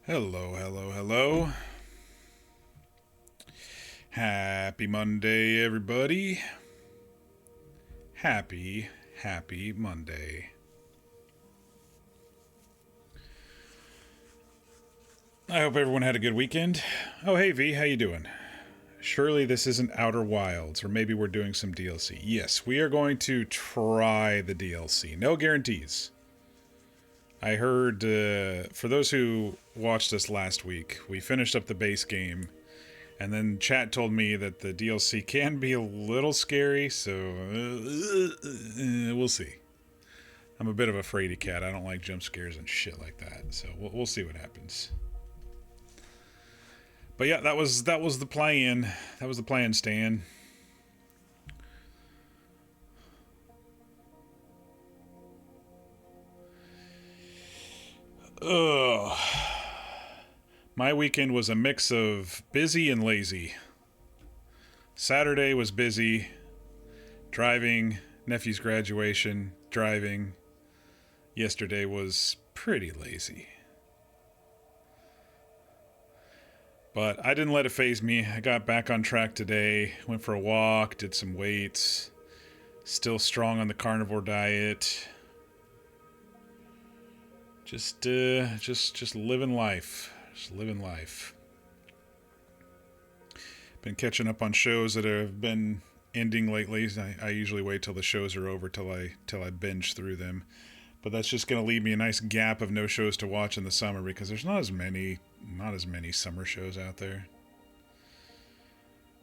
Hello, hello, hello. Happy Monday, everybody. Happy Monday. I hope everyone had a good weekend. Oh, hey V, how you doing? Surely this isn't Outer Wilds, or maybe we're doing some DLC. Yes, we are going to try the DLC. No guarantees. I heard, for those who watched us last week, we finished up the base game. And then chat told me that the DLC can be a little scary, so we'll see. I'm a bit of a fraidy cat. I don't like jump scares and shit like that, so we'll see what happens. But yeah, that was the plan. That was the plan, Stan. Ugh. My weekend was a mix of busy and lazy. Saturday was busy, driving, nephew's graduation, driving. Yesterday was pretty lazy. But I didn't let it faze me. I got back on track today, went for a walk, did some weights, still strong on the carnivore diet. Just living life. Just living life. Been catching up on shows that have been ending lately. I usually wait till the shows are over till I binge through them. But that's just going to leave me a nice gap of no shows to watch in the summer because there's not as many summer shows out there.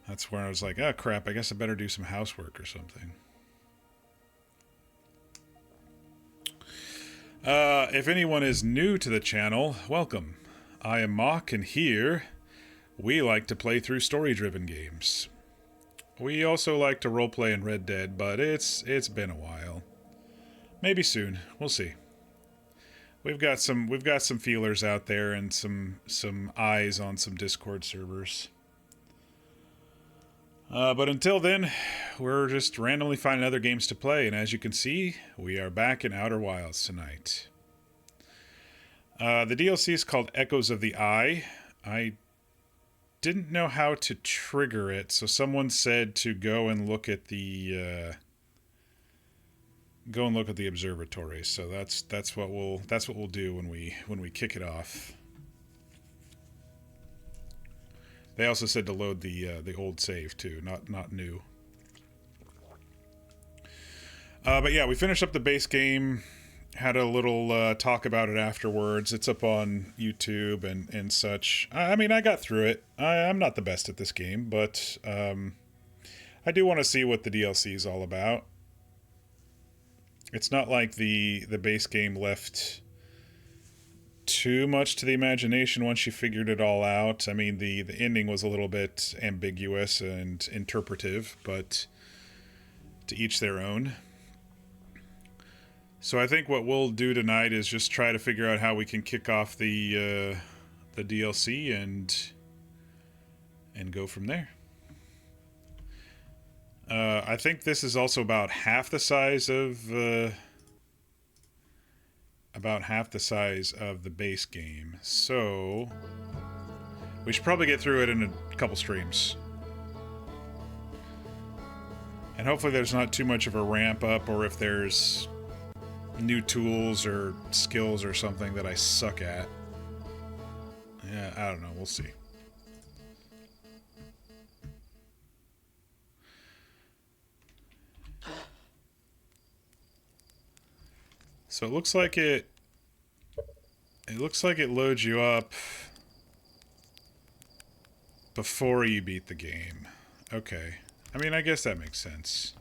That's where I was like, oh crap, I guess I better do some housework or something. If anyone is new to the channel, welcome. I am Mock, and here we like to play through story-driven games. We also like to roleplay in Red Dead, but it's been a while. Maybe soon. We'll see. We've got some feelers out there and some eyes on some Discord servers. But until then, we're just randomly finding other games to play, and as you can see, we are back in Outer Wilds tonight. The DLC is called Echoes of the Eye. I didn't know how to trigger it, so someone said to go and look at the observatory. So that's what we'll do when we kick it off. They also said to load the old save too, not new. But yeah, we finished up the base game. Had a little talk about it afterwards. It's up on YouTube and such. I mean, I got through it. I'm not the best at this game, but I do want to see what the DLC is all about. It's not like the base game left too much to the imagination once you figured it all out. I mean, the ending was a little bit ambiguous and interpretive, but to each their own. So I think what we'll do tonight is just try to figure out how we can kick off the DLC and go from there. I think this is also about half the size of the base game. So we should probably get through it in a couple streams. And hopefully there's not too much of a ramp up, or if there's new tools or skills or something that I suck at. Yeah, I don't know. We'll see. So it looks like it loads you up before you beat the game. Okay. I mean, I guess that makes sense.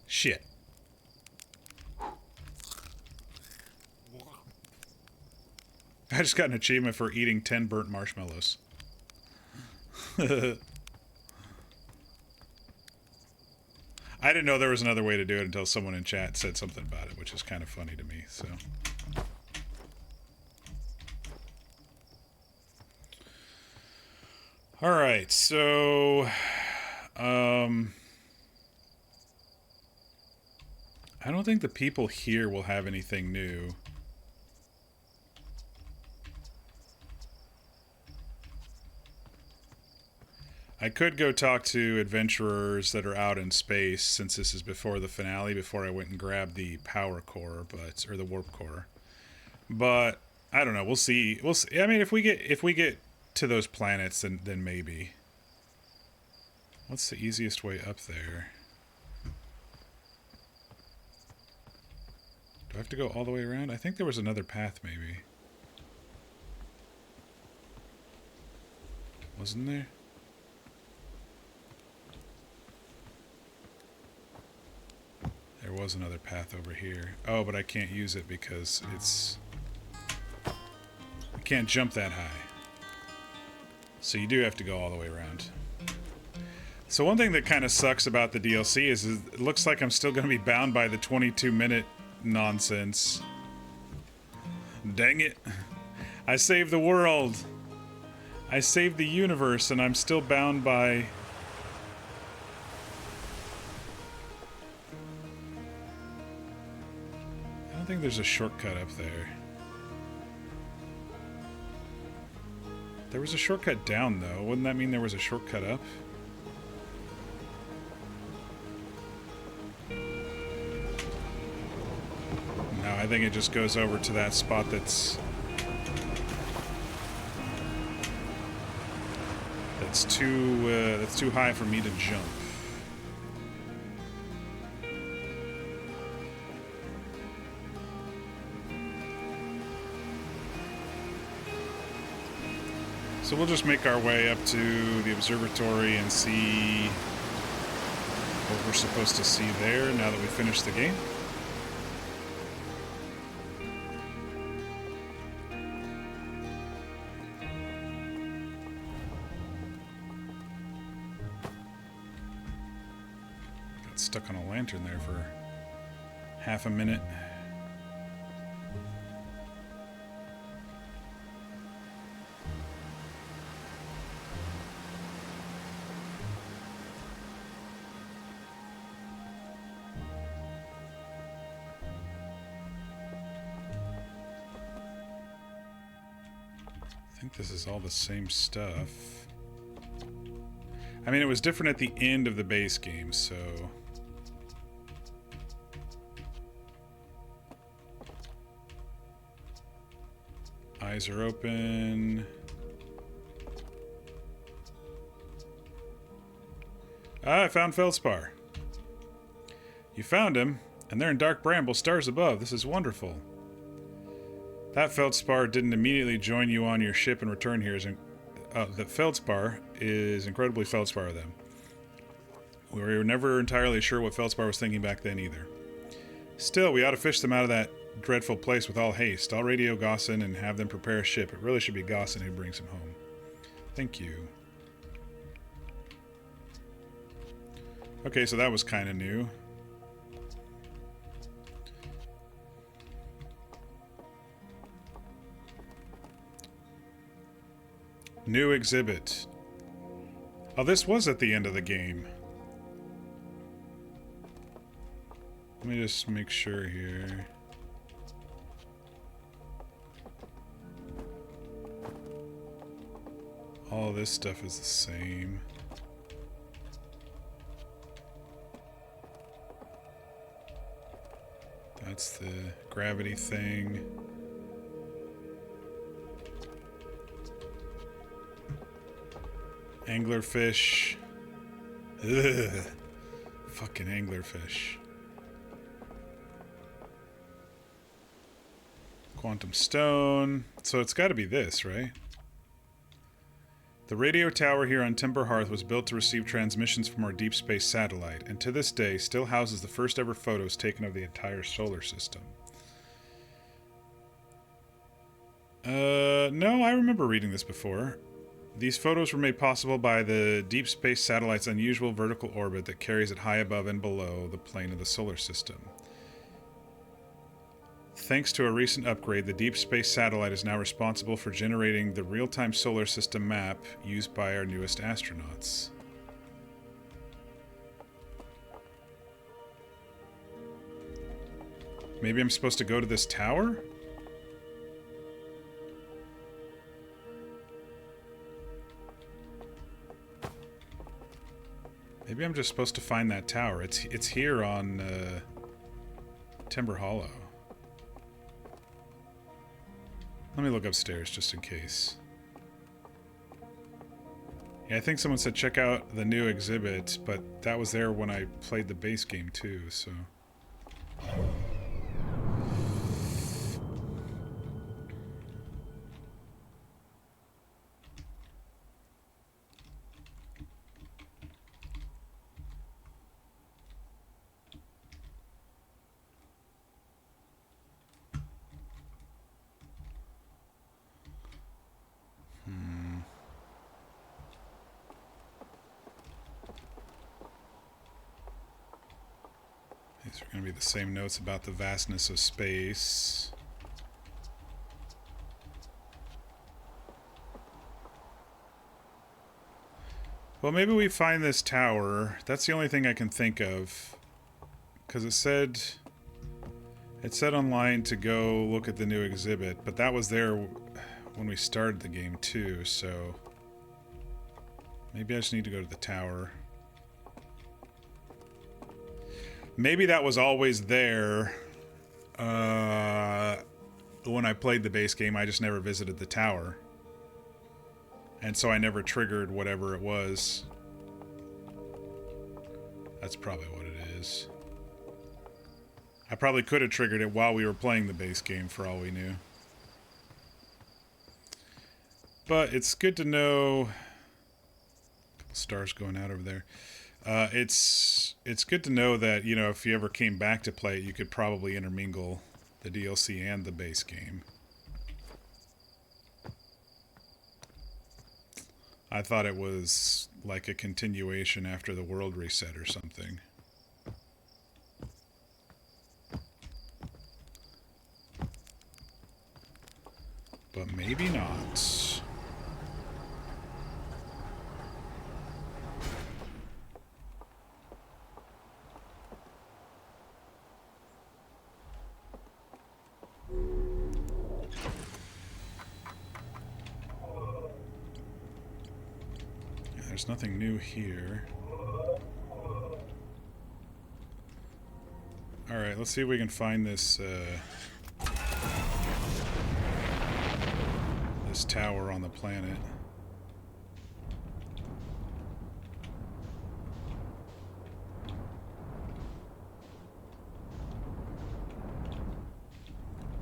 Shit. I just got an achievement for eating 10 burnt marshmallows. I didn't know there was another way to do it until someone in chat said something about it, which is kind of funny to me, so. Alright, so I don't think the people here will have anything new. I could go talk to adventurers that are out in space, since this is before the finale, before I went and grabbed the power core, or the warp core. But I don't know. We'll see. We'll see. I mean, if we get to those planets, then maybe. What's the easiest way up there? Do I have to go all the way around? I think there was another path, maybe. Wasn't there? There was another path over here. Oh, but I can't use it because it's... I can't jump that high. So you do have to go all the way around. So one thing that kind of sucks about the DLC is it looks like I'm still going to be bound by the 22-minute nonsense. Dang it. I saved the world. I saved the universe, and I'm still bound by... I don't think there's a shortcut up there. There was a shortcut down, though. Wouldn't that mean there was a shortcut up? No, I think it just goes over to that spot that's too high for me to jump. So we'll just make our way up to the observatory and see what we're supposed to see there now that we finish the game. Got stuck on a lantern there for half a minute. I think this is all the same stuff. I mean, it was different at the end of the base game, so... Eyes are open. Ah, I found Feldspar. You found him, and they're in dark bramble stars above. This is wonderful. That Feldspar didn't immediately join you on your ship and return here. The Feldspar is incredibly Feldspar of them. We were never entirely sure what Feldspar was thinking back then either. Still, we ought to fish them out of that dreadful place with all haste. I'll radio Gossin and have them prepare a ship. It really should be Gossin who brings him home. Thank you. Okay, so that was kind of new. New exhibit. Oh, this was at the end of the game. Let me just make sure here. All this stuff is the same. That's the gravity thing. Anglerfish. Ugh. Fucking anglerfish. Quantum stone. So it's got to be this, right? The radio tower here on Timber Hearth was built to receive transmissions from our deep space satellite, and to this day still houses the first ever photos taken of the entire solar system. No, I remember reading this before. These photos were made possible by the deep space satellite's unusual vertical orbit that carries it high above and below the plane of the solar system. Thanks to a recent upgrade, the deep space satellite is now responsible for generating the real-time solar system map used by our newest astronauts. Maybe I'm supposed to go to this tower? Maybe I'm just supposed to find that tower. It's here on Timber Hollow. Let me look upstairs just in case. Yeah, I think someone said check out the new exhibit, but that was there when I played the base game too, so... These are going to be the same notes about the vastness of space. Well, maybe we find this tower. That's the only thing I can think of. Because it said online to go look at the new exhibit, but that was there when we started the game too, so... Maybe I just need to go to the tower. Maybe that was always there when I played the base game. I just never visited the tower. And so I never triggered whatever it was. That's probably what it is. I probably could have triggered it while we were playing the base game for all we knew. But it's good to know... A couple stars going out over there. It's good to know that, you know, if you ever came back to play it, you could probably intermingle the DLC and the base game. I thought it was like a continuation after the world reset or something. But maybe not. There's nothing new here. Alright, let's see if we can find this, this tower on the planet.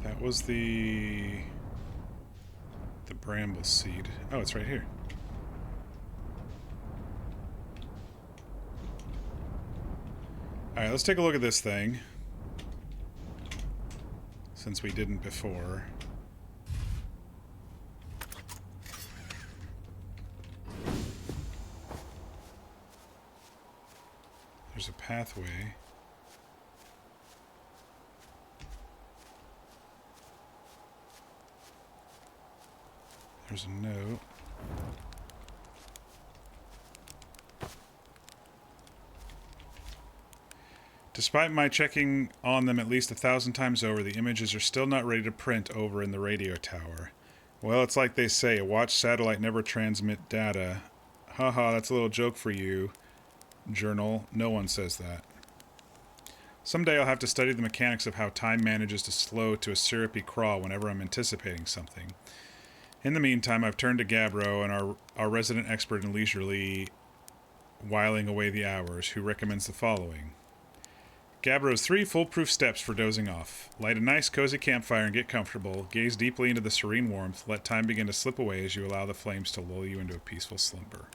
That was the bramble seed. Oh, it's right here. Alright, let's take a look at this thing. Since we didn't before. There's a pathway. There's a note. Despite my checking on them at least 1,000 times over, the images are still not ready to print over in the radio tower. Well, it's like they say, a watch satellite never transmit data. Haha, that's a little joke for you, journal. No one says that. Someday I'll have to study the mechanics of how time manages to slow to a syrupy crawl whenever I'm anticipating something. In the meantime, I've turned to Gabbro, and our resident expert in leisurely whiling away the hours, who recommends the following. Gabbro's 3 foolproof steps for dozing off. Light a nice, cozy campfire and get comfortable. Gaze deeply into the serene warmth. Let time begin to slip away as you allow the flames to lull you into a peaceful slumber.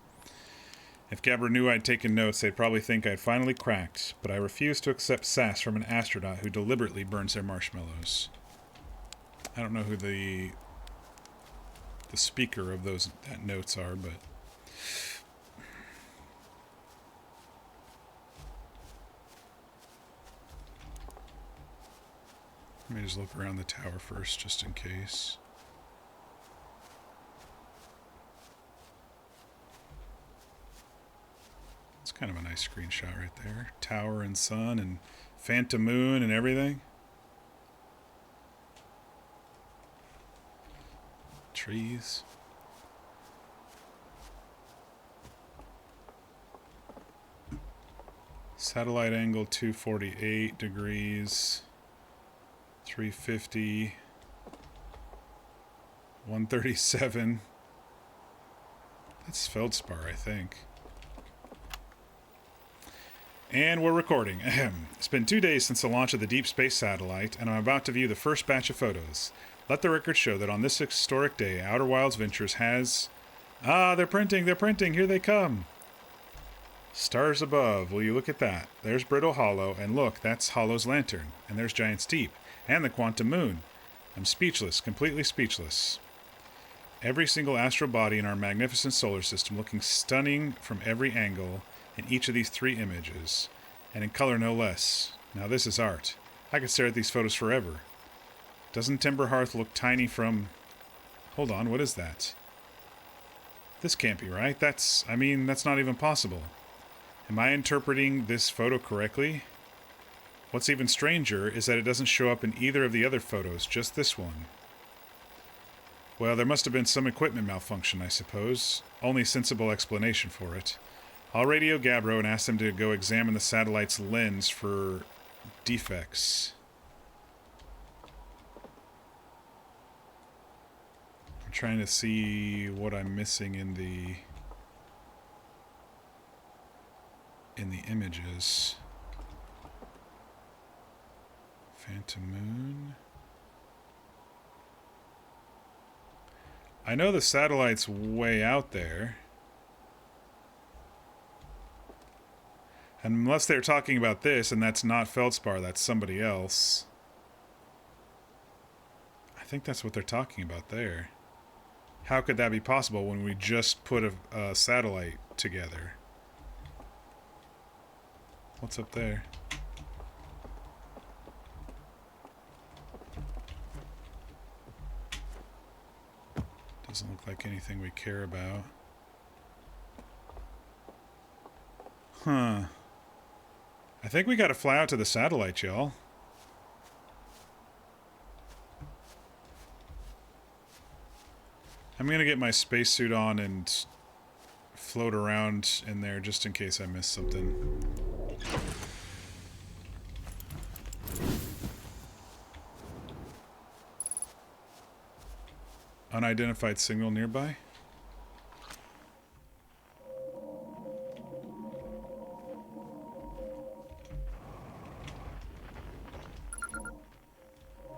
If Gabbro knew I'd taken notes, they'd probably think I'd finally cracked, but I refuse to accept sass from an astronaut who deliberately burns their marshmallows. I don't know who the speaker of that notes are, but... Let me just look around the tower first, just in case. It's kind of a nice screenshot right there. Tower and sun and phantom moon and everything. trees. Satellite angle 248 degrees. 350. 137. That's feldspar, I think. And we're recording. Ahem. It's been 2 days since the launch of the Deep Space Satellite, and I'm about to view the first batch of photos. Let the record show that on this historic day, Outer Wilds Ventures has... Ah, they're printing, here they come! Stars above, will you look at that? There's Brittle Hollow, and look, that's Hollow's lantern. And there's Giant's Deep, and the Quantum Moon. I'm speechless, completely speechless. Every single astral body in our magnificent solar system looking stunning from every angle in each of these 3 images, and in color no less. Now this is art. I could stare at these photos forever. Doesn't Timber Hearth look tiny from... Hold on, what is that? This can't be right. That's not even possible. Am I interpreting this photo correctly? What's even stranger is that it doesn't show up in either of the other photos, just this one. Well, there must have been some equipment malfunction, I suppose. Only sensible explanation for it. I'll radio Gabbro and ask them to go examine the satellite's lens for defects. I'm trying to see what I'm missing in the images. Phantom Moon. I know the satellite's way out there. Unless they're talking about this, and that's not feldspar, that's somebody else. I think that's what they're talking about there. How could that be possible when we just put a satellite together? What's up there? Doesn't look like anything we care about. Huh. I think we gotta fly out to the satellite, y'all. I'm gonna get my spacesuit on and float around in there just in case I miss something. Unidentified signal nearby?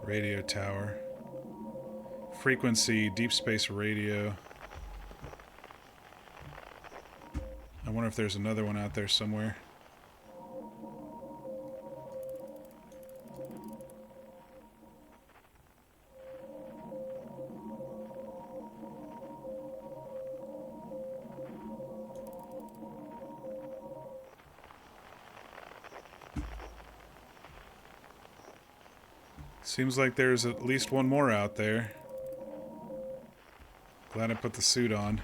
Radio tower. Frequency, deep space radio. I wonder if there's another one out there somewhere. Seems like there's at least one more out there. Glad I put the suit on.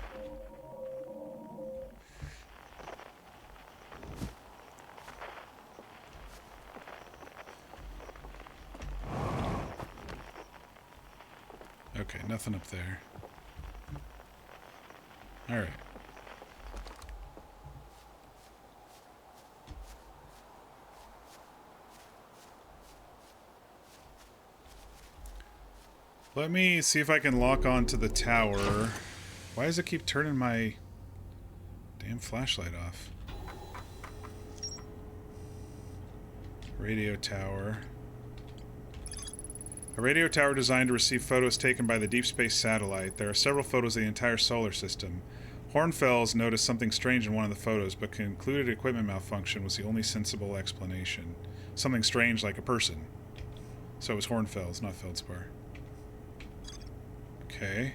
Okay, nothing up there. Alright. Let me see if I can lock on to the tower. Why does it keep turning my damn flashlight off? Radio tower. A radio tower designed to receive photos taken by the deep space satellite. There are several photos of the entire solar system. Hornfels noticed something strange in one of the photos, but concluded equipment malfunction was the only sensible explanation. Something strange like a person. So it was Hornfels, not Feldspar. Okay.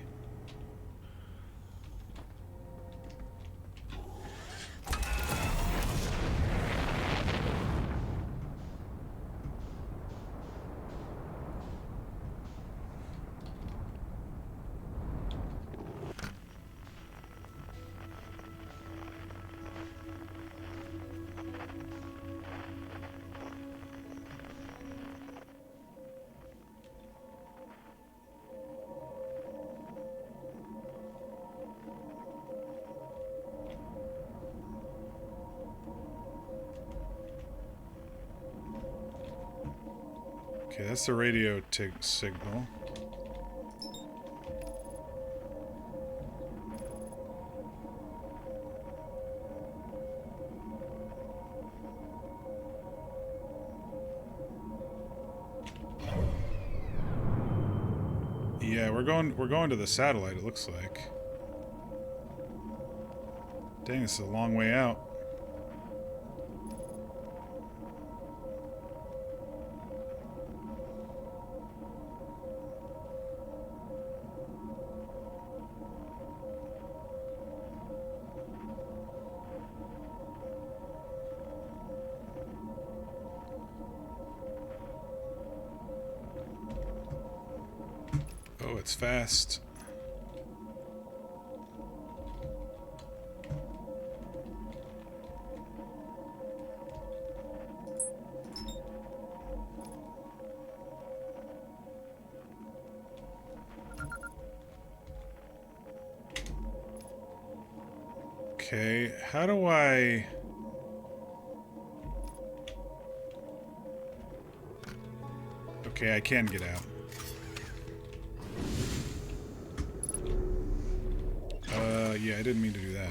Okay, that's the radio signal. Yeah, we're going to the satellite, it looks like. Dang, this is a long way out. Oh, it's fast. Okay, how do I... Okay, I can get out. Yeah, I didn't mean to do that.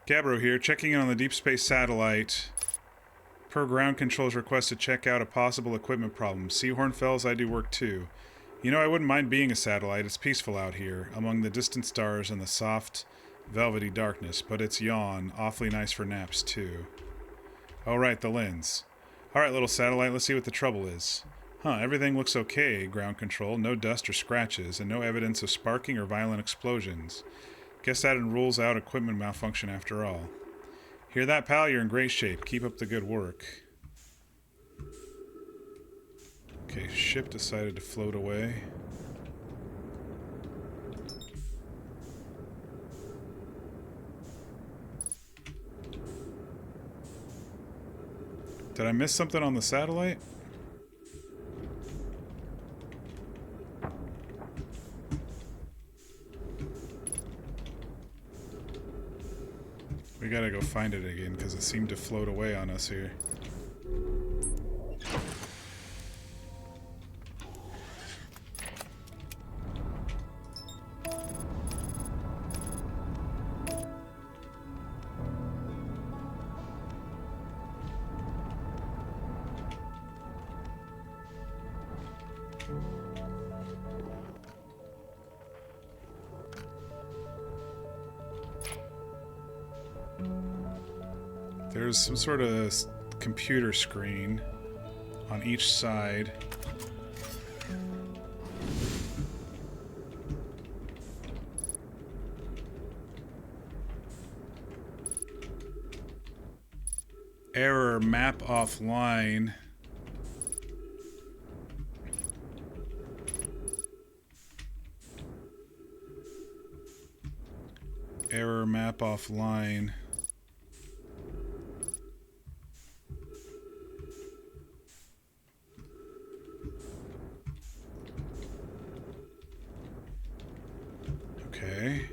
Gabbro here, checking in on the deep space satellite. Per ground control's request to check out a possible equipment problem. Seahorn Fells, I do work too. You know, I wouldn't mind being a satellite. It's peaceful out here, among the distant stars and the soft, velvety darkness, but it's yawn. Awfully nice for naps, too. Oh, right, the lens. Alright, little satellite, let's see what the trouble is. Huh, everything looks okay, ground control. No dust or scratches, and no evidence of sparking or violent explosions. Guess that rules out equipment malfunction after all. Hear that, pal? You're in great shape. Keep up the good work. Okay, ship decided to float away. Did I miss something on the satellite? We gotta go find it again, because it seemed to float away on us here. There's some sort of computer screen on each side. Error, map offline. Error, map offline. Okay.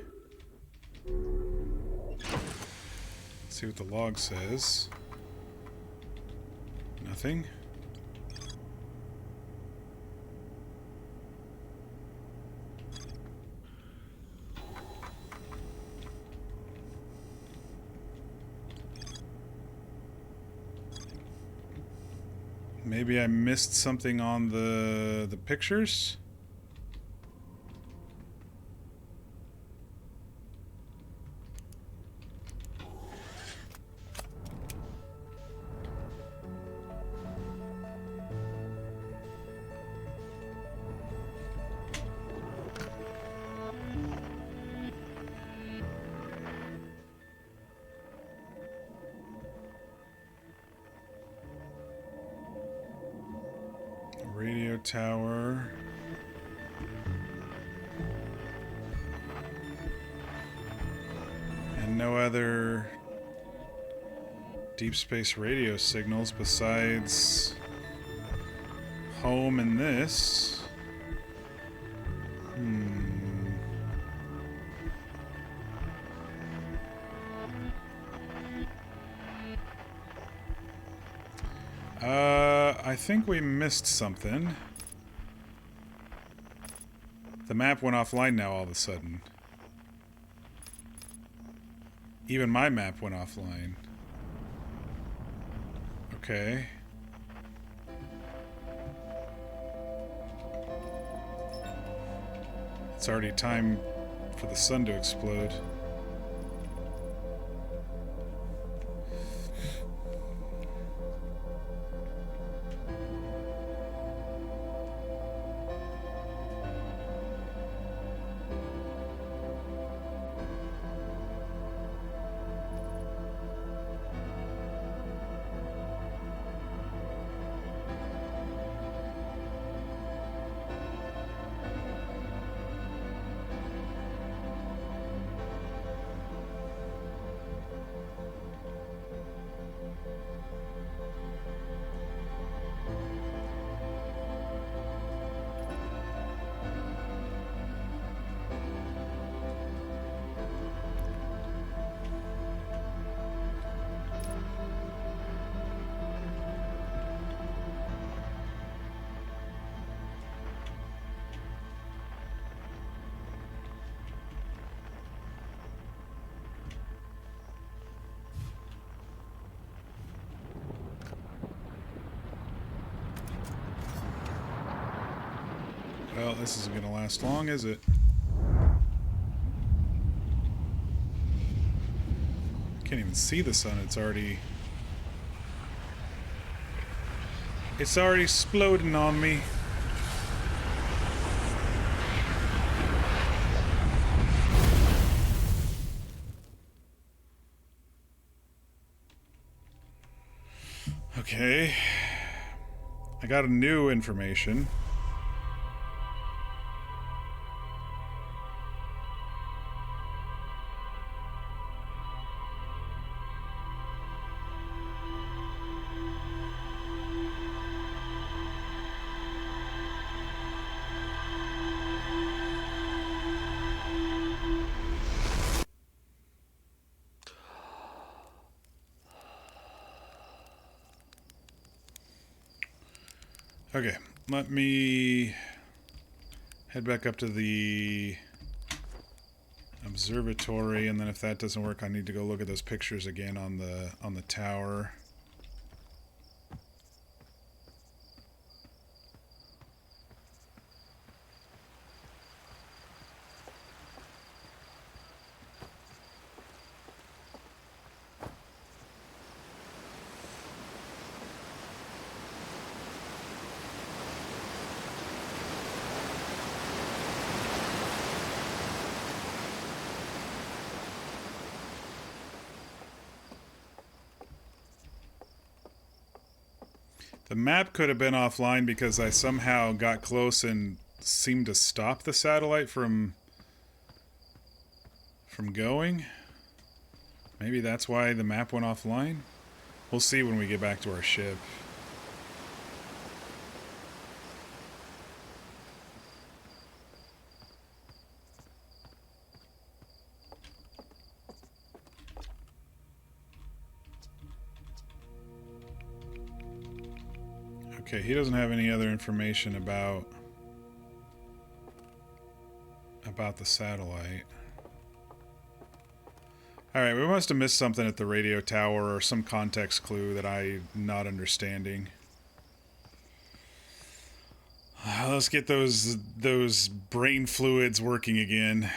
Let's see what the log says. Nothing. Maybe I missed something on the pictures? Radio tower. And no other deep space radio signals besides home and this. I think we missed something. The map went offline now all of a sudden. Even my map went offline. Okay. It's already time for the sun to explode. Well, this isn't going to last long, is it? Can't even see the sun. It's already exploding on me. Okay. I got a new information. Okay, let me head back up to the observatory, and then if that doesn't work, I need to go look at those pictures again on the tower. The map could have been offline because I somehow got close and seemed to stop the satellite from going. Maybe that's why the map went offline. We'll see when we get back to our ship. Okay, he doesn't have any other information about the satellite. Alright, we must have missed something at the radio tower or some context clue that I'm not understanding. Let's get those brain fluids working again.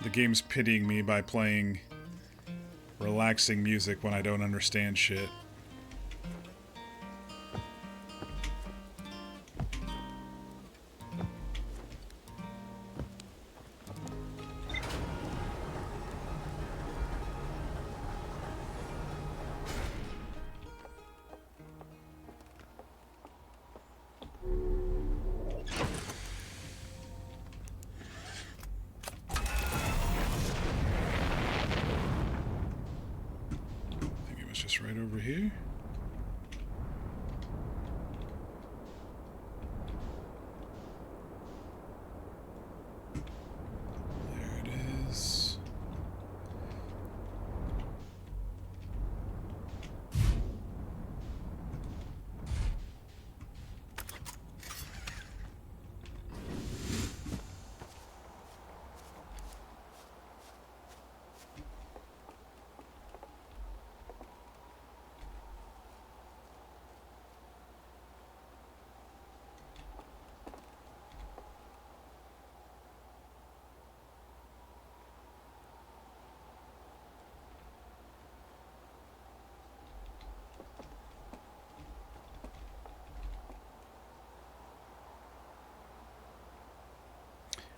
The game's pitying me by playing relaxing music when I don't understand shit. just right over here. There it is.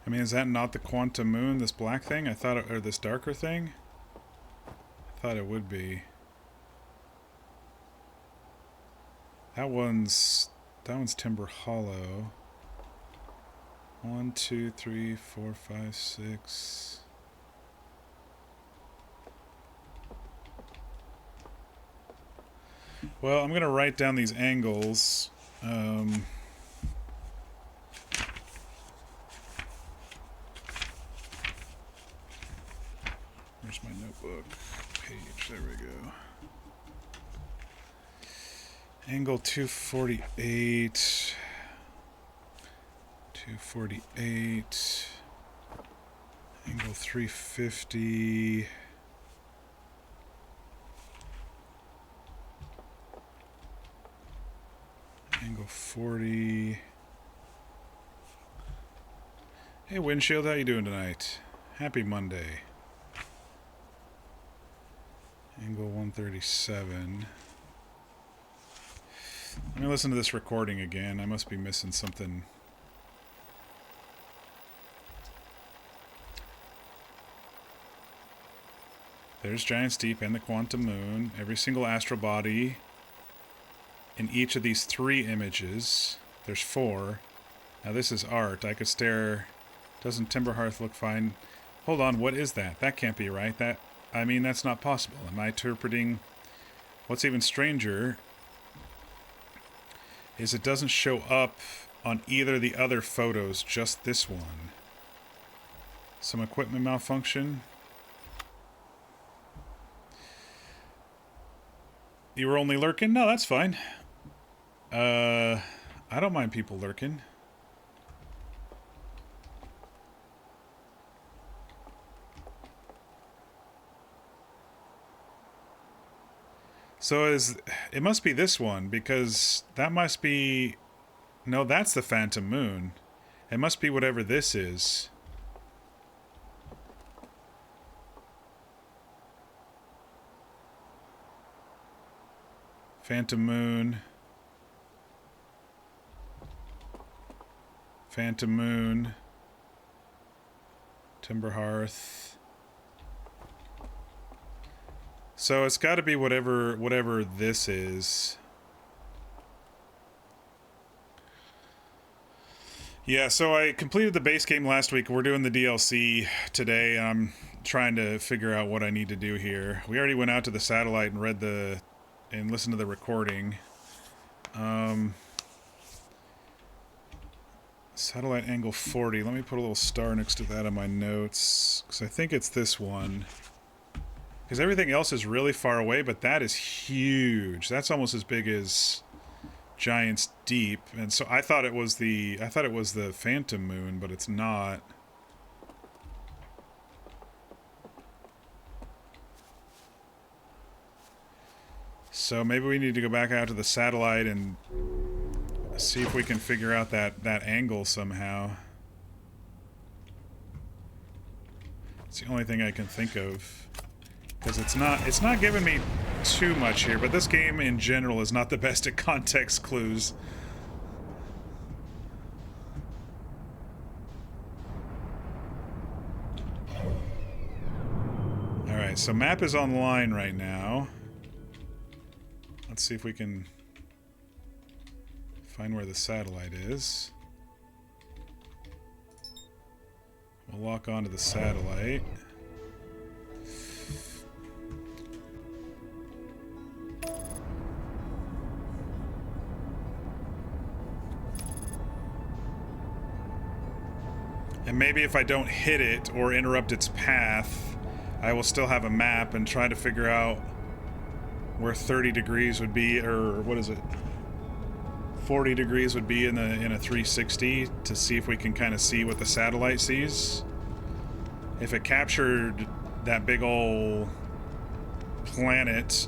I mean, is that not the quantum moon, this black thing? I thought it, or this darker thing? I thought it would be. That one's Timber Hollow. 1, 2, 3, 4, 5, 6. Well, I'm gonna write down these angles. Where's my notebook page? There we go. Angle 248. 248. Angle 350. Angle 40. Hey Windshield, how you doing tonight? Happy Monday. Angle 137. Let me listen to this recording again. I must be missing something. There's Giant Steep and the Quantum Moon. Every single astral body in each of these 3 images. There's 4. Now this is art. I could stare. Doesn't Timberhearth look fine? Hold on, what is that? That can't be right. I mean, that's not possible. Am I interpreting? What's even stranger is it doesn't show up on either of the other photos, just this one. Some equipment malfunction. You were only lurking? No, that's fine. I don't mind people lurking. So it must be this one, because that must be... No, that's the Phantom Moon. It must be whatever this is. Phantom Moon. Phantom Moon. Timberhearth. So it's got to be whatever this is. Yeah, so I completed the base game last week. We're doing the DLC today, and I'm trying to figure out what I need to do here. We already went out to the satellite and listened to the recording. Satellite angle 40. Let me put a little star next to that on my notes, because I think it's this one. Because everything else is really far away, but that is huge. That's almost as big as Giant's Deep, and so I thought it was the Phantom Moon, but it's not. So maybe we need to go back out to the satellite and see if we can figure out that angle somehow. It's the only thing I can think of. Because it's not giving me too much here, but this game in general is not the best at context clues. Alright, so map is online right now. Let's see if we can find where the satellite is. We'll lock onto the satellite. And maybe if I don't hit it or interrupt its path, I will still have a map and try to figure out where 30 degrees would be, or what is it? 40 degrees would be in a 360 to see if we can kind of see what the satellite sees. If it captured that big ol' planet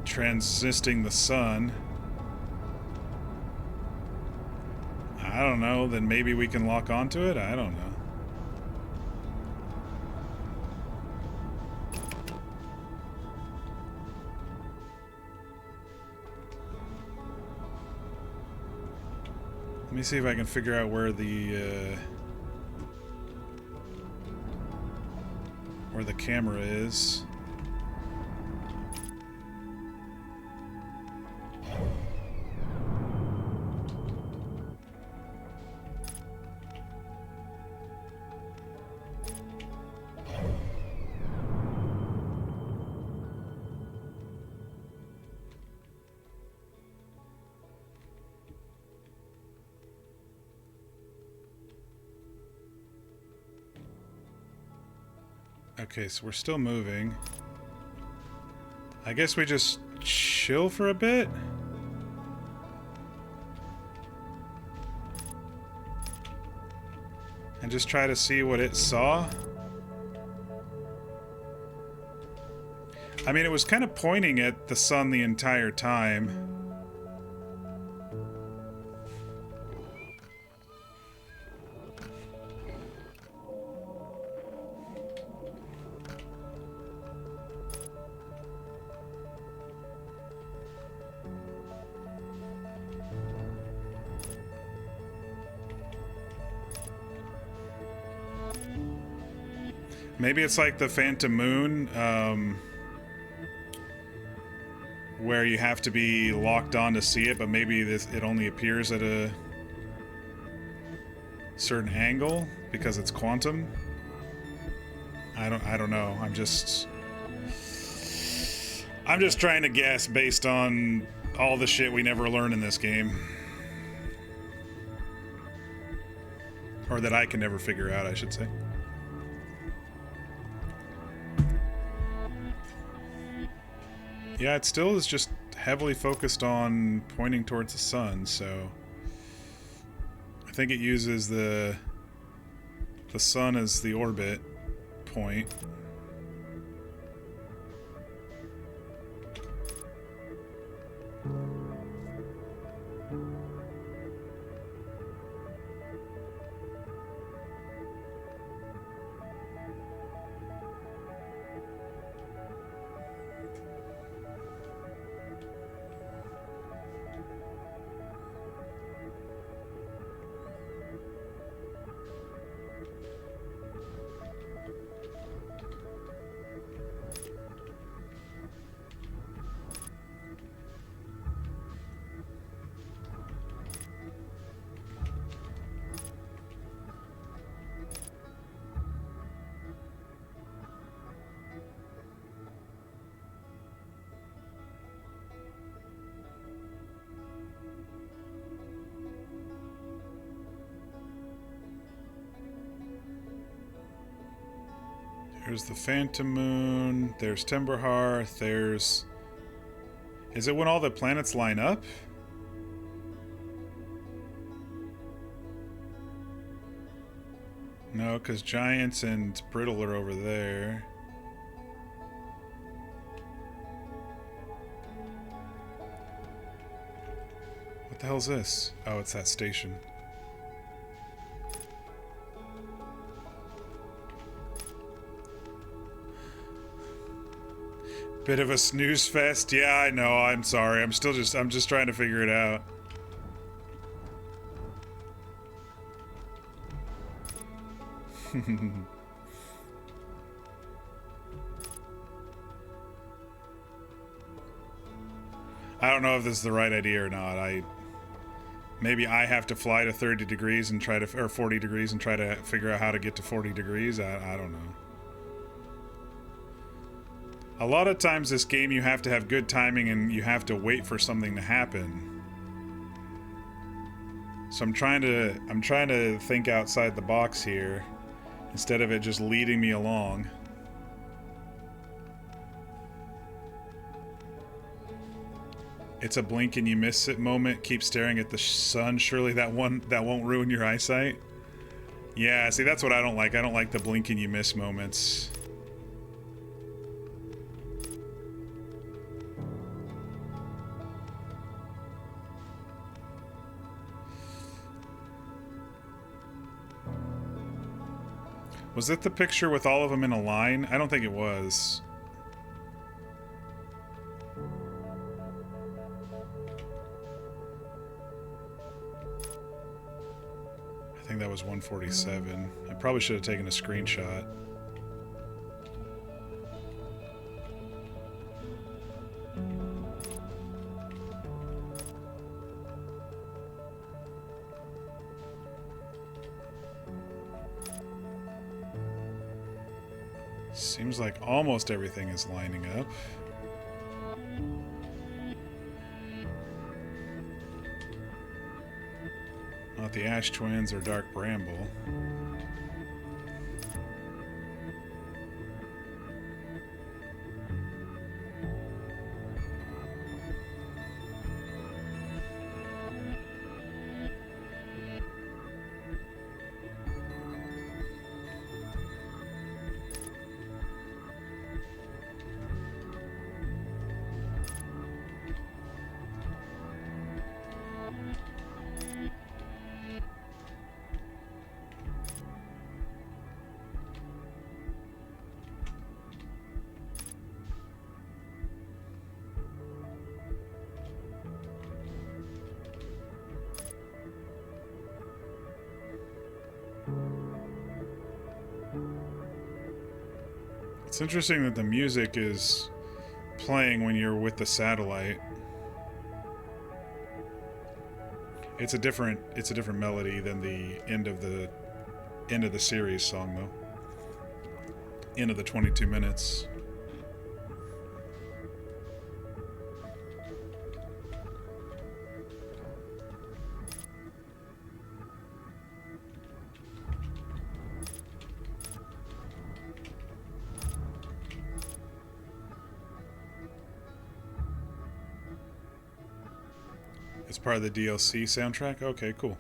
transisting the sun, I don't know, then maybe we can lock onto it? I don't know. Let me see if I can figure out where the camera is. Okay, so we're still moving. I guess we just chill for a bit? And just try to see what it saw? I mean, it was kind of pointing at the sun the entire time. Maybe it's like the Phantom Moon, where you have to be locked on to see it, but maybe it only appears at a certain angle because it's quantum. I don't know. I'm just trying to guess based on all the shit we never learn in this game. Or that I can never figure out, I should say. Yeah, it still is just heavily focused on pointing towards the sun, so I think it uses the sun as the orbit point. There's the Phantom Moon, there's Timberhearth, there's... Is it when all the planets line up? No, because Giants and Brittle are over there. What the hell's this? Oh, it's that station. Bit of a snooze fest. Yeah, I know. I'm sorry. I'm just trying to figure it out. I don't know if this is the right idea or not. Maybe I have to fly to 30 degrees and try to, or 40 degrees and try to figure out how to get to 40 degrees. I don't know. A lot of times this game you have to have good timing and you have to wait for something to happen. So I'm trying to think outside the box here instead of it just leading me along. It's a blink and you miss it moment. Keep staring at the sun. Surely that won't ruin your eyesight. Yeah, see, that's what I don't like. I don't like the blink and you miss moments. Was it the picture with all of them in a line? I don't think it was. I think that was 147. I probably should have taken a screenshot. Seems like almost everything is lining up. Not the Ash Twins or Dark Bramble. It's interesting that the music is playing when you're with the satellite. It's a different melody than the end of the series song though. End of the 22 minutes. It's part of the DLC soundtrack? Okay, cool.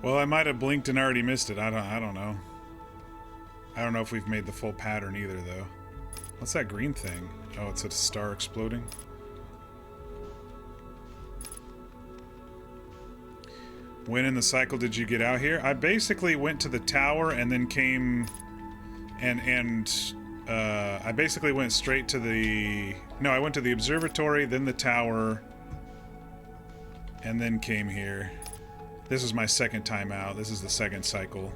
Well, I might have blinked and already missed it. I don't know. I don't know if we've made the full pattern either, though. What's that green thing? Oh, it's a star exploding. When in the cycle did you get out here? I basically went to the tower and then came and I basically went straight to the... No, I went to the observatory, then the tower, and then came here. This is my second time out. This is the second cycle.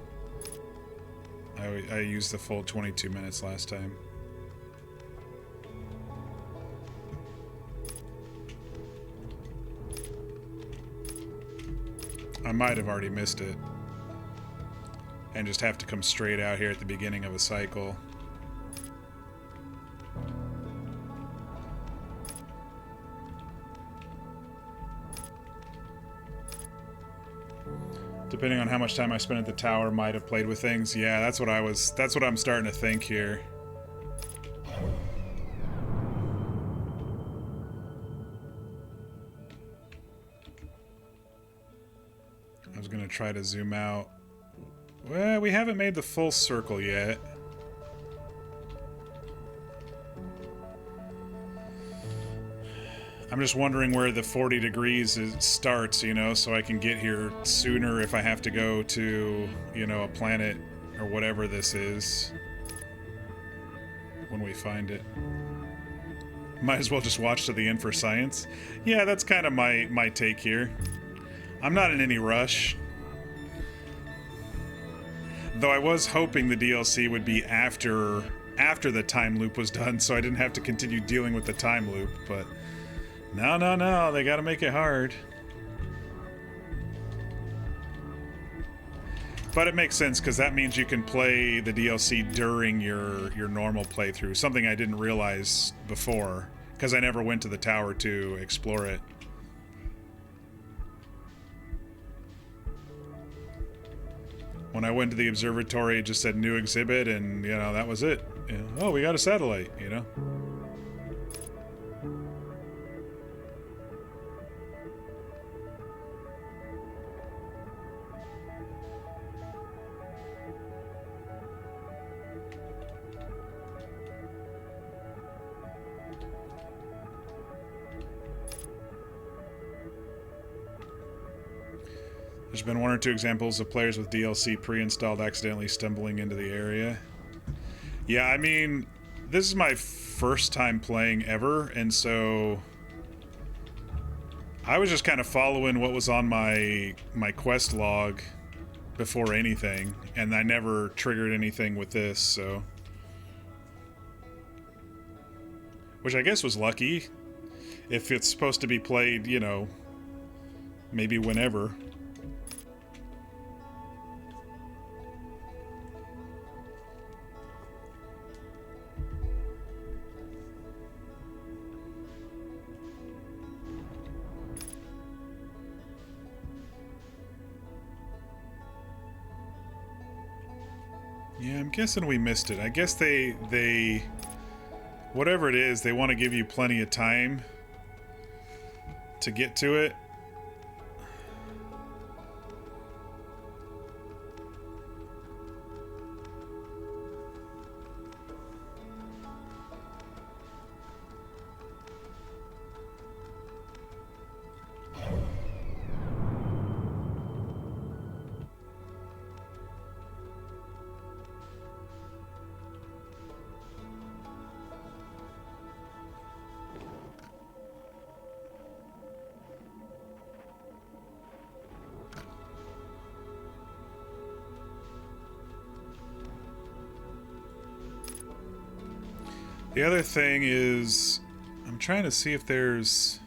I used the full 22 minutes last time. I might have already missed it. And just have to come straight out here at the beginning of a cycle. Depending on how much time I spent at the tower, might have played with things. Yeah, that's what I'm starting to think here. going to try to zoom out. Well, we haven't made the full circle yet. I'm just wondering where the 40 degrees starts, you know, so I can get here sooner if I have to go to, you know, a planet or whatever this is when we find it. Might as well just watch to the end for science. Yeah, that's kind of my take here. I'm not in any rush. Though I was hoping the DLC would be after the time loop was done, so I didn't have to continue dealing with the time loop, but no, they gotta make it hard. But it makes sense, because that means you can play the DLC during your normal playthrough, something I didn't realize before, because I never went to the tower to explore it. When I went to the observatory, it just said new exhibit, and, you know, that was it. You know, oh, we got a satellite, you know? There's been one or two examples of players with DLC pre-installed accidentally stumbling into the area. Yeah, I mean, this is my first time playing ever, and so I was just kind of following what was on my quest log before anything, and I never triggered anything with this, so... Which I guess was lucky, if it's supposed to be played, you know, maybe whenever. Yeah, I'm guessing we missed it. I guess they whatever it is, they want to give you plenty of time to get to it. The other thing is, I'm trying to see if there's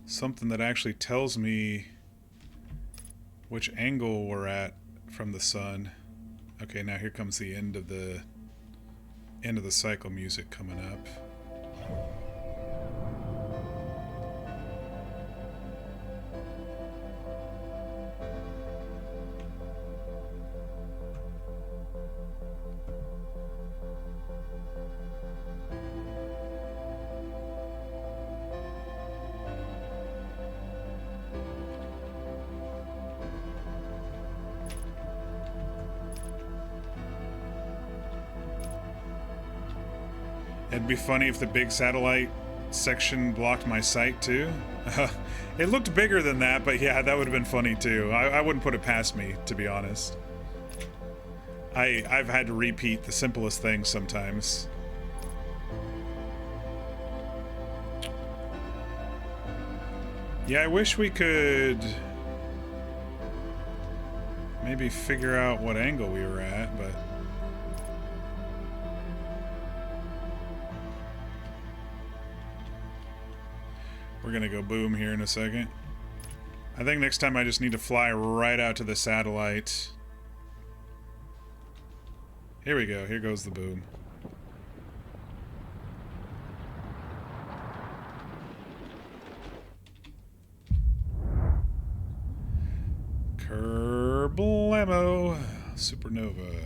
something that actually tells me which angle we're at from the sun. Okay, now here comes the end of the cycle music coming up. It'd be funny if the big satellite section blocked my sight too. It looked bigger than that, but yeah, that would have been funny too. I wouldn't put it past me, to be honest. I've had to repeat the simplest things sometimes. Yeah, I wish we could maybe figure out what angle we were at, but... We're gonna go boom here in a second. I think next time I just need to fly right out to the satellite. Here we go. Here goes the boom. Kerblamo. Supernova.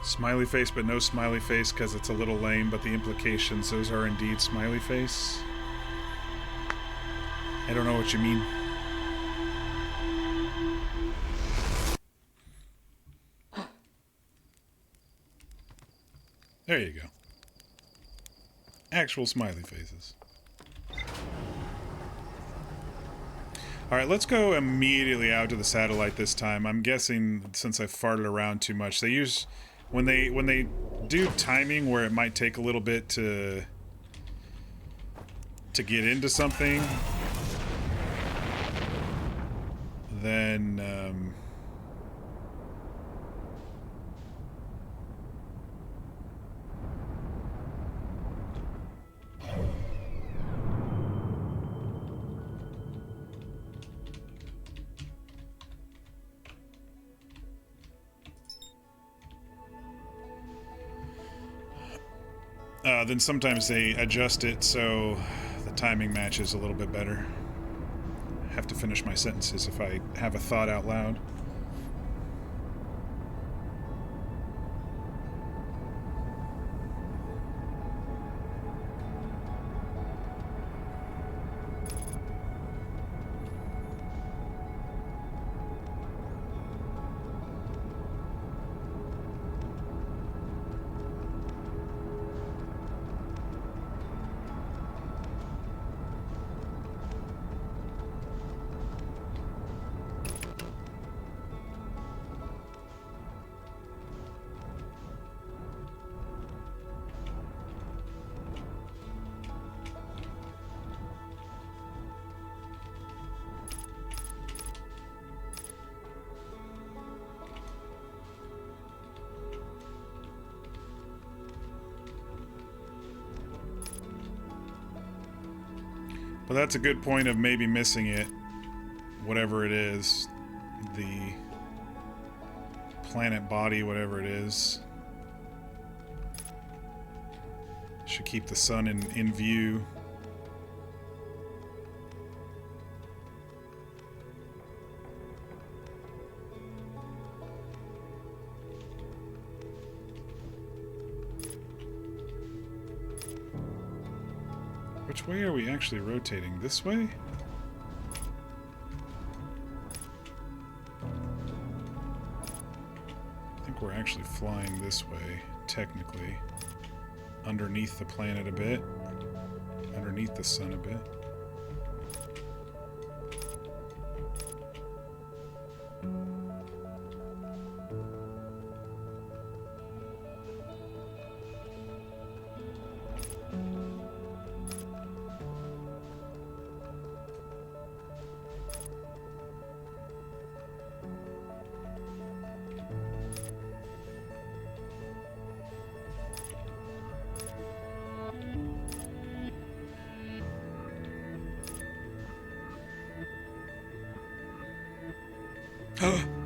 Smiley face, but no smiley face because it's a little lame, but the implications, those are indeed smiley face. I don't know what you mean. There you go. Actual smiley faces. Alright, let's go immediately out to the satellite this time. I'm guessing, since I farted around too much, they use... When they do timing where it might take a little bit to get into something, then... then sometimes they adjust it so the timing matches a little bit better. I have to finish my sentences if I have a thought out loud. But that's a good point of maybe missing it, whatever it is, the planet body, whatever it is. Should keep the sun in view. Which way are we actually rotating? This way? I think we're actually flying this way, technically. Underneath the planet a bit. Underneath the sun a bit.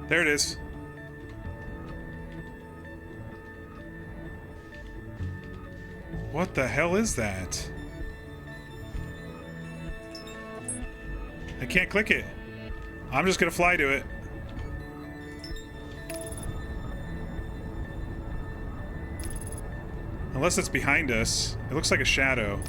There it is. What the hell is that? I can't click it. I'm just gonna fly to it. Unless it's behind us. It looks like a shadow.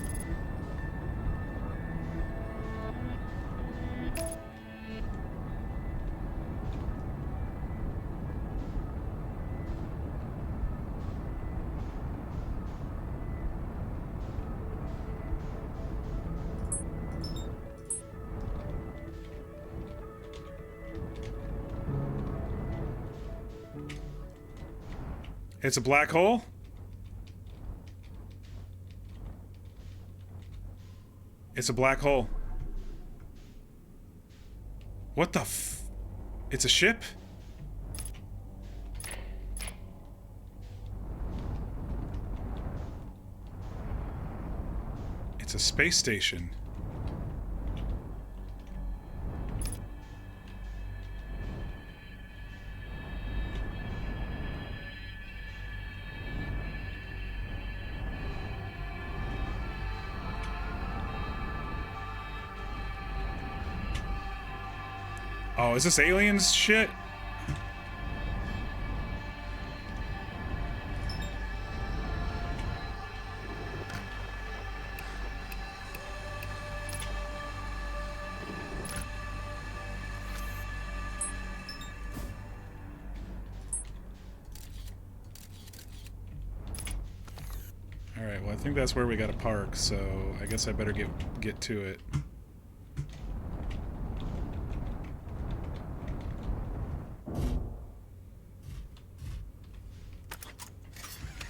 It's a black hole? It's a black hole. What the f... It's a ship? It's a space station. Oh, is this aliens shit? Alright, well I think that's where we gotta park, so I guess I better get to it.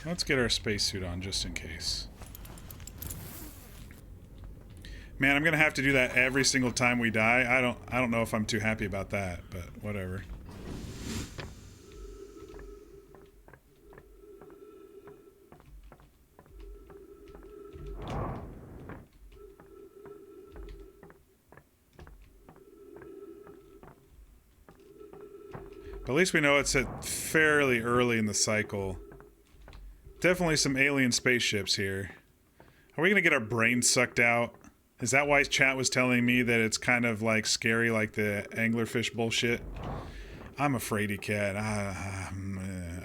Let's get our spacesuit on just in case. Man, I'm gonna have to do that every single time we die. I don't know if I'm too happy about that, but whatever. At least we know it's at fairly early in the cycle. Definitely some alien spaceships here. Are we gonna get our brains sucked out? Is that why chat was telling me that it's kind of like scary, like the anglerfish bullshit? I'm a fraidy cat.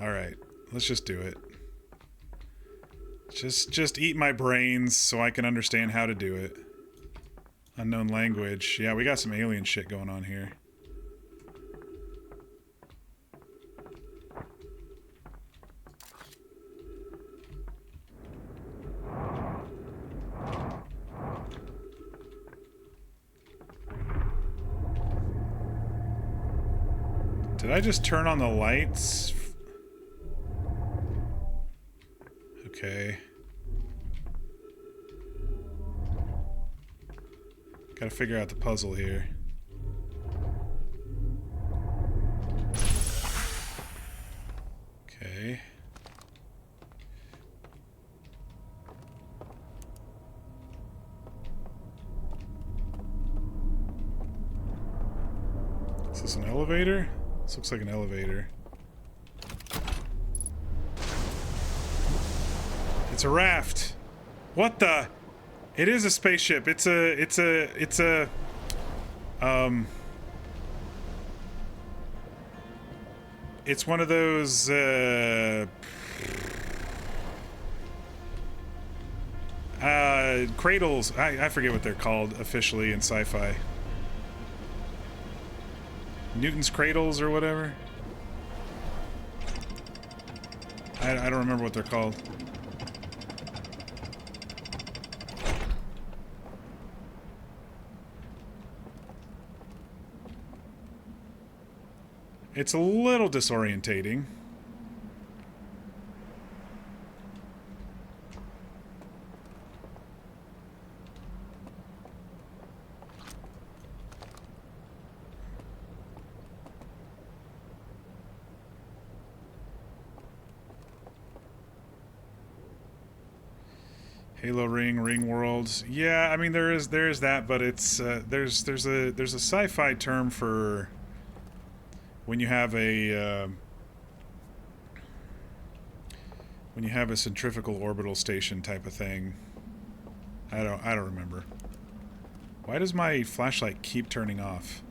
Alright, let's just do it. Just eat my brains so I can understand how to do it. Unknown language. Yeah, we got some alien shit going on here. Did I just turn on the lights? Okay. Gotta figure out the puzzle here. Okay. Is this an elevator? This looks like an elevator. It's a raft. What the? It is a spaceship. It's one of those, cradles. I forget what they're called officially in sci-fi. Newton's cradles or whatever. I don't remember what they're called. It's a little disorientating. Halo Ring Worlds. Yeah, I mean there is that, but it's there's a sci-fi term for when you have a centrifugal orbital station type of thing. I don't remember. Why does my flashlight keep turning off?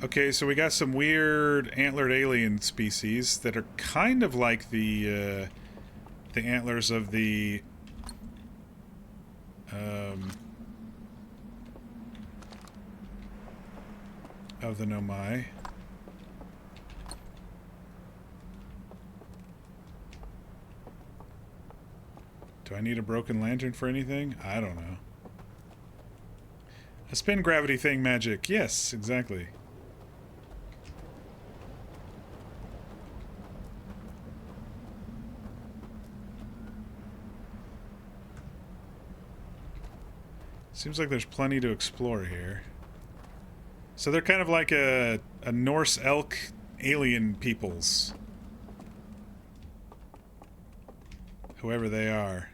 Okay, so we got some weird antlered alien species that are kind of like the antlers of the Nomai. Do I need a broken lantern for anything? I don't know. A spin gravity thing magic. Yes, exactly. Seems like there's plenty to explore here. So they're kind of like a Norse elk alien peoples. Whoever they are.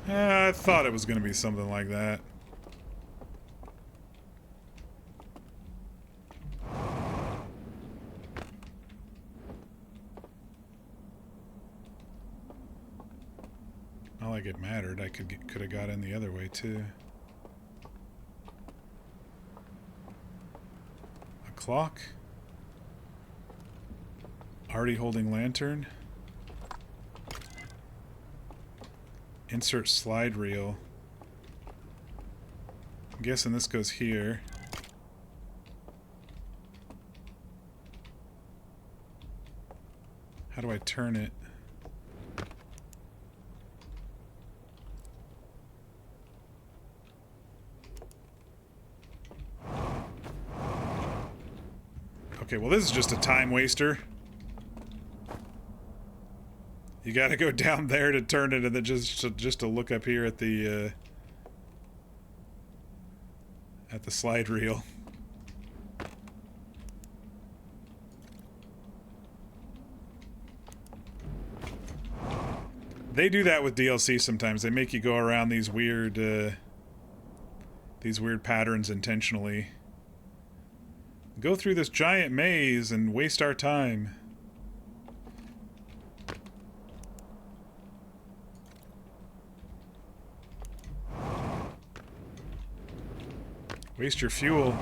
I thought it was going to be something like that. Not like it mattered. I could have got in the other way too. A clock. Already holding lantern. Insert slide reel. I'm guessing this goes here. How do I turn it? Okay, well this is just a time waster. You gotta go down there to turn it, and then just to look up here at the slide reel. They do that with DLC sometimes. They make you go around these weird patterns intentionally. Go through this giant maze and waste our time. Waste your fuel.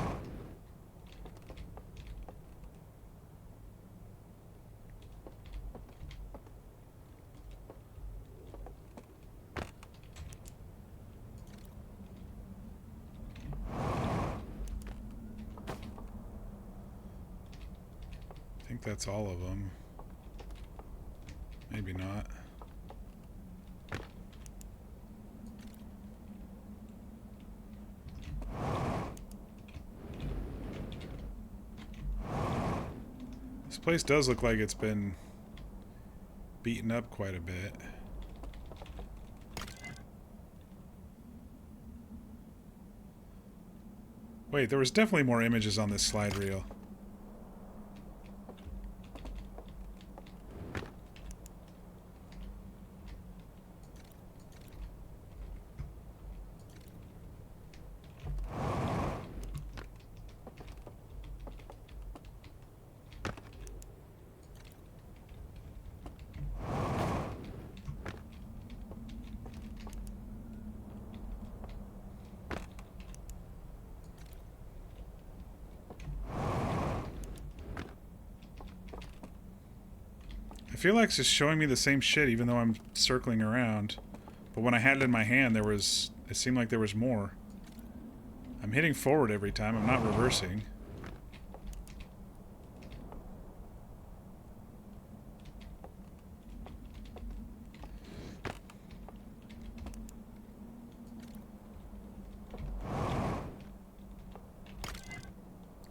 I think that's all of them. Maybe not. This place does look like it's been beaten up quite a bit. Wait, there was definitely more images on this slide reel. I feel like it's just showing me the same shit even though I'm circling around. But when I had it in my hand, it seemed like there was more. I'm hitting forward every time, I'm not reversing.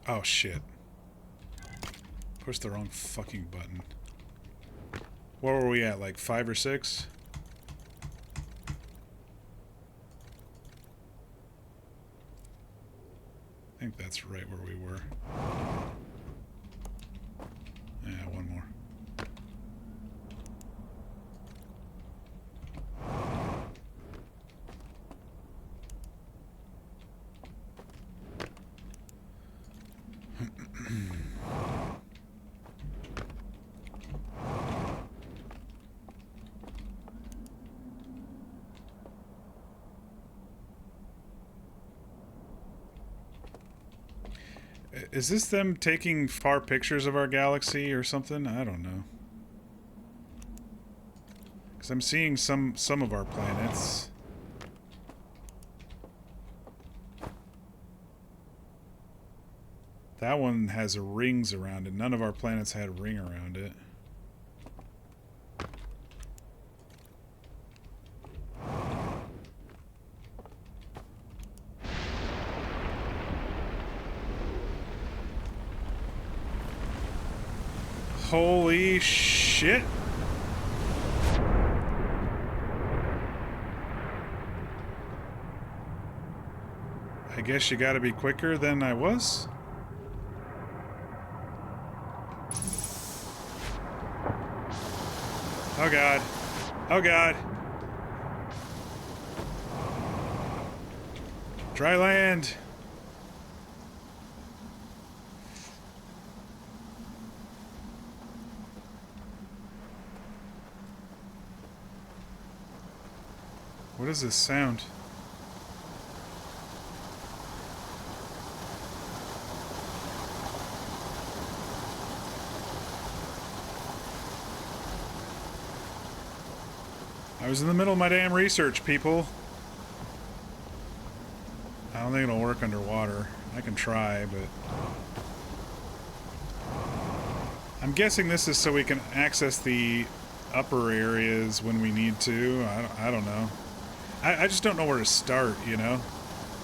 Oh shit. Pushed the wrong fucking button. Where were we at, like 5 or 6? I think that's right where we were. Yeah, one more. Is this them taking far pictures of our galaxy or something? I don't know. Because I'm seeing some of our planets. That one has rings around it. None of our planets had a ring around it. Holy shit. I guess you gotta be quicker than I was. Oh god. Oh god. Dry land. What is this sound? I was in the middle of my damn research, people. I don't think it'll work underwater. I can try, but... I'm guessing this is so we can access the upper areas when we need to. I don't know. I just don't know where to start, you know?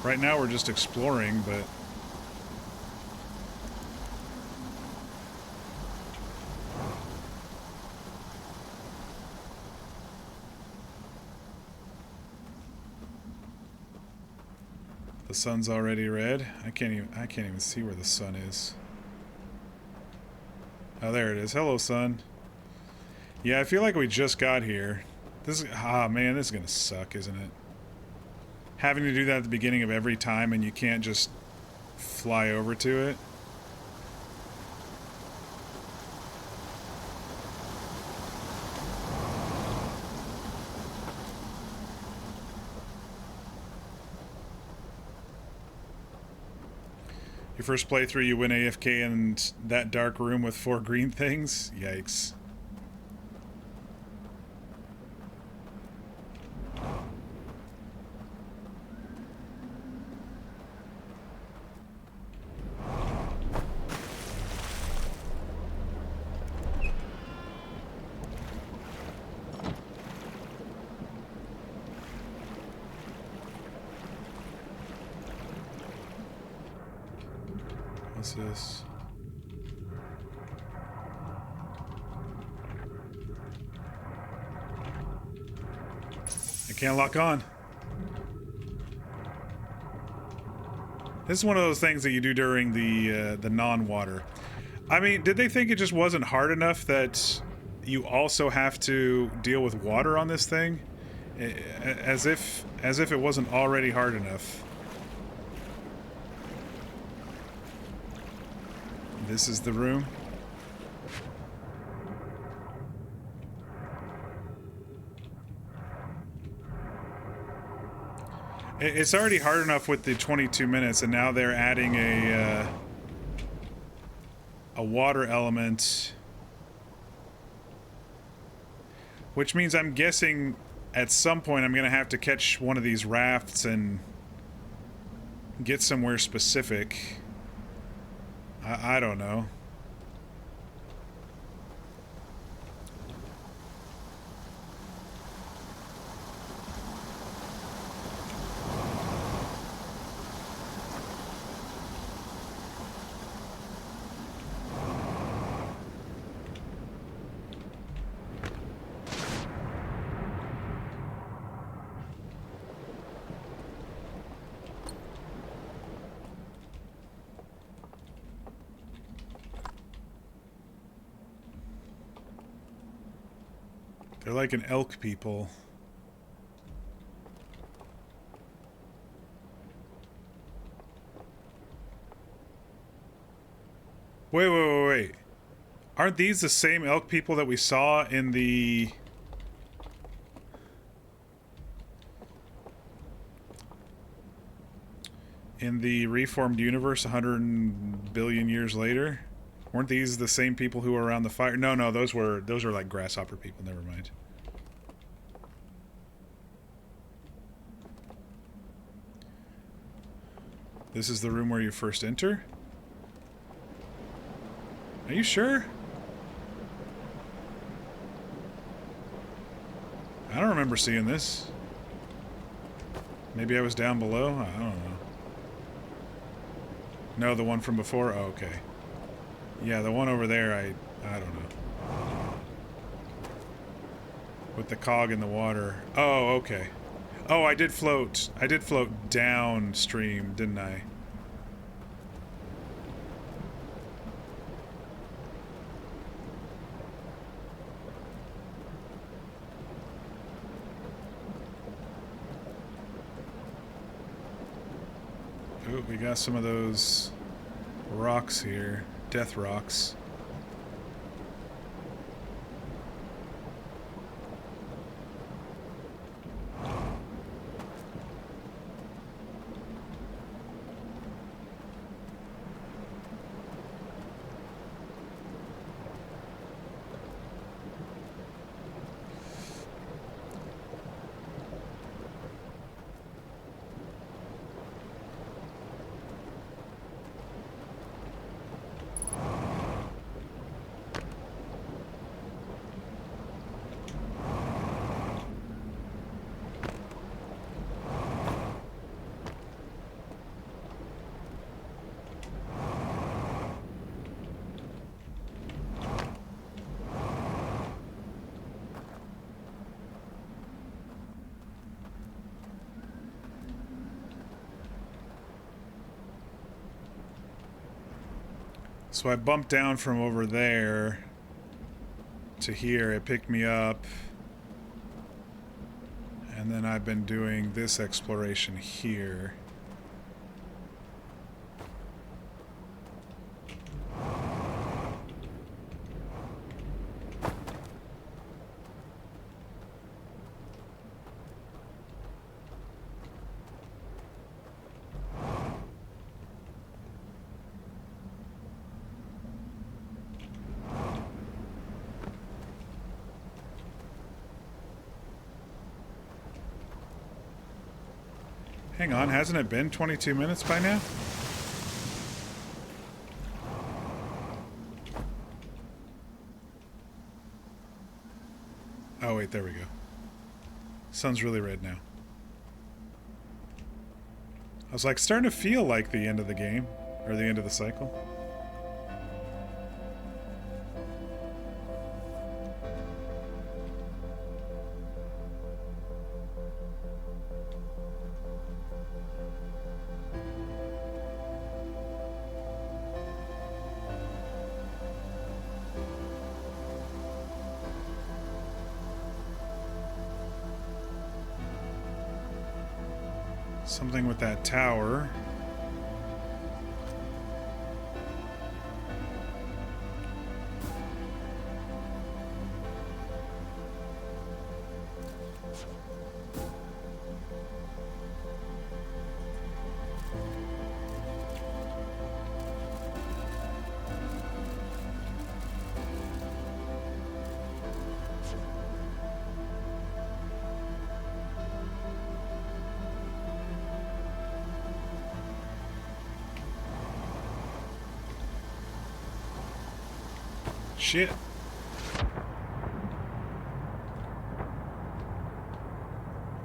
Right now we're just exploring, but... The sun's already red. I can't even see where the sun is. Oh, there it is. Hello, sun. Yeah, I feel like we just got here. This is... Ah, man, this is gonna suck, isn't it? Having to do that at the beginning of every time and you can't just fly over to it. Your first playthrough, you win AFK in that dark room with 4 green things? Yikes. What's this? I can't lock on. This is one of those things that you do during the non-water. I mean, did they think it just wasn't hard enough that you also have to deal with water on this thing? As if it wasn't already hard enough. This is the room. It's already hard enough with the 22 minutes, and now they're adding a water element, which means I'm guessing at some point I'm gonna have to catch one of these rafts and get somewhere specific. I don't know. They're like an elk people. Wait. Aren't these the same elk people that we saw in the... reformed universe 100 billion years later? Weren't these the same people who were around the fire? No, those were like grasshopper people. Never mind. This is the room where you first enter? Are you sure? I don't remember seeing this. Maybe I was down below? I don't know. No, the one from before? Oh, okay. Yeah, the one over there, I don't know. With the cog in the water. Oh, okay. Oh, I did float downstream, didn't I? Ooh, we got some of those rocks here. Death rocks. So I bumped down from over there to here. It picked me up. And then I've been doing this exploration here. Hang on, hasn't it been 22 minutes by now? Oh wait, there we go. Sun's really red now. I was like starting to feel like the end of the game, or the end of the cycle. Something with that tower. Shit.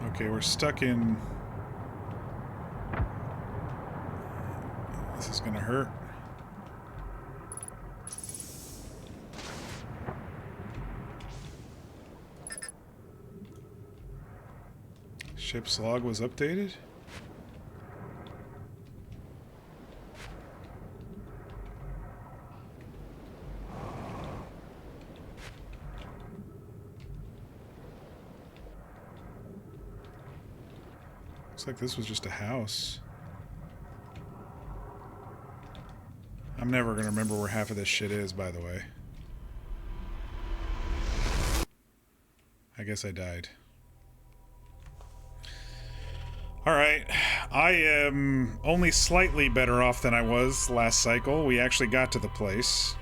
Okay, we're stuck in... This is gonna hurt. Ship's log was updated? Looks like this was just a house. I'm never gonna remember where half of this shit is, by the way. I guess I died. Alright, I am only slightly better off than I was last cycle. We actually got to the place.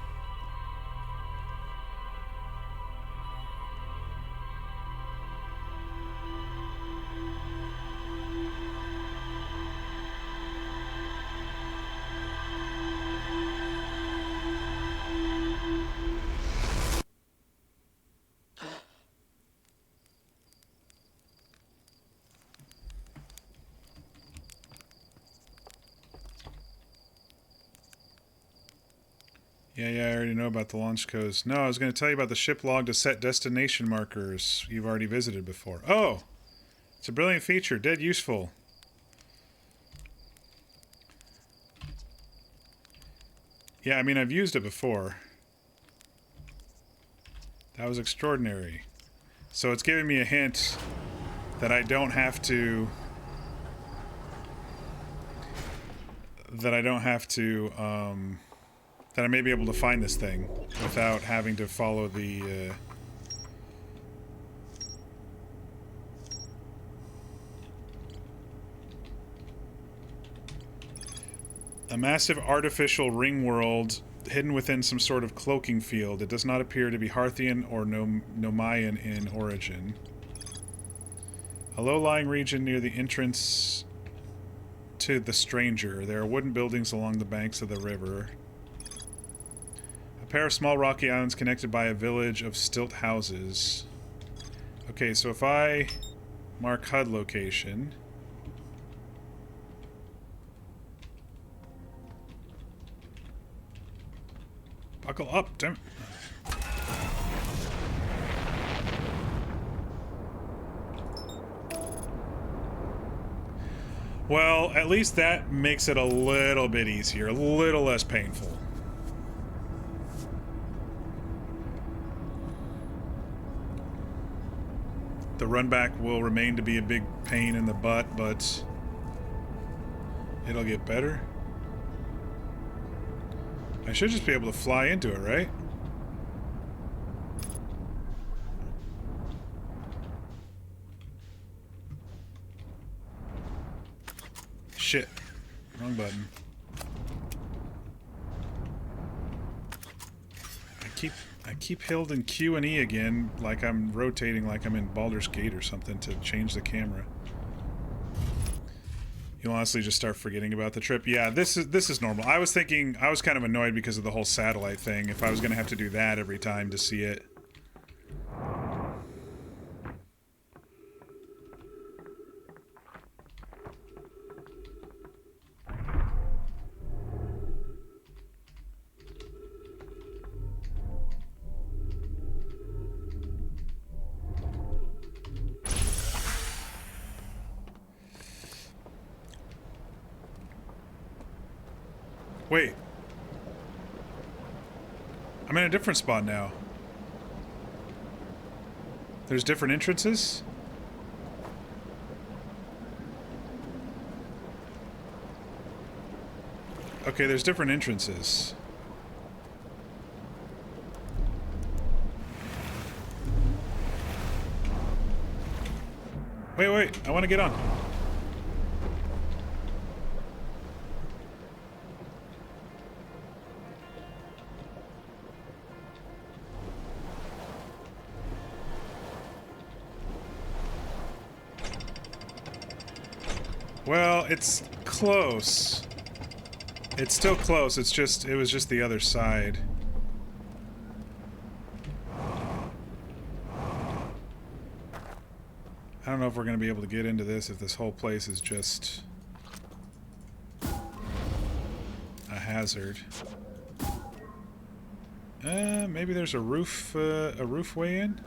Yeah, I already know about the launch codes. No, I was going to tell you about the ship log to set destination markers you've already visited before. Oh! It's a brilliant feature. Dead useful. Yeah, I mean, I've used it before. That was extraordinary. So it's giving me a hint that I don't have to... that I may be able to find this thing without having to follow the, A massive artificial ring world hidden within some sort of cloaking field. It does not appear to be Harthian or Nomayan in origin. A low-lying region near the entrance to the Stranger. There are wooden buildings along the banks of the river. A pair of small rocky islands connected by a village of stilt houses. Okay, so if I mark HUD location... Buckle up, damn it. Well, at least that makes it a little bit easier, a little less painful. The run back will remain to be a big pain in the butt, but it'll get better. I should just be able to fly into it, right? Shit. Wrong button. I keep holding Q and E again, like I'm rotating, like I'm in Baldur's Gate or something to change the camera. You'll honestly just start forgetting about the trip. Yeah, this is normal. I was thinking, I was kind of annoyed because of the whole satellite thing, if I was going to have to do that every time to see it. Wait. I'm in a different spot now. There's different entrances? Okay, there's different entrances. Wait, I want to get on. Well, it's close. It's still close, it was just the other side. I don't know if we're going to be able to get into this if this whole place is just a hazard. Maybe there's a roof way in?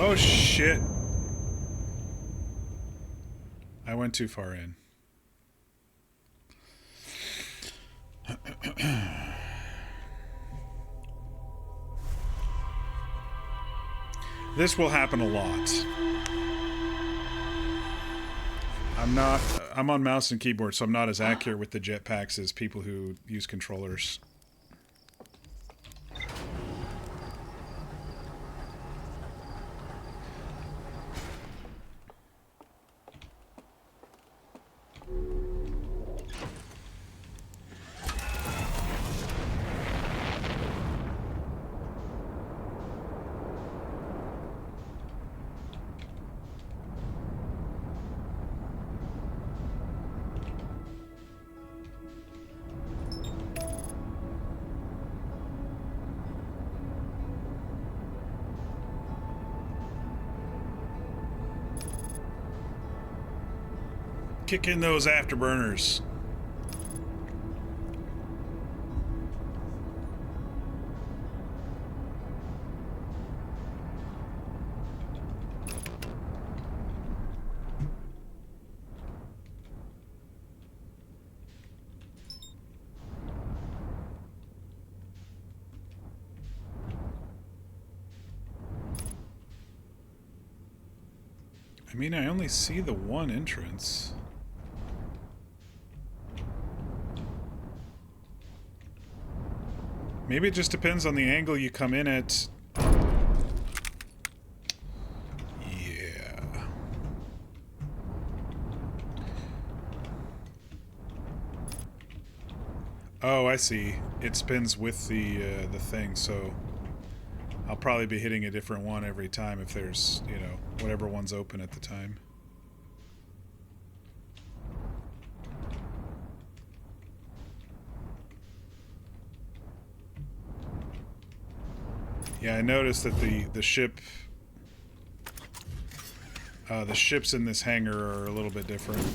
Oh shit. I went too far in. This will happen a lot. I'm on mouse and keyboard, so I'm not as accurate with the jetpacks as people who use controllers. Kick in those afterburners. I mean, I only see the one entrance. Maybe it just depends on the angle you come in at. Yeah. Oh, I see. It spins with the thing, so I'll probably be hitting a different one every time if there's, you know, whatever one's open at the time. Yeah, I noticed that the ships in this hangar are a little bit different.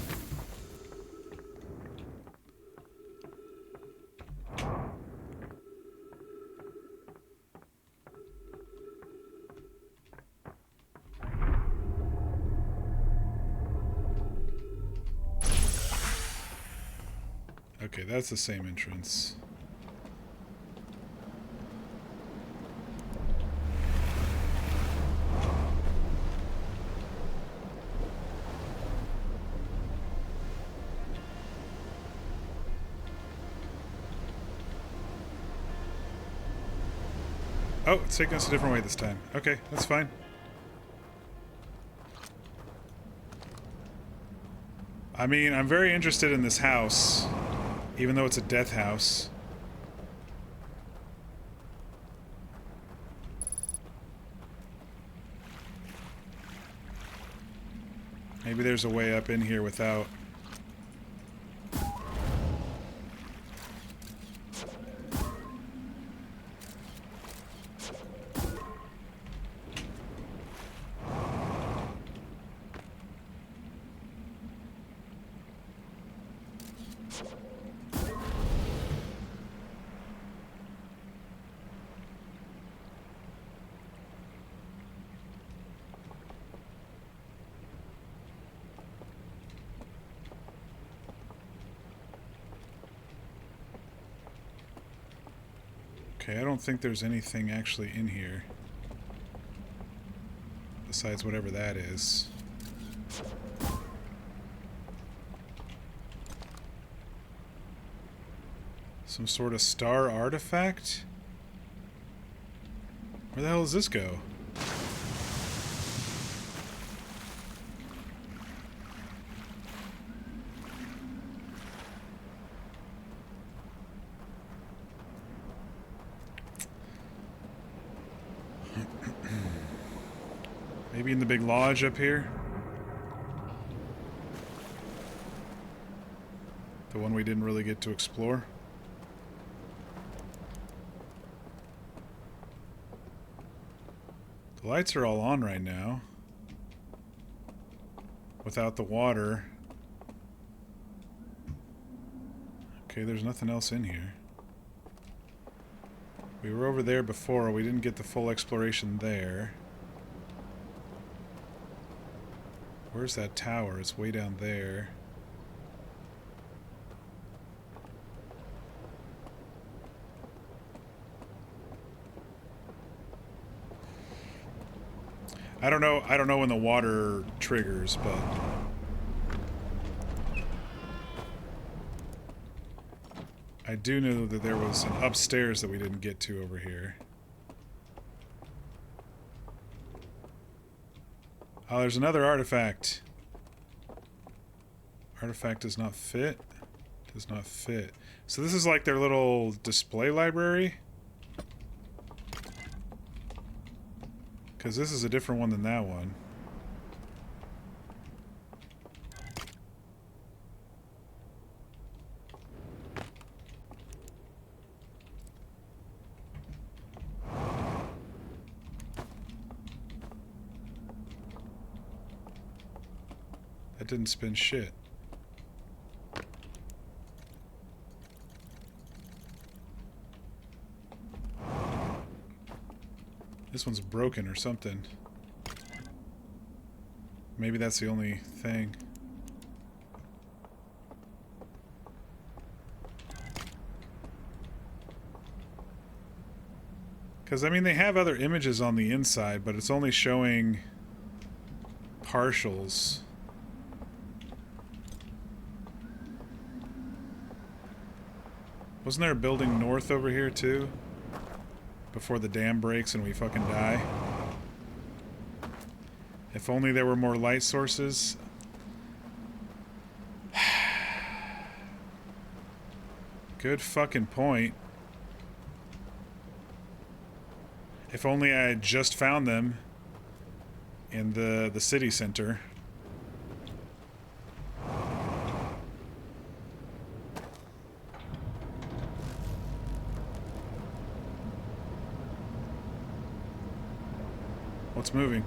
Okay, that's the same entrance. Oh, it's taking us a different way this time. Okay, that's fine. I mean, I'm very interested in this house, even though it's a death house. Maybe there's a way up in here without... Okay, I don't think there's anything actually in here. Besides whatever that is. Some sort of star artifact? Where the hell does this go? Maybe in the big lodge up here? The one we didn't really get to explore? The lights are all on right now. Without the water. Okay, there's nothing else in here. We were over there before, we didn't get the full exploration there. Where's that tower? It's way down there. I don't know when the water triggers, but I do know that there was an upstairs that we didn't get to over here. Oh, there's another artifact. Artifact does not fit. Does not fit. So this is like their little display library? Because this is a different one than that one. That didn't spin shit. This one's broken or something. Maybe that's the only thing. Because, I mean, they have other images on the inside, but it's only showing partials. Wasn't there a building north over here, too? Before the dam breaks and we fucking die. If only there were more light sources. Good fucking point. If only I had just found them in the city center. What's moving?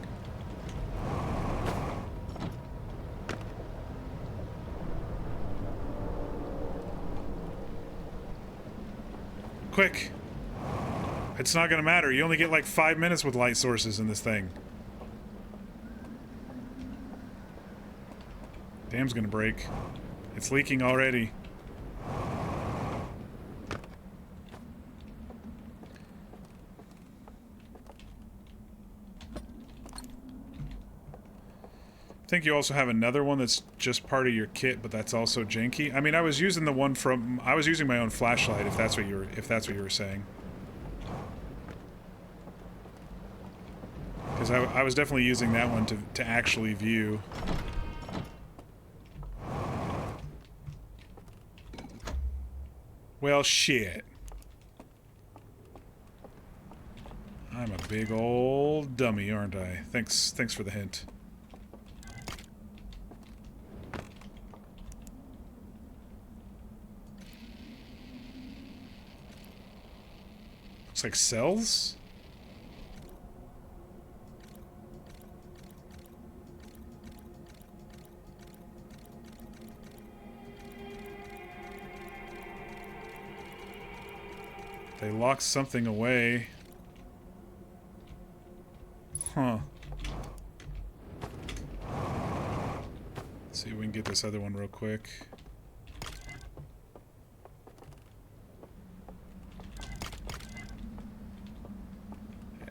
Quick! It's not gonna matter. You only get like 5 minutes with light sources in this thing. Dam's gonna break. It's leaking already. think you also have another one that's just part of your kit, but that's also janky. I mean, I was using the one from... I was using my own flashlight, if that's what you were saying. Because I was definitely using that one to actually view. Well, shit. I'm a big old dummy, aren't I? Thanks for the hint. Looks like cells? They locked something away. Huh. Let's see if we can get this other one real quick.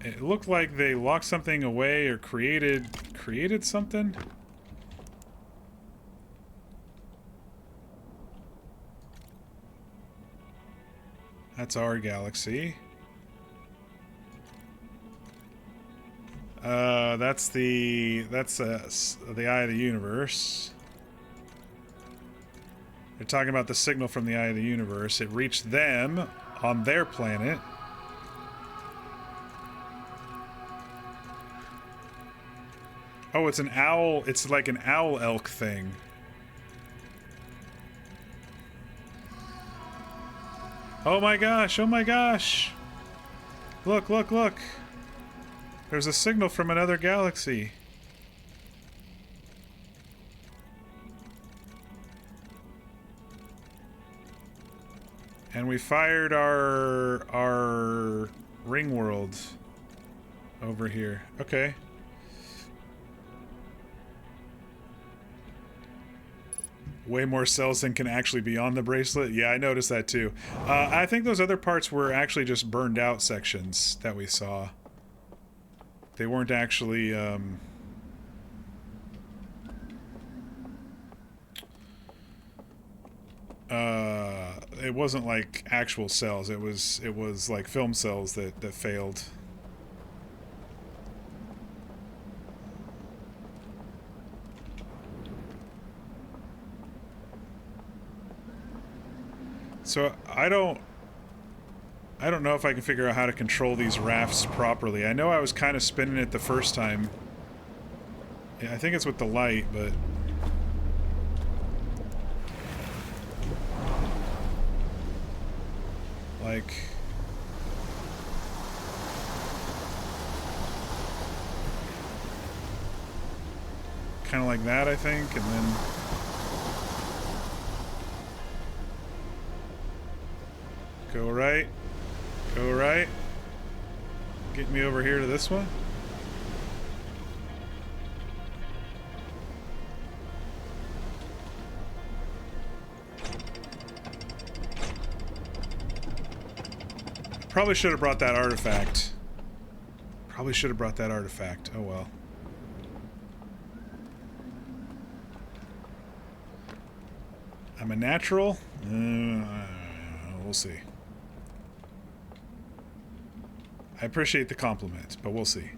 It looked like they locked something away or created something. That's our galaxy. That's the Eye of the Universe. They're talking about the signal from the Eye of the Universe. It reached them on their planet. Oh, it's an owl. It's like an owl elk thing. Oh my gosh, oh my gosh. Look, look, look. There's a signal from another galaxy. And we fired our ring world over here. Okay. Way more cells than can actually be on the bracelet. Yeah, I noticed that too. I think those other parts were actually just burned out sections that we saw. They weren't actually, it wasn't like actual cells. It was like film cells that failed. So I don't know if I can figure out how to control these rafts properly. I know I was kind of spinning it the first time. Yeah, I think it's with the light, but... like... kind of like that, I think, and then... go right. Go right. Get me over here to this one. Probably should have brought that artifact. Probably should have brought that artifact. Oh well. I'm a natural? We'll see. I appreciate the compliment, but we'll see.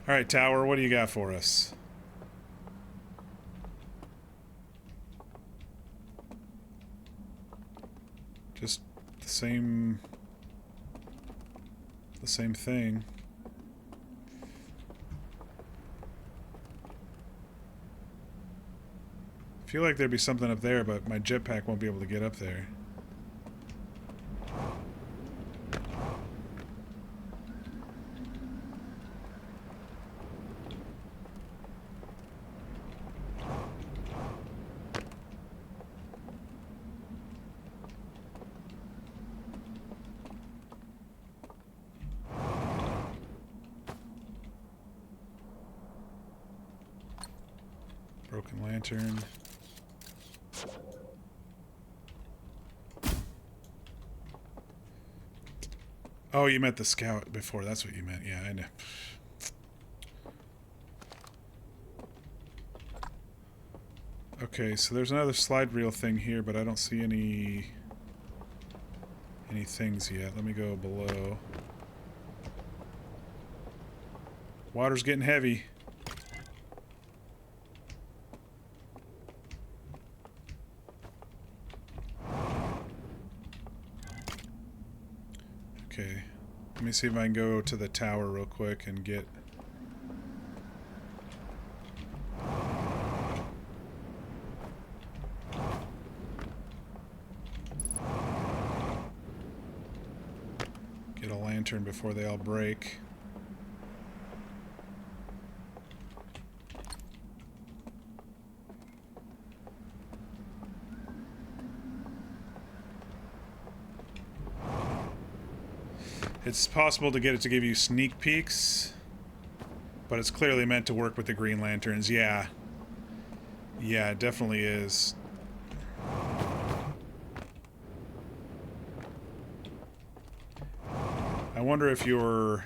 Alright, Tower, what do you got for us? Just the same thing. I feel like there'd be something up there, but my jetpack won't be able to get up there. Broken lantern. Oh, you meant the scout before. That's what you meant. Yeah, I know. Okay, so there's another slide reel thing here, but I don't see any things yet. Let me go below. Water's getting heavy. Okay. Let me see if I can go to the tower real quick and get... get a lantern before they all break. It's possible to get it to give you sneak peeks, but it's clearly meant to work with the green lanterns. Yeah. Yeah, it definitely is. I wonder if you're...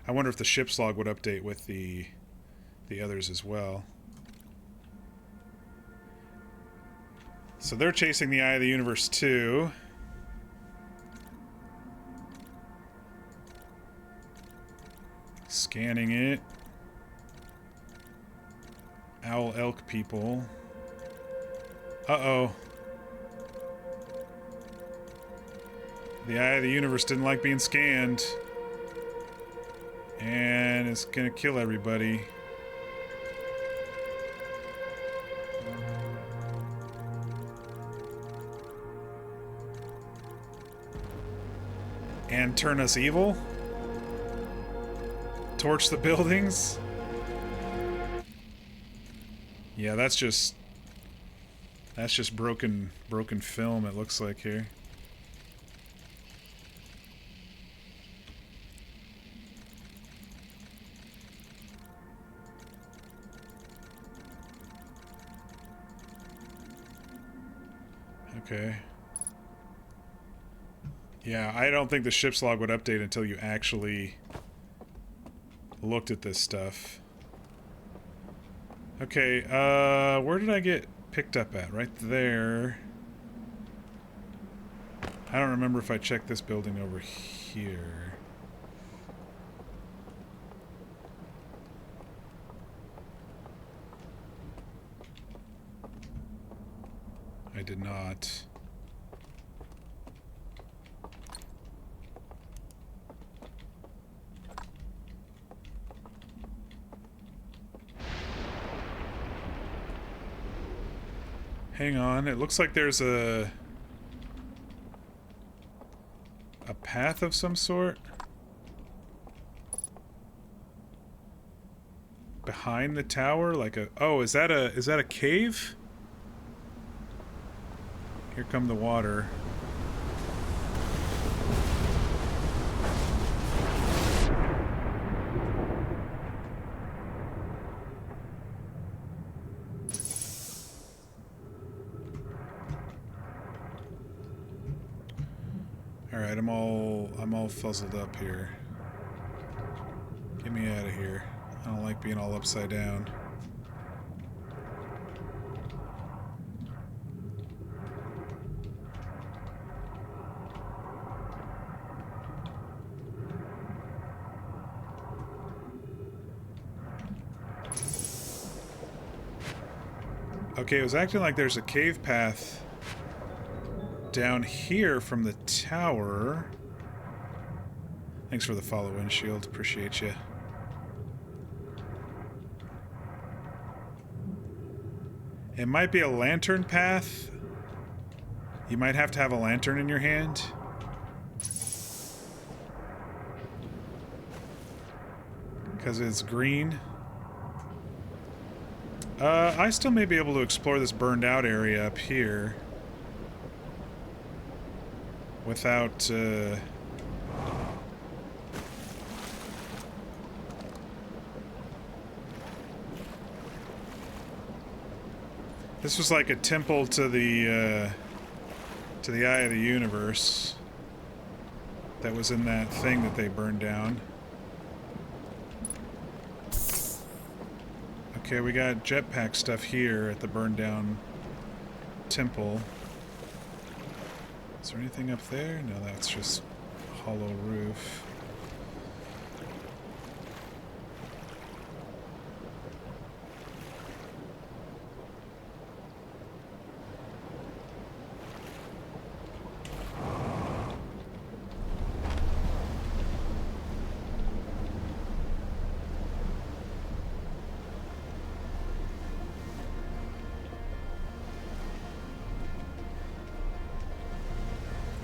I wonder if the ship's log would update with the others as well. So they're chasing the Eye of the Universe too. Scanning it. Owl elk people. Uh-oh. The Eye of the Universe didn't like being scanned. And it's gonna kill everybody. And turn us evil? Torch the buildings? Yeah, that's just broken film, it looks like here. Okay. Yeah, I don't think the ship's log would update until you actually looked at this stuff. Okay, where did I get picked up at? Right there. I don't remember if I checked this building over here. I did not. Hang on, it looks like there's a path of some sort behind the tower, like a... Oh, is that a cave? Here come the water. Alright, I'm all fuzzled up here. Get me out of here. I don't like being all upside down. Okay, it was acting like there's a cave path down here from the tower. Thanks for the follow windshield. Appreciate you. It might be a lantern path. You might have to have a lantern in your hand. Because it's green. I still may be able to explore this burned out area up here. Without, This was like a temple to the Eye of the Universe that was in that thing that they burned down. Okay, we got jetpack stuff here at the burned down temple. Is there anything up there? No, that's just hollow roof.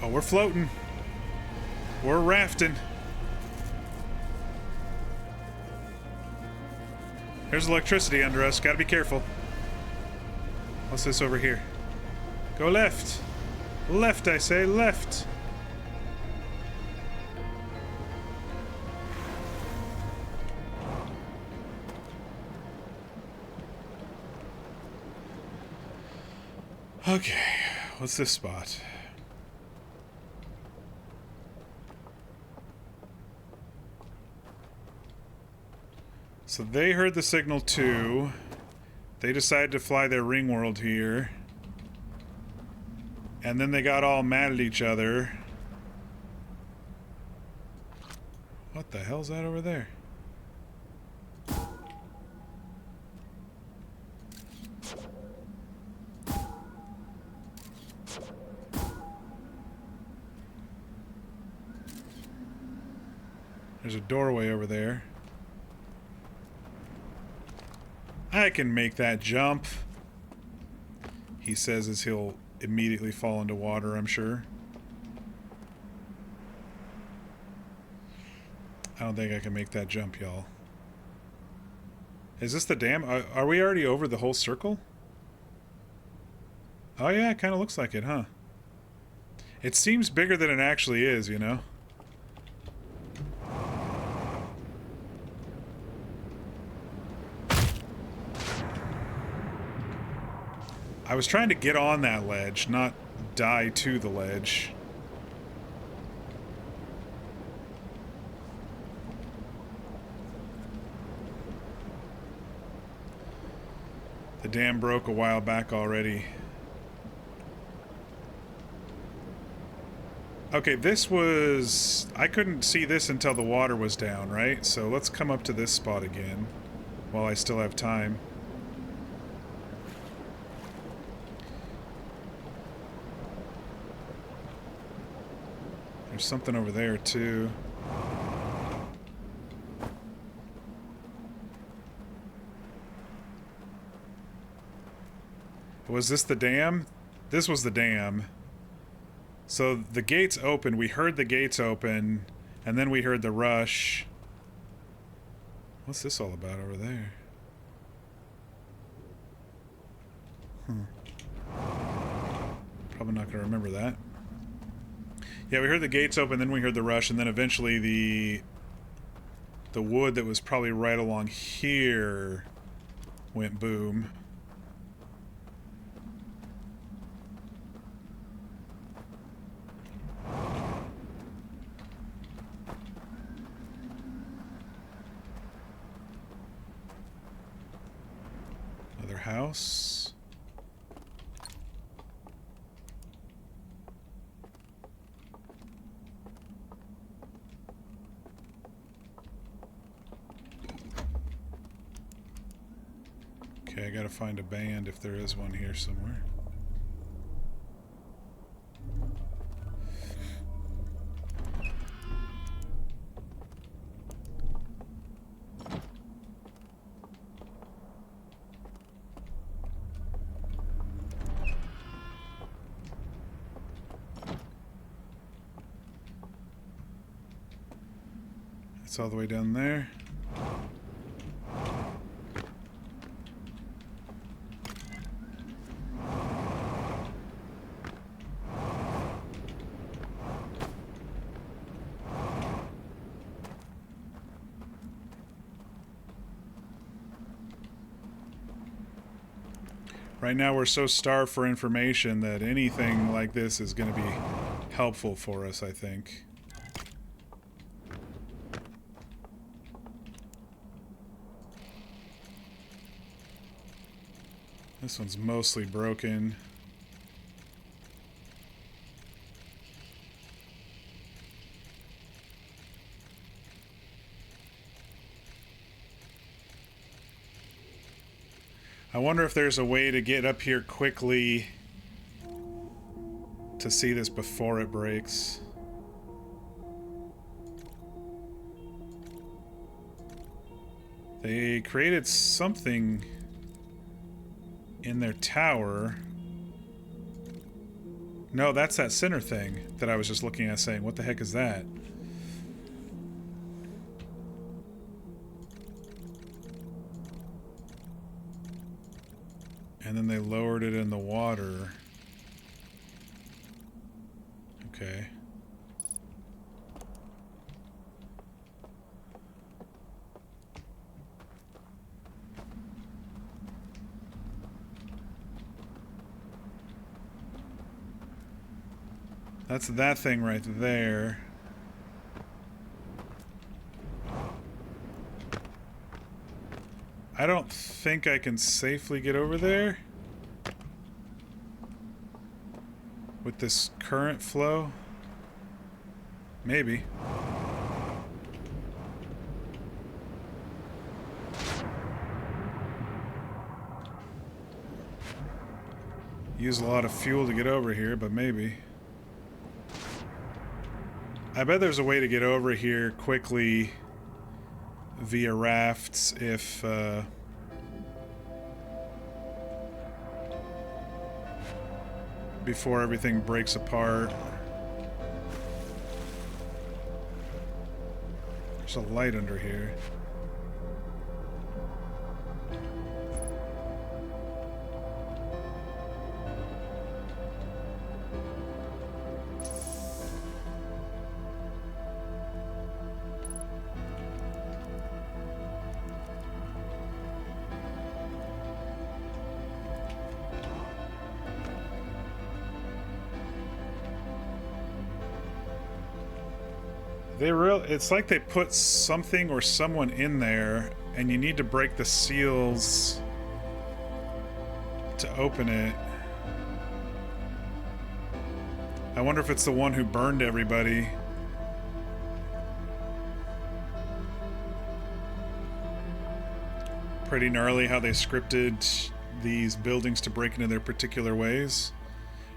Oh, we're floating. We're rafting. There's electricity under us. Gotta be careful. What's this over here? Go left. Left, I say. Left. Okay. What's this spot? So they heard the signal too. They decided to fly their ring world here. And then they got all mad at each other. What the hell's that over there? There's a doorway over there. I can make that jump, he says as he'll immediately fall into water, I'm sure. I don't think I can make that jump, y'all. Is this the dam? Are we already over the whole circle? Oh yeah, it kind of looks like it, huh? It seems bigger than it actually is, you know? I was trying to get on that ledge, not die to the ledge. The dam broke a while back already. Okay, this was... I couldn't see this until the water was down, right? So let's come up to this spot again while I still have time. There's something over there, too. Was this the dam? This was the dam. So the gates opened. We heard the gates open, and then we heard the rush. What's this all about over there? Probably not going to remember that. Yeah, we heard the gates open, then we heard the rush, and then eventually the wood that was probably right along here went boom. Another house. Okay, I gotta find a band if there is one here somewhere. It's all the way down there. Right now we're so starved for information that anything like this is going to be helpful for us, I think. This one's mostly broken. I wonder if there's a way to get up here quickly to see this before it breaks. They created something in their tower. No, that's that center thing that I was just looking at saying, what the heck is that? And then they lowered it in the water. Okay. That's that thing right there. I don't think I can safely get over there with this current flow. Maybe. Use a lot of fuel to get over here, but maybe. I bet there's a way to get over here quickly via rafts if before everything breaks apart. There's a light under here. It's like they put something or someone in there, and you need to break the seals to open it. I wonder if it's the one who burned everybody. Pretty gnarly how they scripted these buildings to break into their particular ways.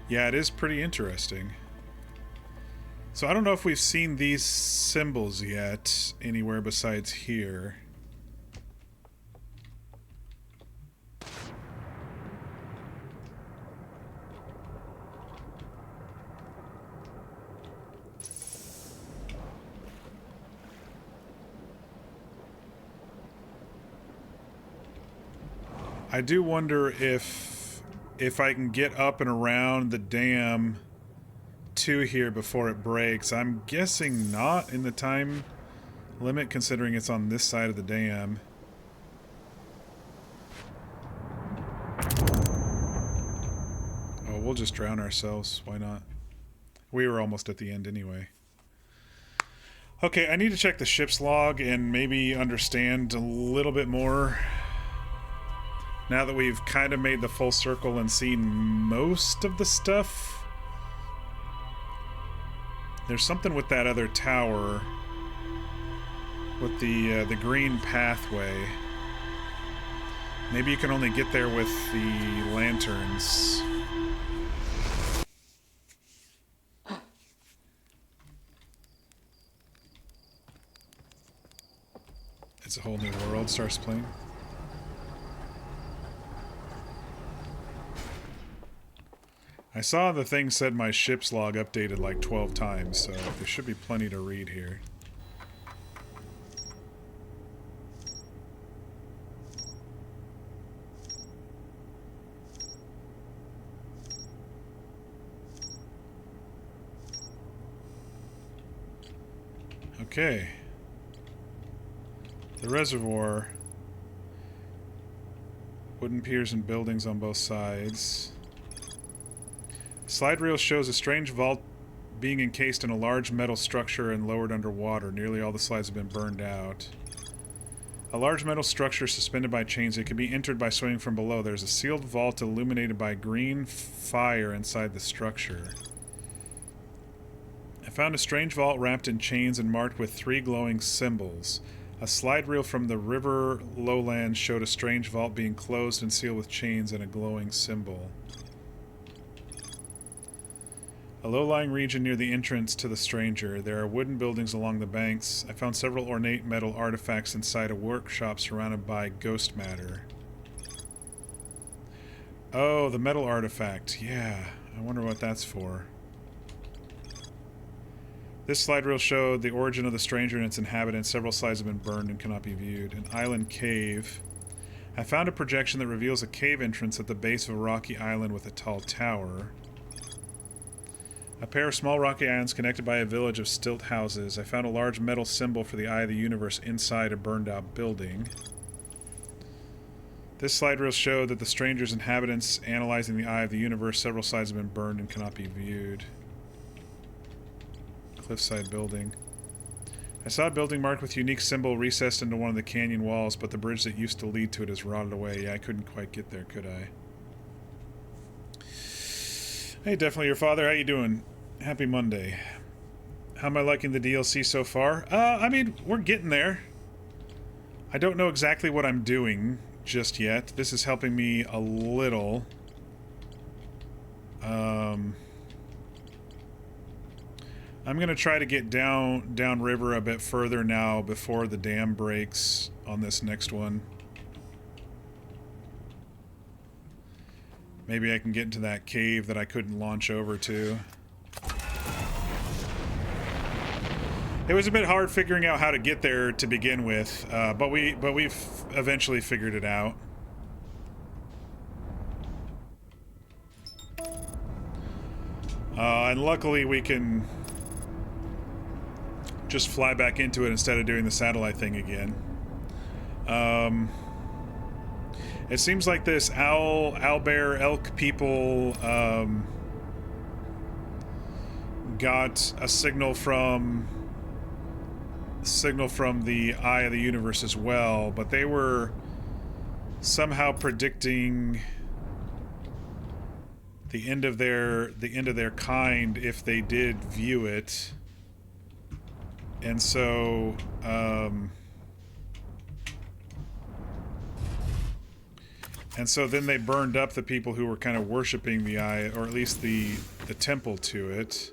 Yeah, it is pretty interesting. So I don't know if we've seen these symbols yet anywhere besides here. I do wonder if I can get up and around the dam to here before it breaks. I'm guessing not in the time limit, considering it's on this side of the dam. Oh, we'll just drown ourselves. Why not? We were almost at the end anyway. Okay, I need to check the ship's log and maybe understand a little bit more. Now that we've kind of made the full circle and seen most of the stuff. There's something with that other tower, with the green pathway. Maybe you can only get there with the lanterns. It's a whole new world starts playing. I saw the thing said my ship's log updated like 12 times, so there should be plenty to read here. Okay. The reservoir Wooden piers and buildings on both sides. Slide reel shows a strange vault being encased in a large metal structure and lowered underwater. Nearly all the slides have been burned out. A large metal structure suspended by chains. It can be entered by swimming from below. There's a sealed vault illuminated by green fire inside the structure. I found a strange vault wrapped in chains and marked with 3 glowing symbols. A slide reel from the river lowlands showed a strange vault being closed and sealed with chains and a glowing symbol. A low-lying region near the entrance to the stranger. There are wooden buildings along the banks. I found several ornate metal artifacts inside a workshop surrounded by ghost matter. Oh, the metal artifact. Yeah, I wonder what that's for. This slide reel showed the origin of the stranger and its inhabitants. Several slides have been burned and cannot be viewed. An island cave. I found a projection that reveals a cave entrance at the base of a rocky island with a tall tower. A pair of small rocky islands connected by a village of stilt houses. I found a large metal symbol for the Eye of the Universe inside a burned-out building. This slide reel showed that the stranger's inhabitants analyzing the Eye of the Universe. Several slides have been burned and cannot be viewed. Cliffside building. I saw a building marked with unique symbol recessed into one of the canyon walls, but the bridge that used to lead to it has rotted away. Yeah, I couldn't quite get there, could I? Hey, definitely your father. How you doing? Happy Monday. How am I liking the DLC so far? I mean, we're getting there. I don't know exactly what I'm doing just yet. This is helping me a little. I'm gonna try to get down river a bit further now before the dam breaks on this next one. Maybe I can get into that cave that I couldn't launch over to. It was a bit hard figuring out how to get there to begin with, but we've eventually figured it out. And luckily we can just fly back into it instead of doing the satellite thing again. It seems like this owlbear elk people got a signal from the Eye of the Universe as well, but they were somehow predicting the end of their kind if they did view it. And so then they burned up the people who were kind of worshiping the eye, or at least the temple to it.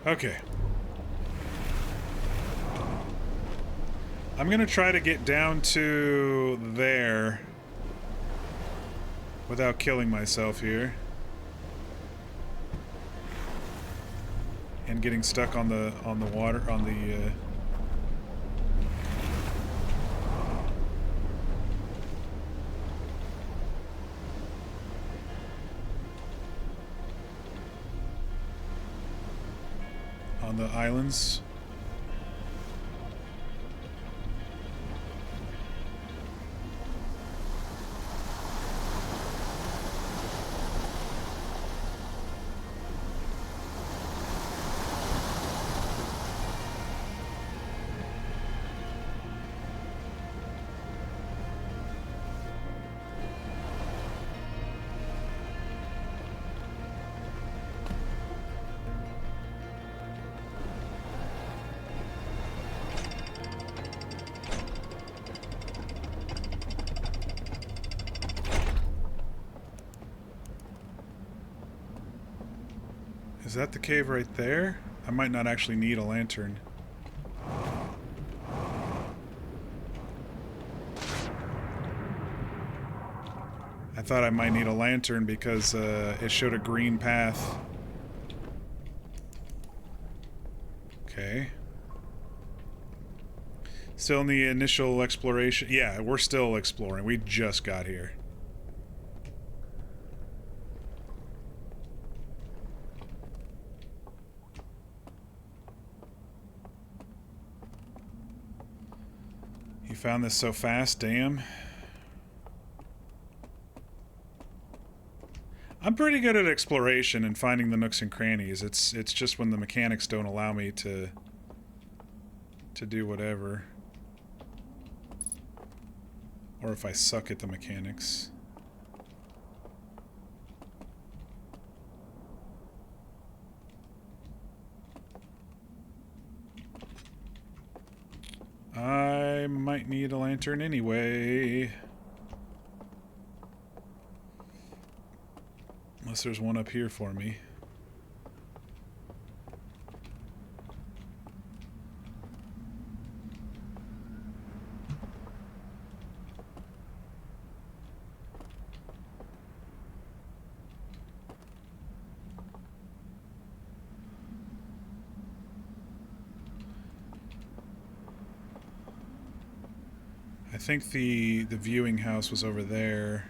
Okay. I'm gonna try to get down to there without killing myself here. And getting stuck on the water, on the islands. Is that the cave right there? I might not actually need a lantern. I thought I might need a lantern because it showed a green path. Okay. Still in the initial exploration. Yeah, we're still exploring. We just got here. You found this so fast, damn. I'm pretty good at exploration and finding the nooks and crannies. It's just when the mechanics don't allow me to do whatever. Or if I suck at the mechanics. I might need a lantern anyway. Unless there's one up here for me. I think the viewing house was over there.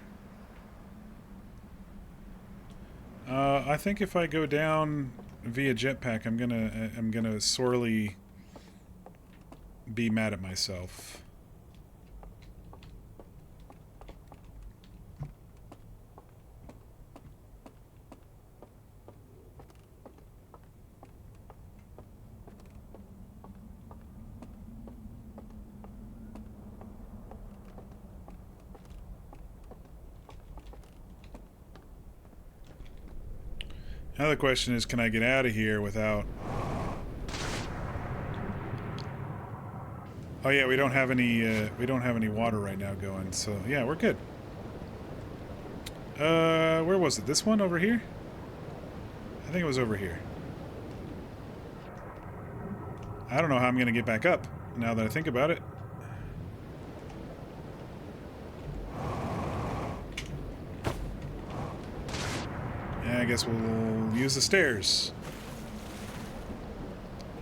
I think if I go down via jetpack, I'm gonna sorely be mad at myself. Now the question is, can I get out of here without... Oh yeah, we don't have any water right now going, so yeah, we're good. Where was it? This one over here? I think it was over here. I don't know how I'm gonna get back up, now that I think about it. I guess we'll use the stairs.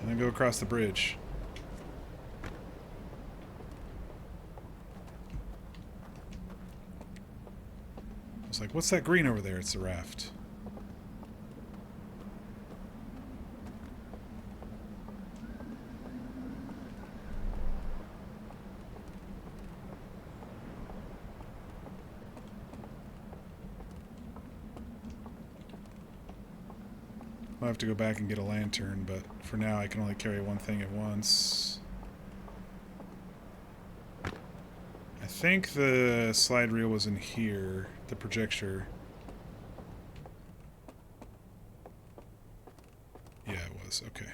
And then go across the bridge. I was like, what's that green over there? It's the raft. I'll have to go back and get a lantern, but for now I can only carry one thing at once. I think the slide reel was in here, the projector. Yeah, it was. Okay.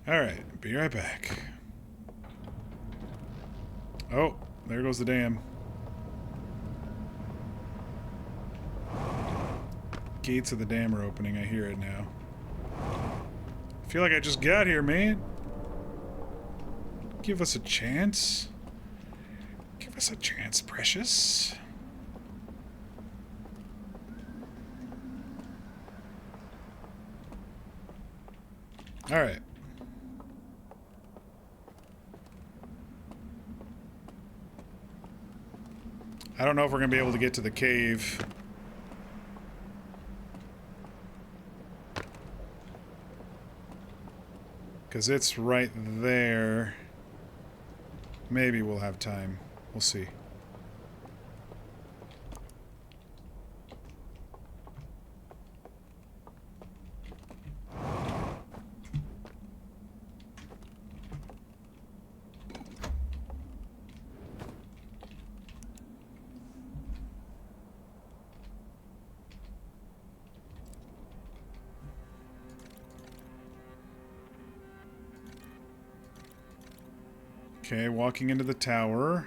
Alright, be right back. Oh, there goes the dam. Gates of the dam are opening. I hear it now. I feel like I just got here, man. Give us a chance. Give us a chance, precious. Alright. I don't know if we're going to be able to get to the cave. Because it's right there. Maybe we'll have time. We'll see. Okay, walking into the tower.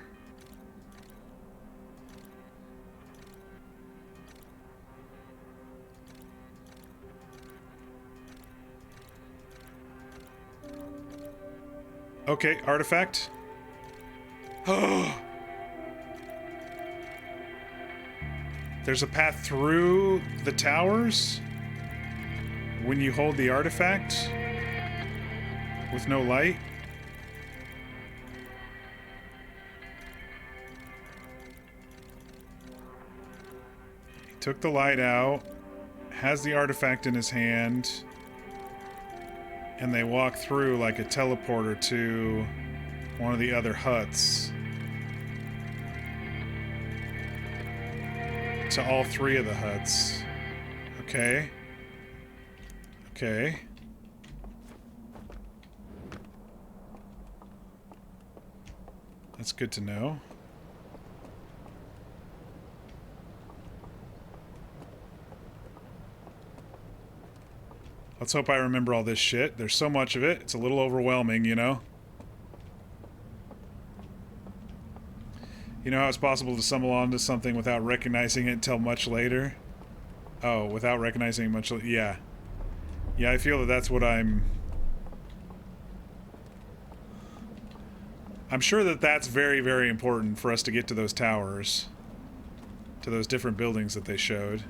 Okay, artifact. Oh! There's a path through the towers? when you hold the artifact with no light. He took the light out, has the artifact in his hand, and they walk through like a teleporter to one of the other huts. To all three of the huts. Okay. Okay. That's good to know. Let's hope I remember all this shit. There's so much of it. It's a little overwhelming, you know? You know how it's possible to stumble onto something without recognizing it until much later? Oh, without recognizing it much later? Yeah. Yeah, I feel that that's what I'm sure that that's very, very important for us to get to those towers. To those different buildings that they showed.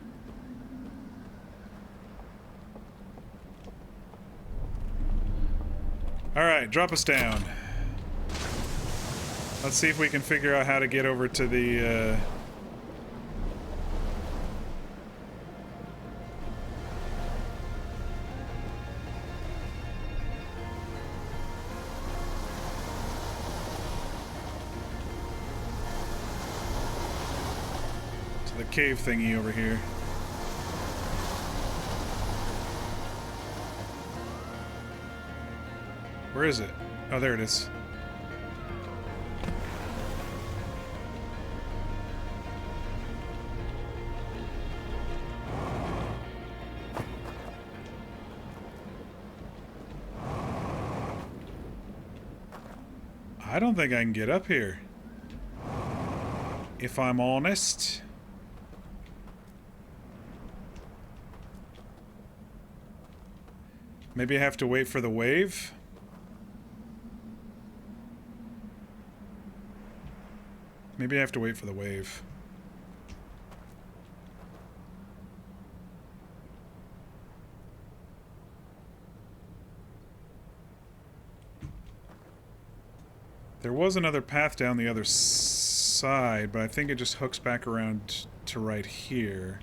Alright, drop us down. Let's see if we can figure out how to get over to the, to the cave thingy over here. Where is it? Oh, there it is. I don't think I can get up here. If I'm honest. Maybe I have to wait for the wave? Maybe I have to wait for the wave. There was another path down the other side, but I think it just hooks back around to right here.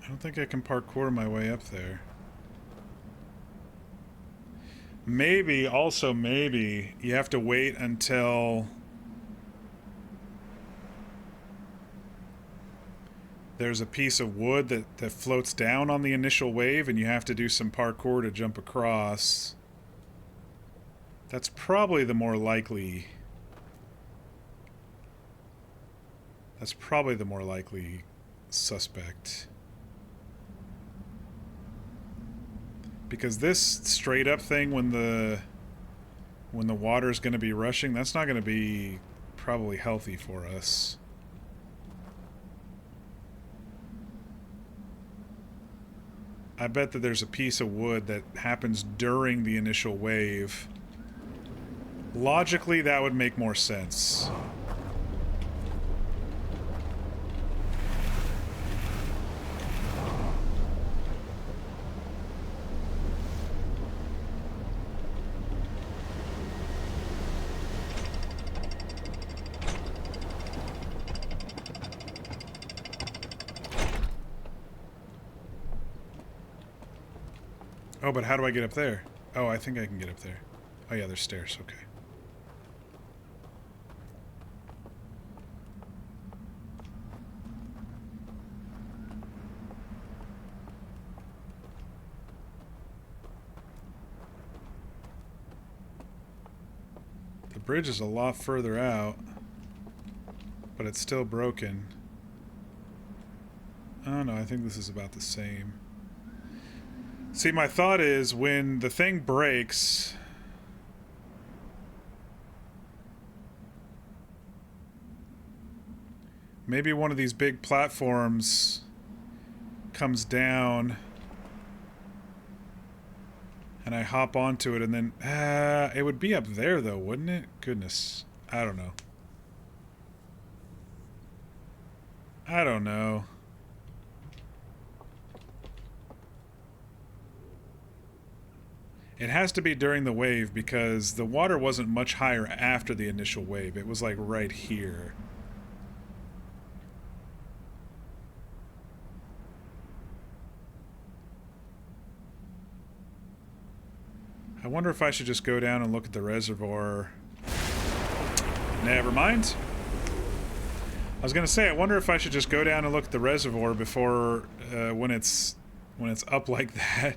I don't think I can parkour my way up there. Maybe, also maybe, you have to wait until there's a piece of wood that floats down on the initial wave and you have to do some parkour to jump across. That's probably the more likely... That's probably the more likely suspect. Because this straight up thing when the water's going to be rushing, that's not going to be probably healthy for us. I bet that there's a piece of wood that happens during the initial wave. Logically, that would make more sense. Oh, but how do I get up there? Oh, I think I can get up there. Oh yeah, there's stairs, okay. The bridge is a lot further out, but it's still broken. Oh no, I think this is about the same. See, my thought is when the thing breaks, Maybe one of these big platforms comes down and I hop onto it and then... it would be up there though, wouldn't it? Goodness. I don't know. I don't know. It has to be during the wave because the water wasn't much higher after the initial wave. It was like right here. I wonder if I should just go down and look at the reservoir. Never mind. I was gonna say, I wonder if I should just go down and look at the reservoir before when it's up like that.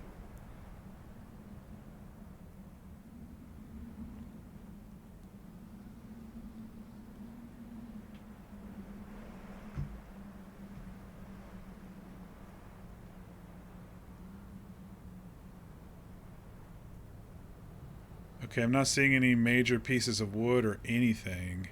Okay, I'm not seeing any major pieces of wood or anything.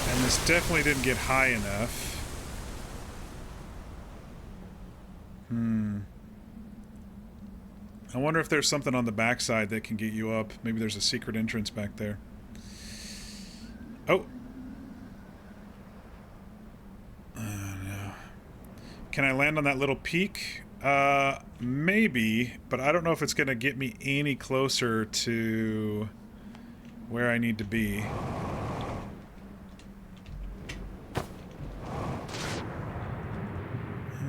And this definitely didn't get high enough. I wonder if there's something on the backside that can get you up. Maybe there's a secret entrance back there. Oh! No. Can I land on that little peak? Maybe, but I don't know if it's gonna get me any closer to where I need to be.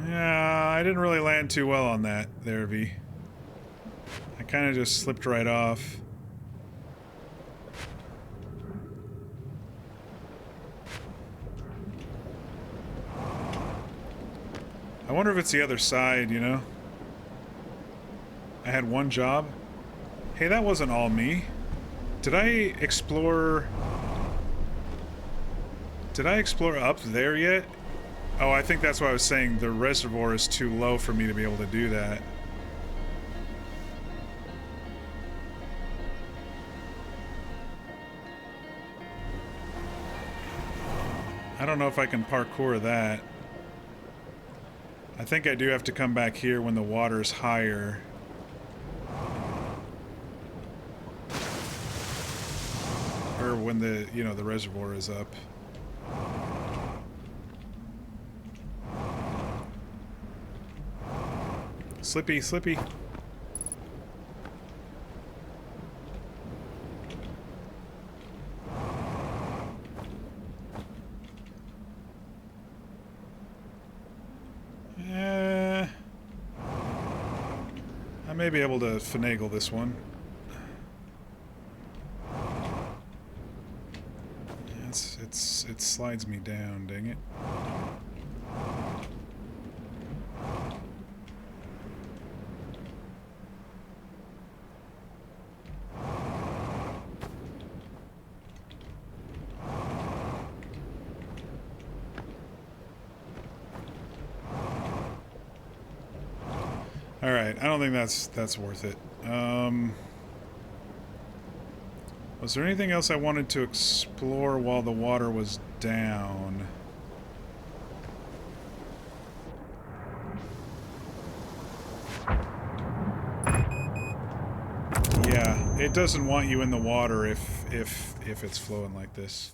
Yeah, I didn't really land too well on that there, V. I kind of just slipped right off. I wonder if it's the other side, you know? I had one job. Hey, that wasn't all me. Did I explore... Did I explore up there yet? Oh, I think that's why I was saying the reservoir is too low for me to be able to do that. I don't know if I can parkour that. I think I do have to come back here when the water's higher. Or when the, you know, the reservoir is up. Slippy, slippy. I may be able to finagle this one. It slides me down, dang it. Alright, I don't think that's worth it. Was there anything else I wanted to explore while the water was down? Yeah, it doesn't want you in the water if it's flowing like this.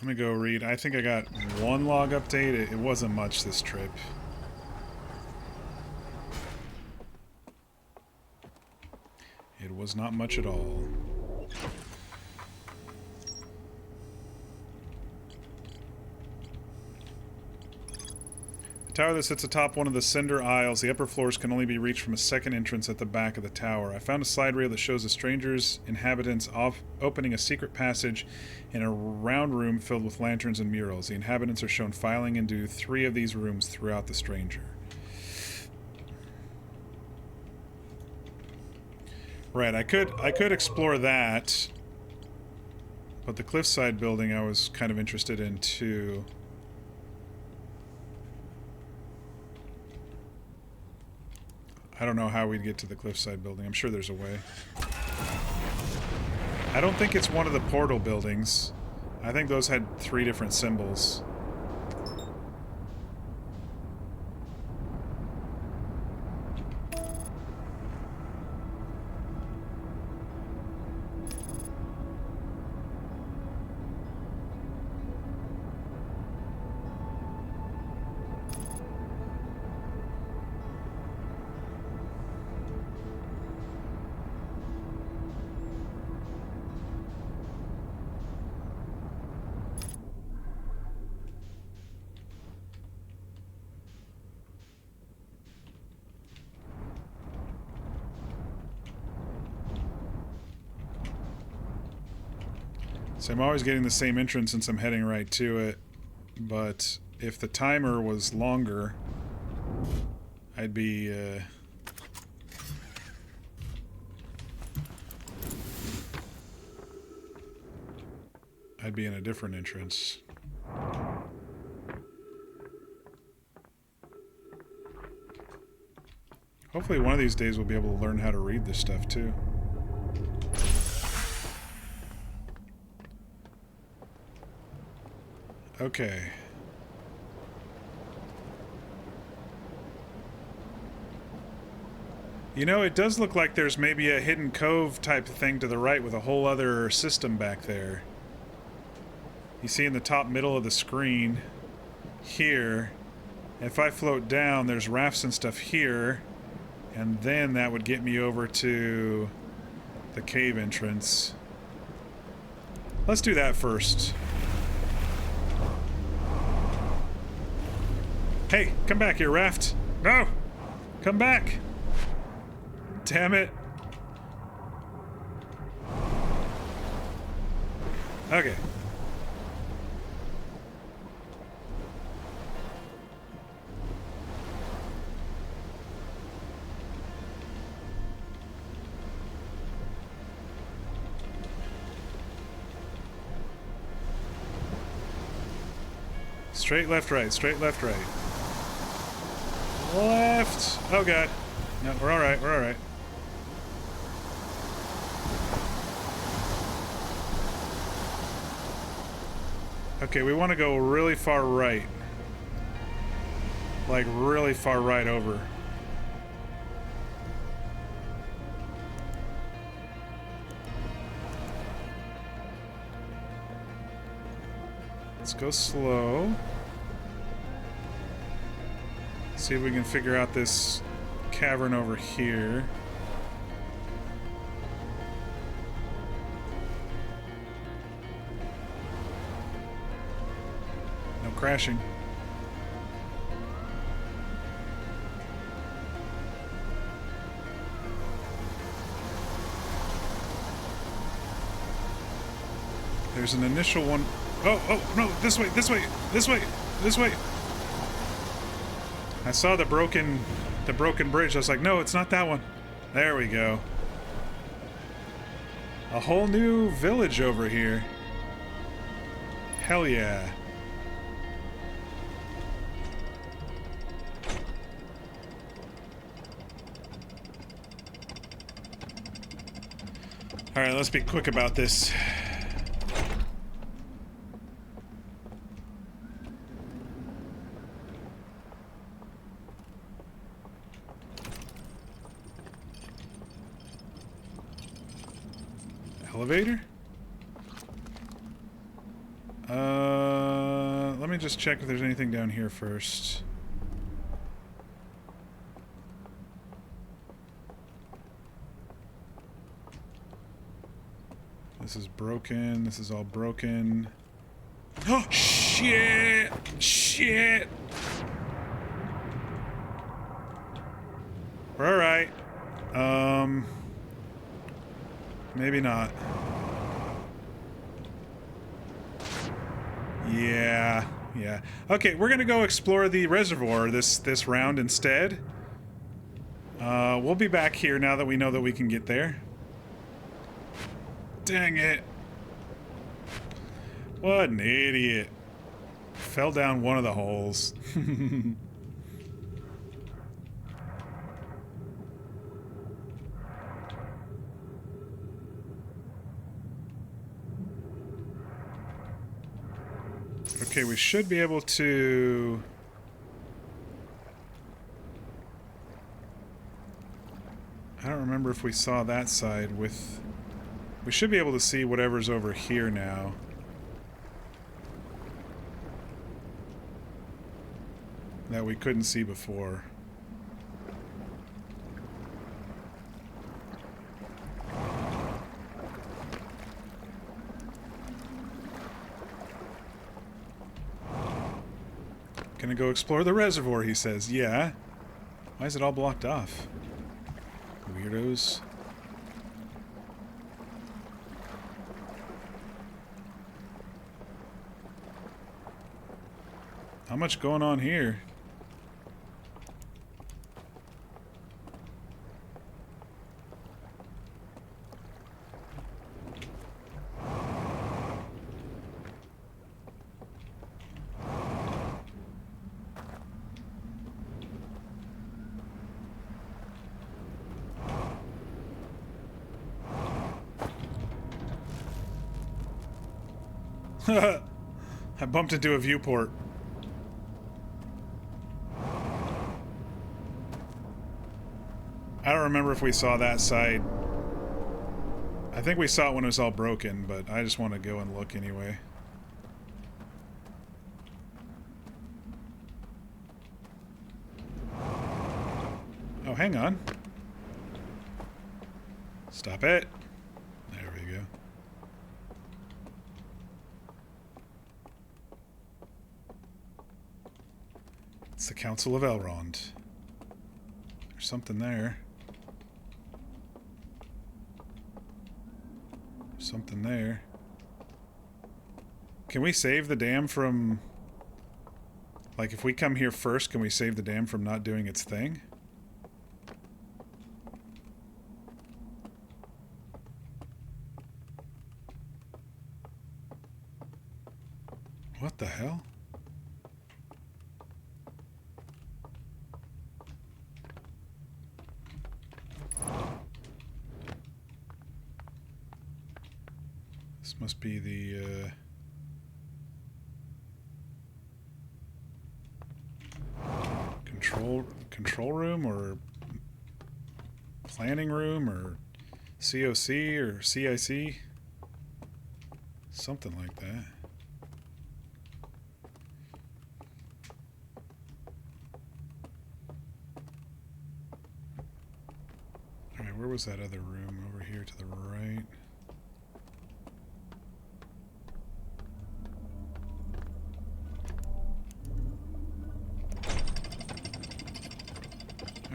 Let me go read. I think I got one log update. It wasn't much this trip. It was not much at all. Tower that sits atop one of the cinder aisles. The upper floors can only be reached from a second entrance at the back of the tower. I found a slide rail that shows a stranger's inhabitants opening a secret passage in a round room filled with lanterns and murals. The inhabitants are shown filing into 3 of these rooms throughout the stranger. Right, I could explore that, but the cliffside building I was kind of interested in too. I don't know how we'd get to the cliffside building. I'm sure there's a way. I don't think it's one of the portal buildings. I think those had 3 different symbols. So I'm always getting the same entrance since I'm heading right to it, but if the timer was longer, I'd be, in a different entrance. Hopefully one of these days we'll be able to learn how to read this stuff too. Okay. You know, it does look like there's maybe a hidden cove type thing to the right with a whole other system back there. You see in the top middle of the screen here, if I float down, there's rafts and stuff here, and then that would get me over to the cave entrance. Let's do that first. Hey, come back here, raft. No! Come back! Damn it. Okay. Straight left, right. Straight left, right. Left. Oh god. No, we're alright, we're alright. Okay, we want to go really far right. Like, really far right over. Let's go slow. See if we can figure out this cavern over here. No crashing. There's an initial one. Oh, no, this way, this way, this way, this way. I saw the broken bridge. I was like, no, it's not that one. There we go. A whole new village over here. Hell yeah. Alright, let's be quick about this. Elevator? Let me just check if there's anything down here first. This is broken. This is all broken. Oh, shit! Shit! We're alright. Maybe not. Yeah. Okay, we're gonna go explore the reservoir this round instead. We'll be back here now that we know that we can get there. Dang it. What an idiot. Fell down one of the holes. Okay, we should be able to... I don't remember if we saw that side with... We should be able to see whatever's over here now. That we couldn't see before. Gonna go explore the reservoir, he says. Yeah. Why is it all blocked off? Weirdos. How much going on here? I bumped into a viewport. I don't remember if we saw that side. I think we saw it when it was all broken, but I just want to go and look anyway. Oh, hang on. Stop it. There we go. It's the Council of Elrond. There's something there. Something there. Can we save the dam from... Like, if we come here first, can we save the dam from not doing its thing? What the hell? This must be the, control room or planning room or COC or CIC. Something like that. Alright, where was that other room? Over here to the right.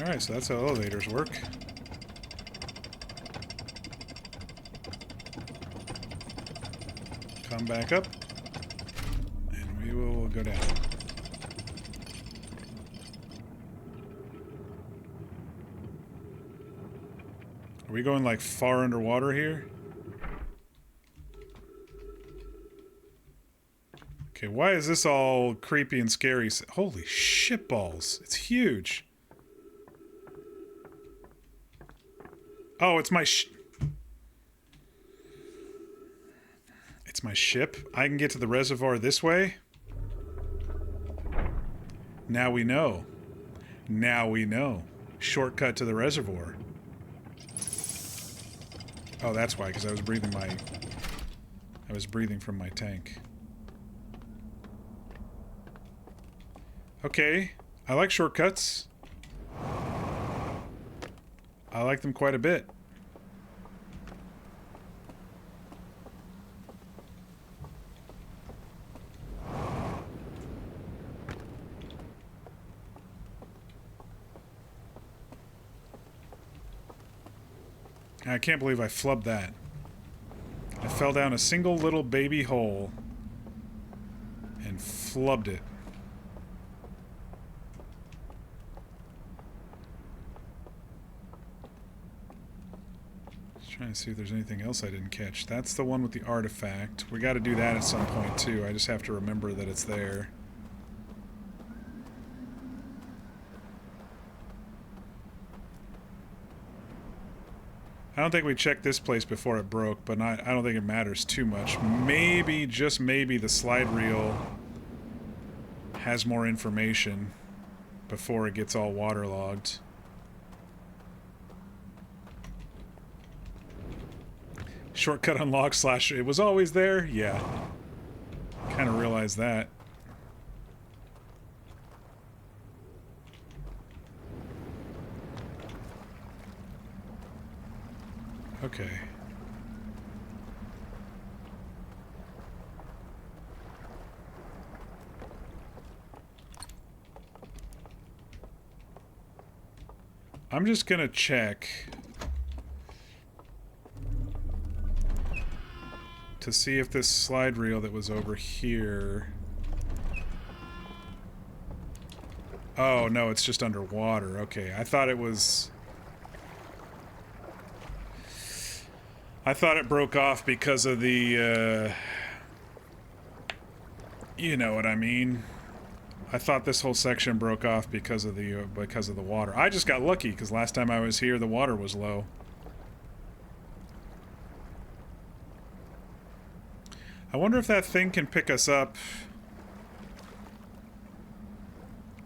Alright, so that's how elevators work. Come back up, and we will go down. Are we going like far underwater here? Okay, why is this all creepy and scary? Holy shitballs, it's huge. Oh, it's my it's my ship. I can get to the reservoir this way. Now we know. Now we know. Shortcut to the reservoir. Oh, that's why, because I was breathing from my tank. Okay, I like shortcuts. I like them quite a bit. I can't believe I flubbed that. I fell down a single little baby hole and flubbed it. Just trying to see if there's anything else I didn't catch. That's the one with the artifact. We got to do that at some point too. I just have to remember that it's there. I don't think we checked this place before it broke, but I don't think it matters too much. Maybe, just maybe, the slide reel has more information before it gets all waterlogged. Shortcut unlock slash... It was always there? Yeah. Kind of realized that. Okay. I'm just gonna check to see if this slide reel that was over here... Oh, no, it's just underwater. Okay, I thought it was... I thought it broke off because of the, you know what I mean. I thought this whole section broke off because of the water. I just got lucky because last time I was here, the water was low. I wonder if that thing can pick us up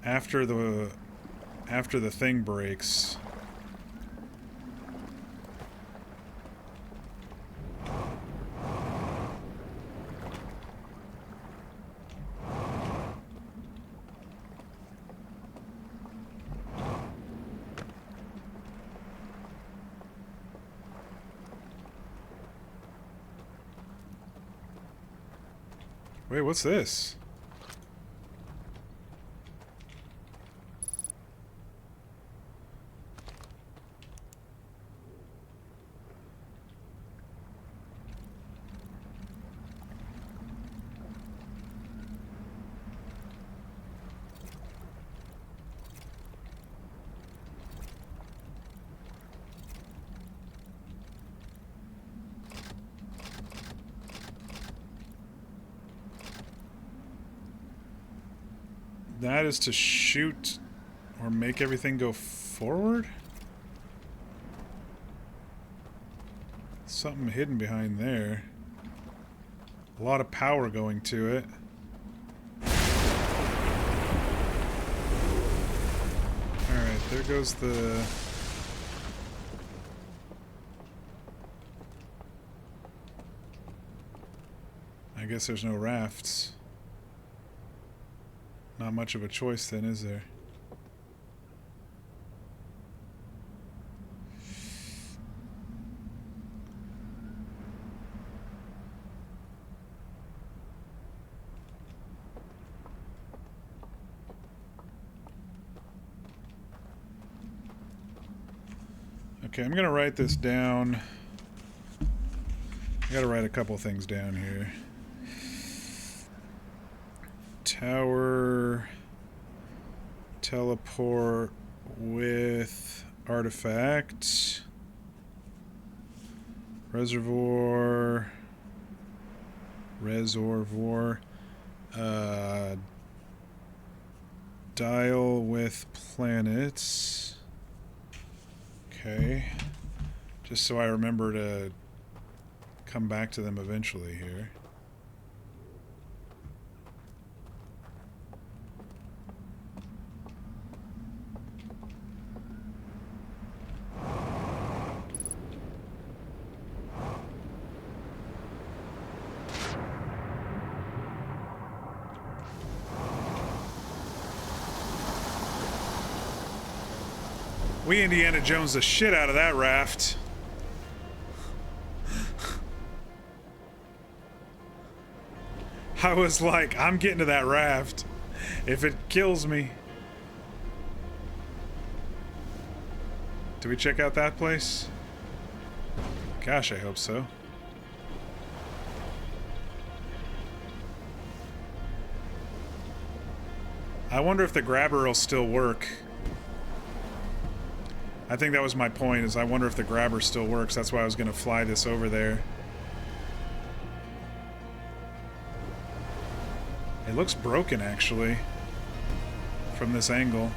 after the thing breaks. Wait, what's this? That is to shoot or make everything go forward? Something hidden behind there. A lot of power going to it. Alright, there goes the... I guess there's no rafts. Not much of a choice then, is there? Okay, I'm gonna write this down. I gotta write a couple things down here. Tower teleport with artifact reservoir dial with planets. Okay, just so I remember to come back to them eventually here. We Indiana Jones the shit out of that raft. I was like, I'm getting to that raft. If it kills me. Do we check out that place? Gosh, I hope so. I wonder if the grabber will still work. I think that was my point, is I wonder if the grabber still works. That's why I was going to fly this over there. It looks broken, actually, from this angle.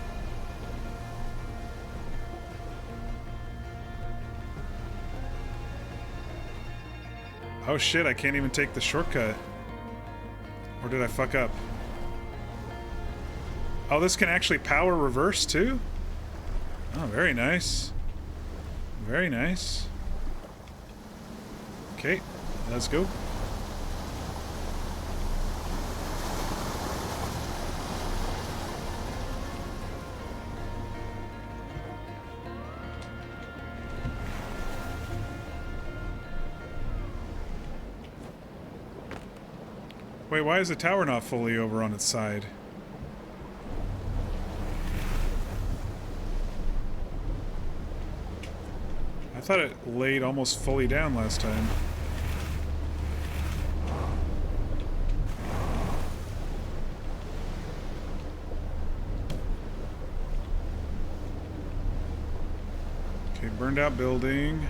Oh shit, I can't even take the shortcut. Or did I fuck up? Oh, this can actually power reverse too? Oh, very nice. Very nice. Okay, let's go. Wait, why is the tower not fully over on its side? I thought it laid almost fully down last time. Okay, burned out building.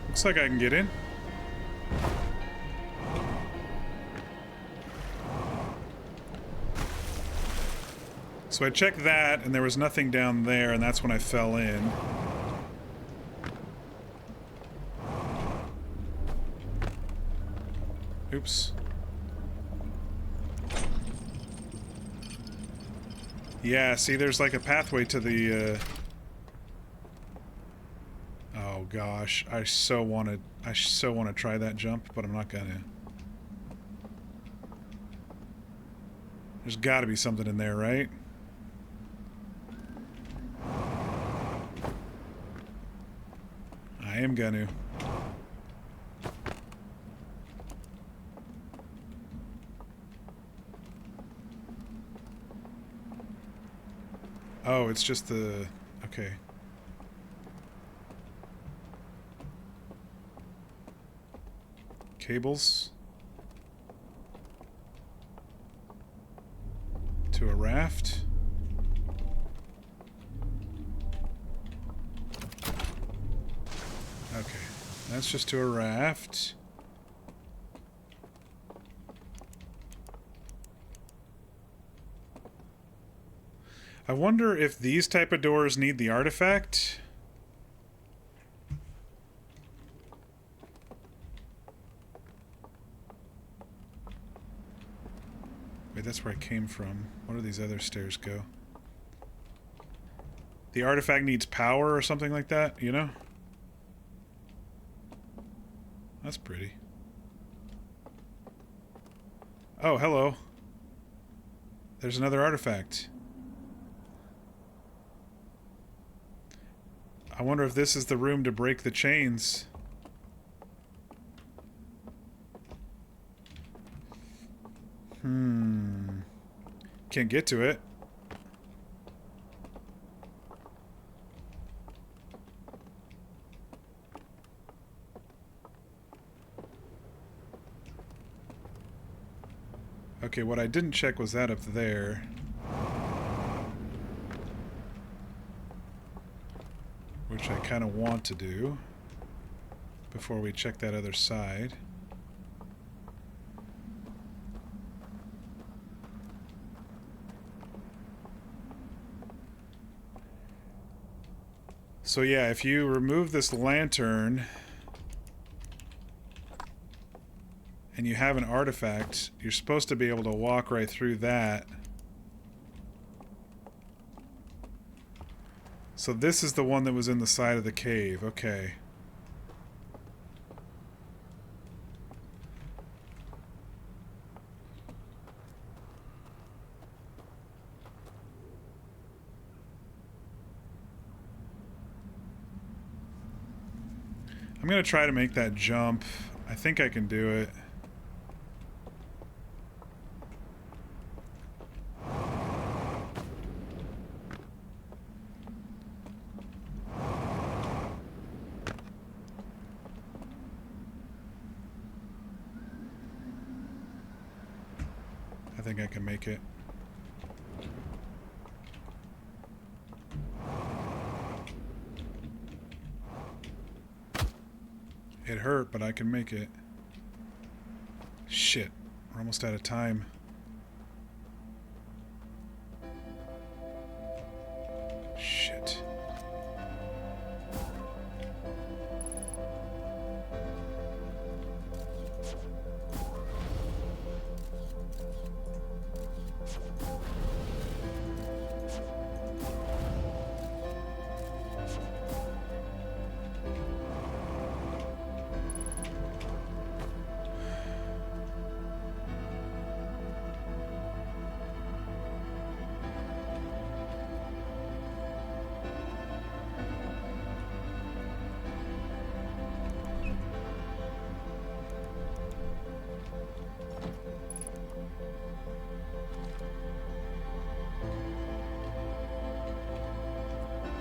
Looks like I can get in. So I checked that, and there was nothing down there, and that's when I fell in. Oops. Yeah, see, there's like a pathway to the, Oh gosh, I so want to try that jump, but I'm not gonna. There's got to be something in there, right? I am gonna. Oh, it's just the... Okay. Cables. To a raft. Okay. That's just to a raft. I wonder if these type of doors need the artifact. Wait, that's where I came from. Where do these other stairs go? The artifact needs power or something like that, you know? That's pretty. Oh, hello. There's another artifact. I wonder if this is the room to break the chains. Can't get to it. Okay, what I didn't check was that up there. Which I kind of want to do before we check that other side. So yeah, if you remove this lantern and you have an artifact, you're supposed to be able to walk right through that. So this is the one that was in the side of the cave. Okay. I'm going to try to make that jump. I think I can do it. I think I can make it. It hurt, but I can make it. Shit. We're almost out of time. Shit.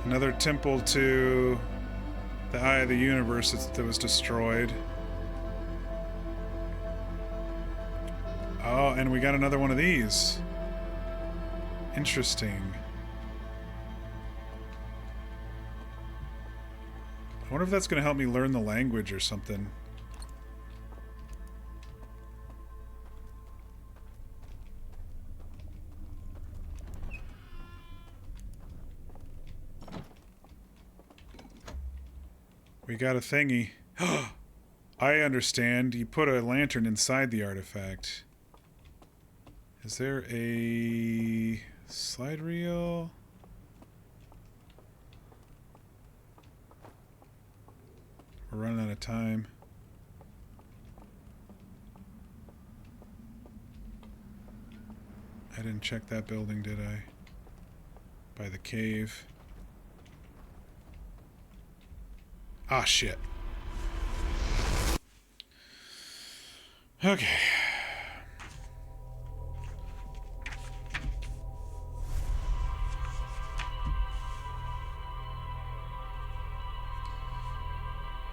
Another temple to the Eye of the Universe that was destroyed. Oh, and we got another one of these. Interesting. I wonder if that's going to help me learn the language or something. We got a thingy. I understand. You put a lantern inside the artifact. Is there a slide reel? We're running out of time. I didn't check that building, did I? By the cave. Ah, shit. Okay.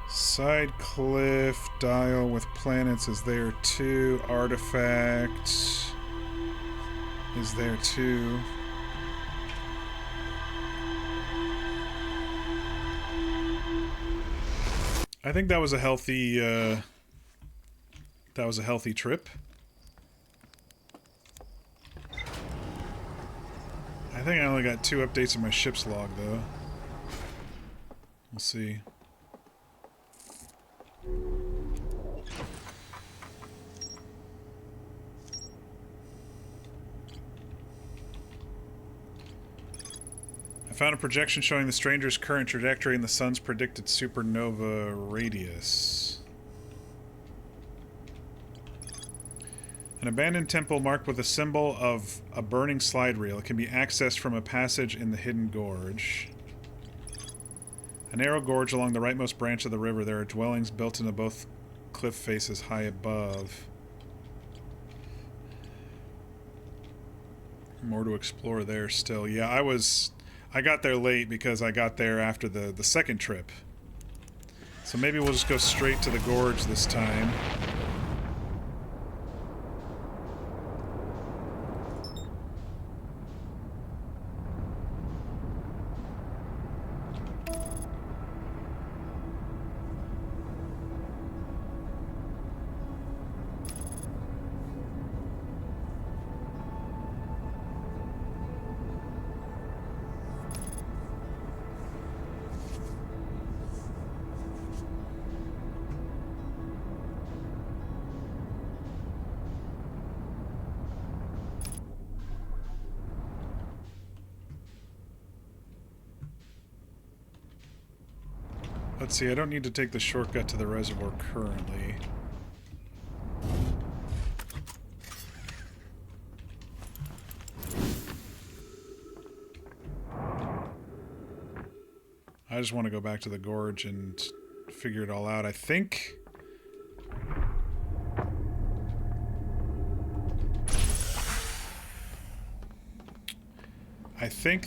Side cliff dial with planets is there too. Artifact is there too. I think that was a healthy trip. I think I only got 2 updates in my ship's log though. We'll see. I found a projection showing the stranger's current trajectory and the sun's predicted supernova radius. An abandoned temple marked with a symbol of a burning slide reel. It can be accessed from a passage in the hidden gorge. A narrow gorge along the rightmost branch of the river. There are dwellings built into both cliff faces high above. More to explore there still. Yeah, I got there late because I got there after the second trip. So maybe we'll just go straight to the gorge this time. Let's see, I don't need to take the shortcut to the reservoir currently. I just want to go back to the gorge and figure it all out. I think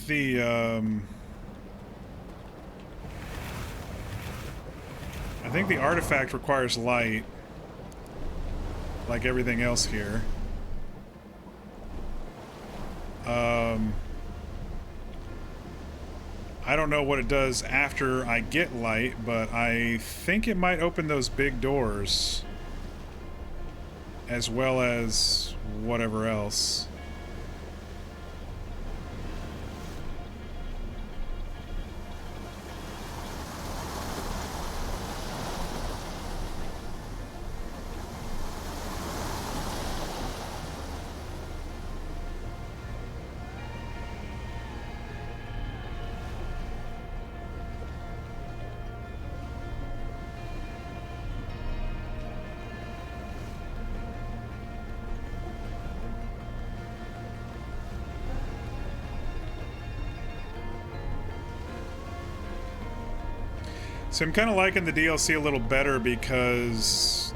the I think the artifact requires light, like everything else here. I don't know what it does after I get light, but I think it might open those big doors, as well as whatever else. So I'm kind of liking the DLC a little better because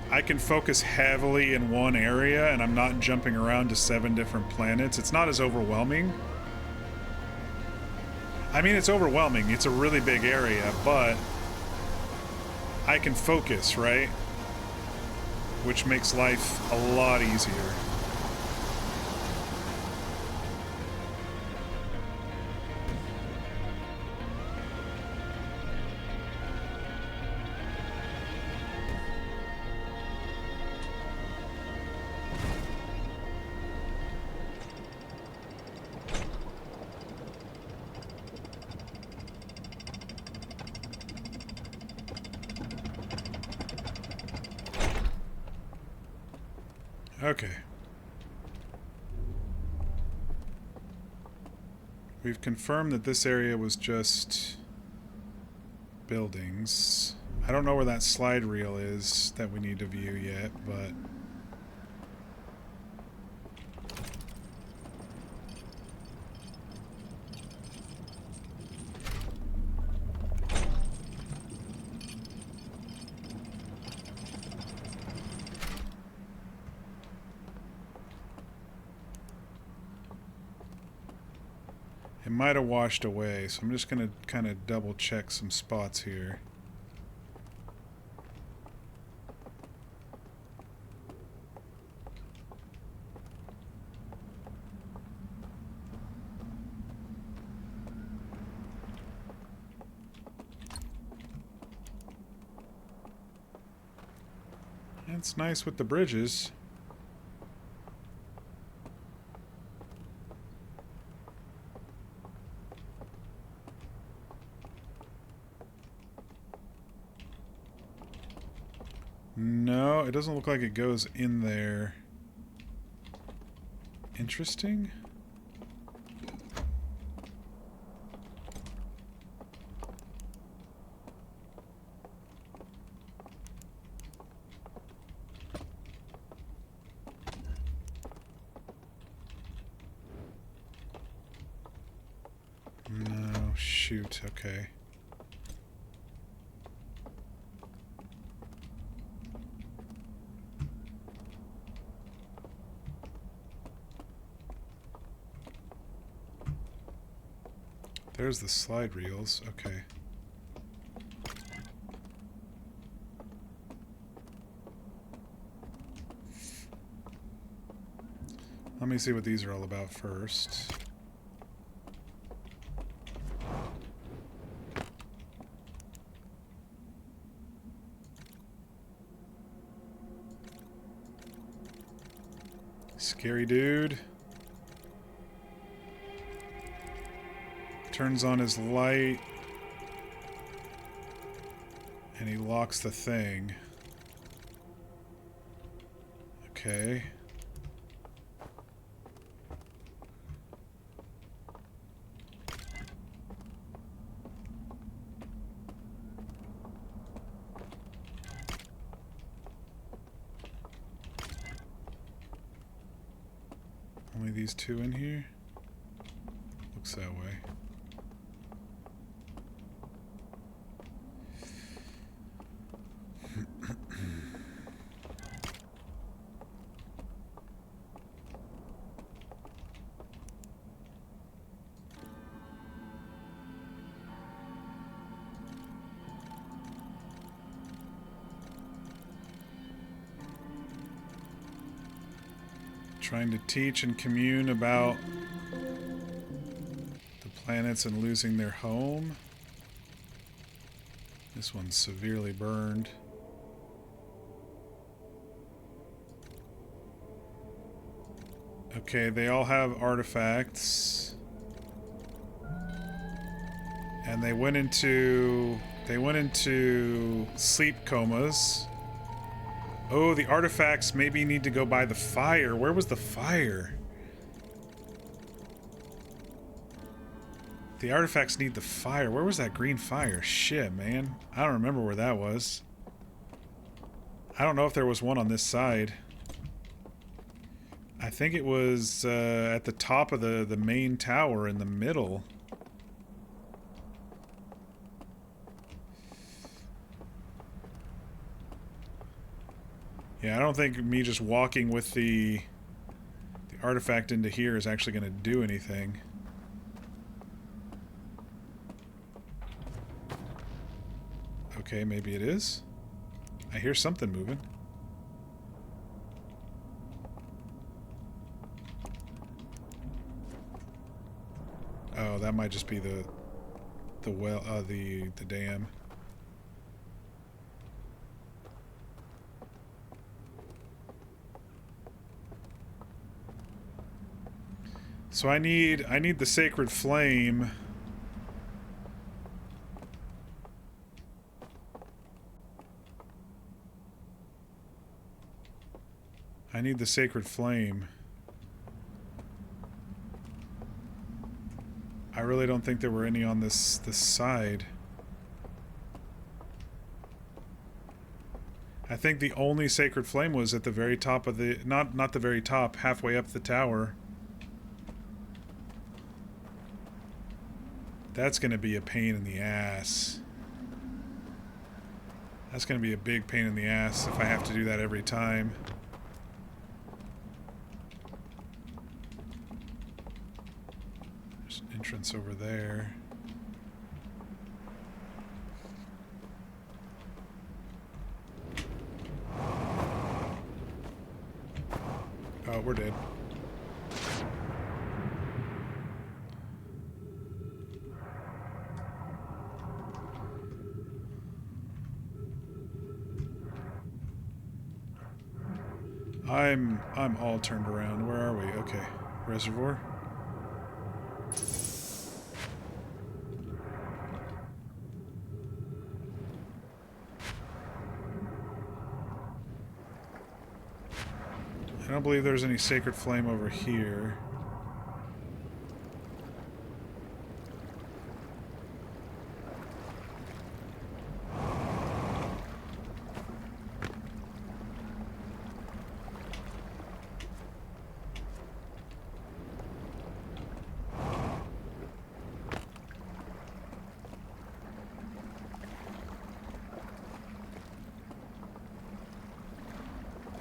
I can focus heavily in one area and I'm not jumping around to 7 different planets. It's not as overwhelming. I mean, it's overwhelming. It's a really big area, but I can focus, right? Which makes life a lot easier. Okay. We've confirmed that this area was just buildings. I don't know where that slide reel is that we need to view yet, but it might have washed away, so I'm just going to kind of double check some spots here. It's nice with the bridges. No, it doesn't look like it goes in there. Interesting. No, shoot, okay. There's the slide reels, okay. Let me see what these are all about first. Scary dude. Turns on his light. And he locks the thing. Okay. Only these two in here? Looks that way. Trying to teach and commune about the planets and losing their home. This one's severely burned. Okay, they all have artifacts. And they went into sleep comas. Oh, the artifacts maybe need to go by the fire. Where was the fire? The artifacts need the fire. Where was that green fire? Shit, man. I don't remember where that was. I don't know if there was one on this side. I think it was at the top of the main tower in the middle. Yeah, I don't think me just walking with the artifact into here is actually going to do anything. Okay, maybe it is. I hear something moving. Oh, that might just be the well, the dam. So I need the sacred flame. I need the sacred flame. I really don't think there were any on this side. I think the only sacred flame was at the very top of the not the very top, halfway up the tower. That's going to be a pain in the ass. That's going to be a big pain in the ass if I have to do that every time. There's an entrance over there. Oh, we're dead. I'm all turned around. Where are we? Okay. Reservoir. I don't believe there's any sacred flame over here.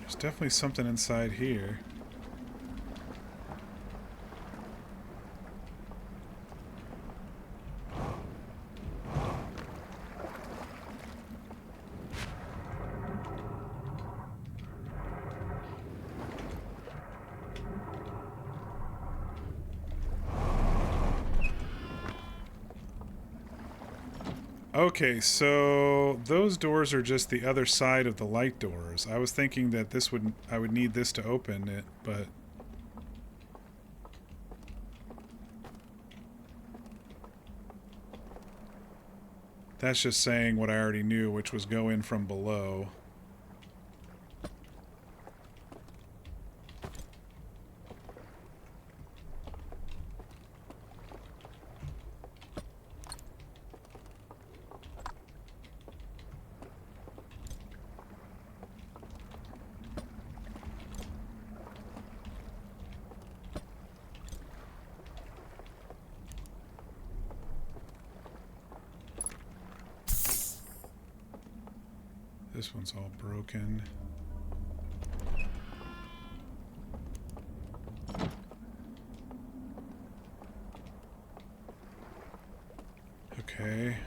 There's definitely something inside here. Okay, so those doors are just the other side of the light doors. I was thinking that I would need this to open it, but that's just saying what I already knew, which was go in from below. This one's all broken. Okay.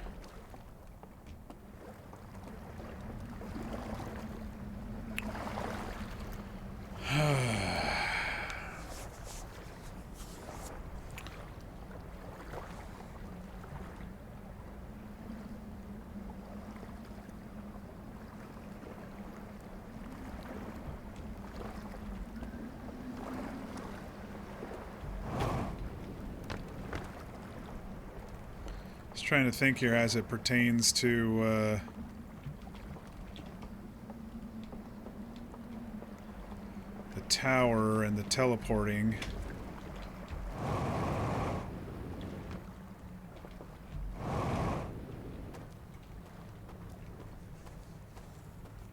Just trying to think here as it pertains to the tower and the teleporting.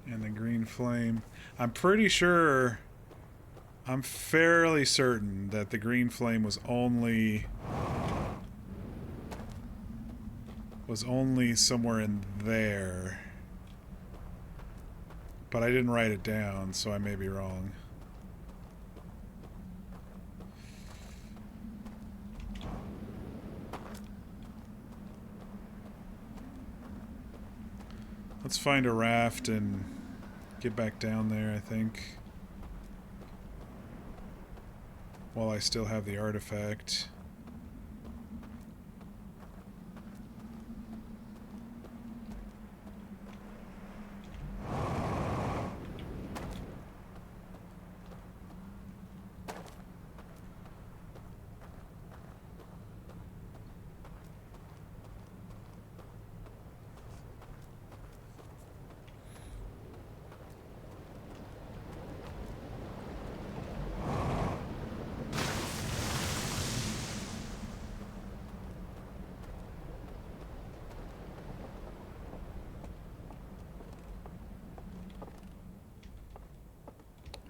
And the green flame. I'm pretty sure, I'm fairly certain that the green flame was only somewhere in there. But I didn't write it down, so I may be wrong. Let's find a raft and get back down there, I think. While I still have the artifact.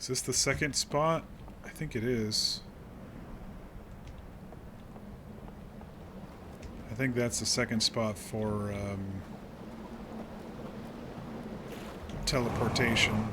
Is this the second spot? I think it is. I think that's the second spot for teleportation.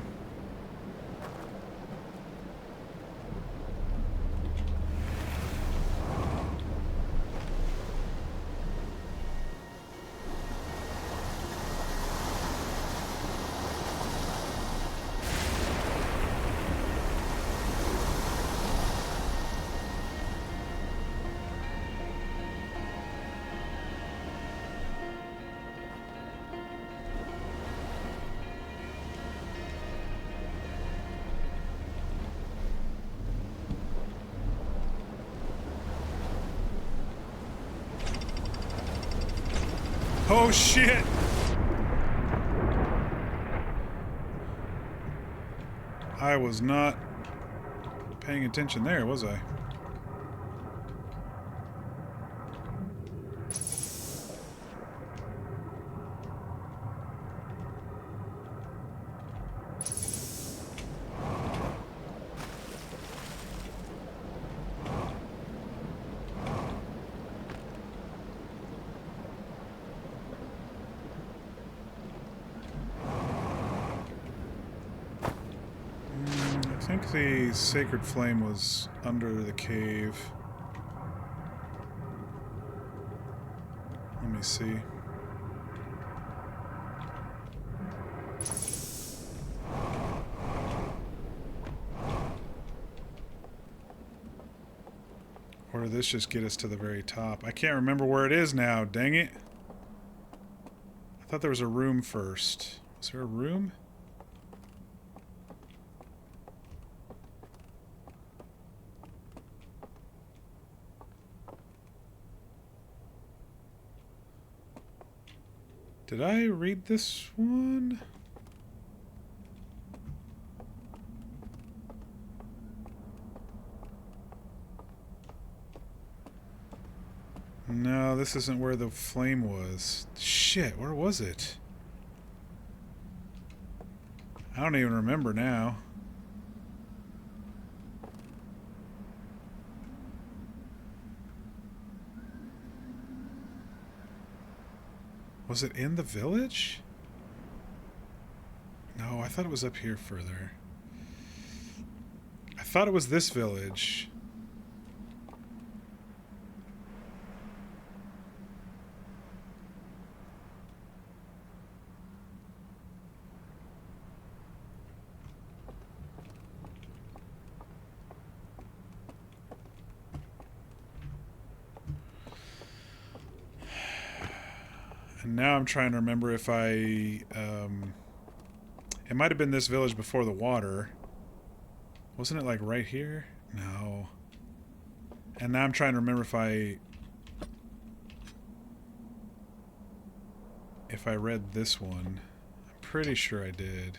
Oh shit! I was not paying attention there, was I? I think the sacred flame was under the cave. Let me see. Or did this just get us to the very top? I can't remember where it is now, dang it. I thought there was a room first. Was there a room? Did I read this one? No, this isn't where the flame was. Shit, where was it? I don't even remember now. Was it in the village? No, I thought it was up here further. I thought it was this village. And now I'm trying to remember if I... it might have been this village before the water. Wasn't it like right here? No. And now I'm trying to remember if I read this one. I'm pretty sure I did.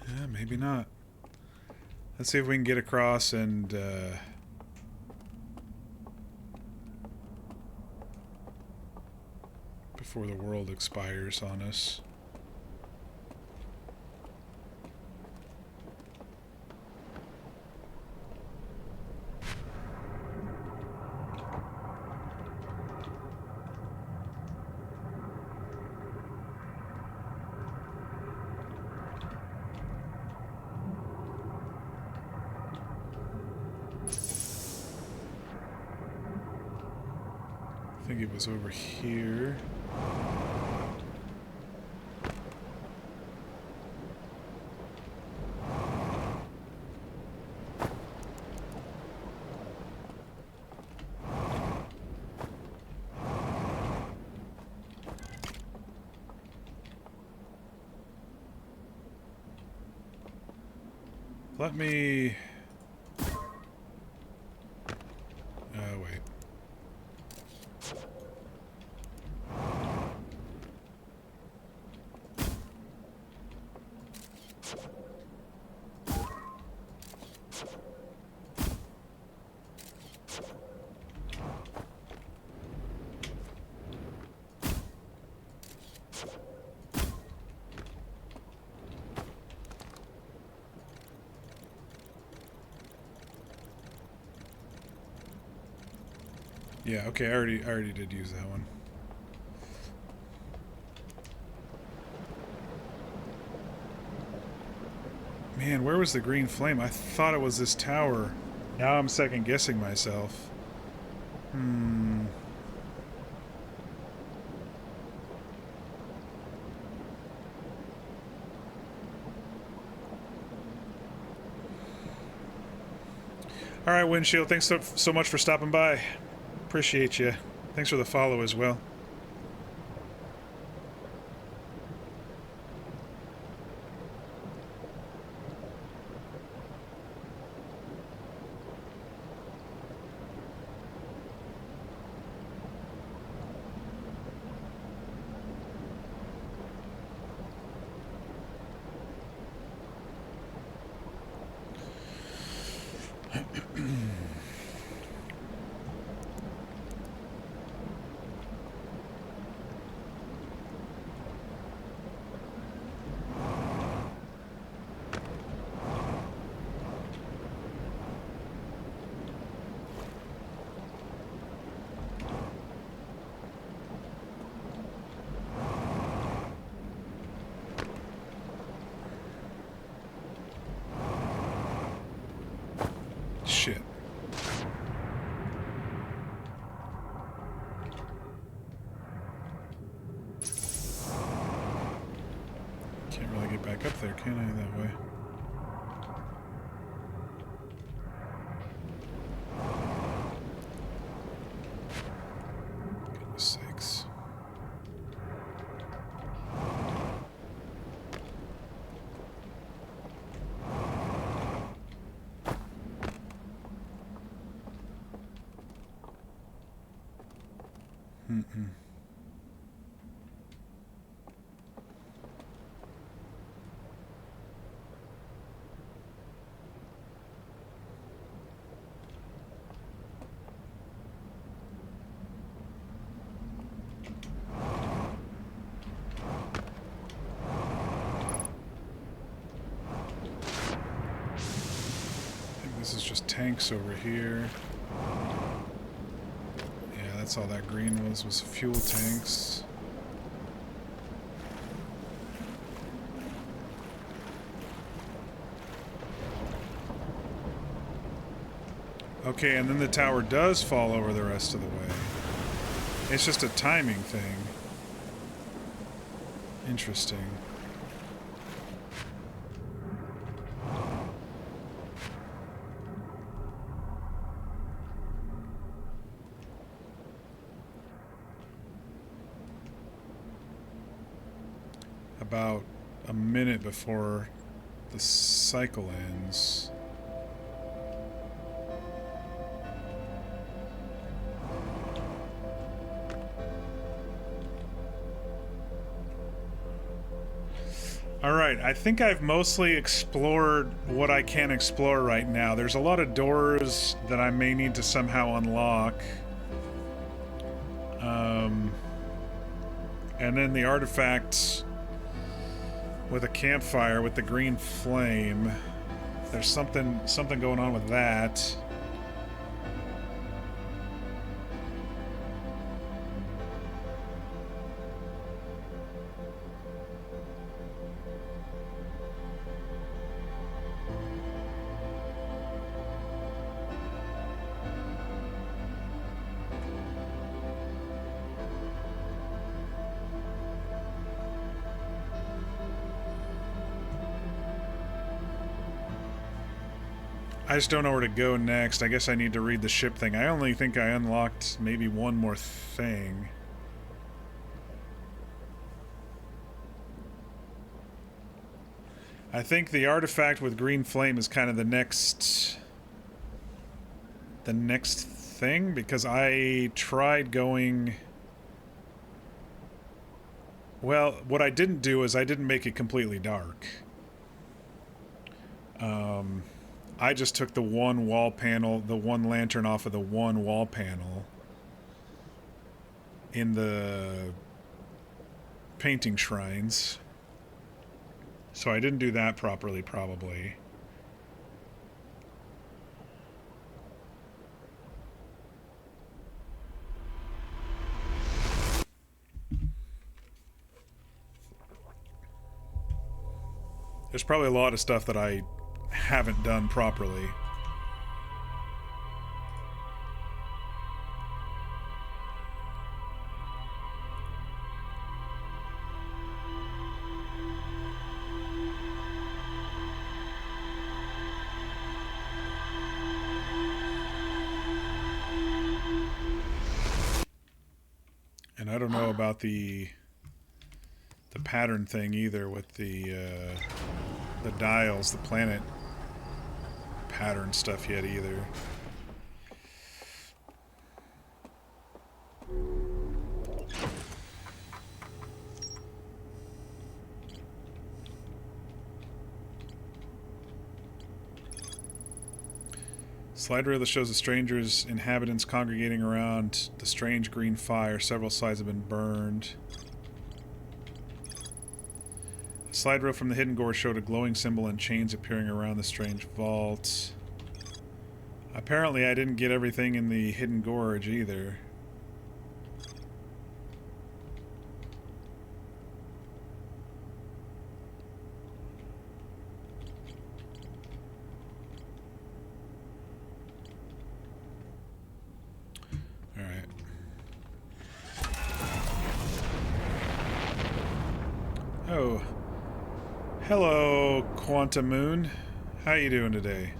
Yeah, maybe not. Let's see if we can get across and before the world expires on us. I think it was over here. Let me... wait. Yeah, okay, I already did use that one. Man, where was the green flame? I thought it was this tower. Now I'm second guessing myself. All right, Windshield, thanks so much for stopping by. Appreciate you. Thanks for the follow as well. Shit. Can't really get back up there, can I, that way? Goodness sakes. tanks over here. Yeah, that's all that green was fuel tanks. Okay, and then the tower does fall over the rest of the way. It's just a timing thing. Interesting. About a minute before the cycle ends. Alright, I think I've mostly explored what I can explore right now. There's a lot of doors that I may need to somehow unlock. And then the artifacts with a campfire with the green flame. There's something going on with that. I just don't know where to go next. I guess I need to read the ship thing. I only think I unlocked maybe one more thing. I think the artifact with green flame is kind of the next thing, because I tried going... Well, what I didn't do is I didn't make it completely dark. I just took the one wall panel, the one lantern off of the one wall panel in the painting shrines. So I didn't do that properly, probably. There's probably a lot of stuff that I haven't done properly. And I don't know about the pattern thing either with the dials, the planet pattern stuff yet either. Slide reel that shows the strangers, inhabitants congregating around the strange green fire. Several slides have been burned. A slide reel from the hidden gore showed a glowing symbol and chains appearing around the strange vault. Apparently I didn't get everything in the hidden gorge either. Alright. Oh. Hello, Quantum Moon. How you doing today?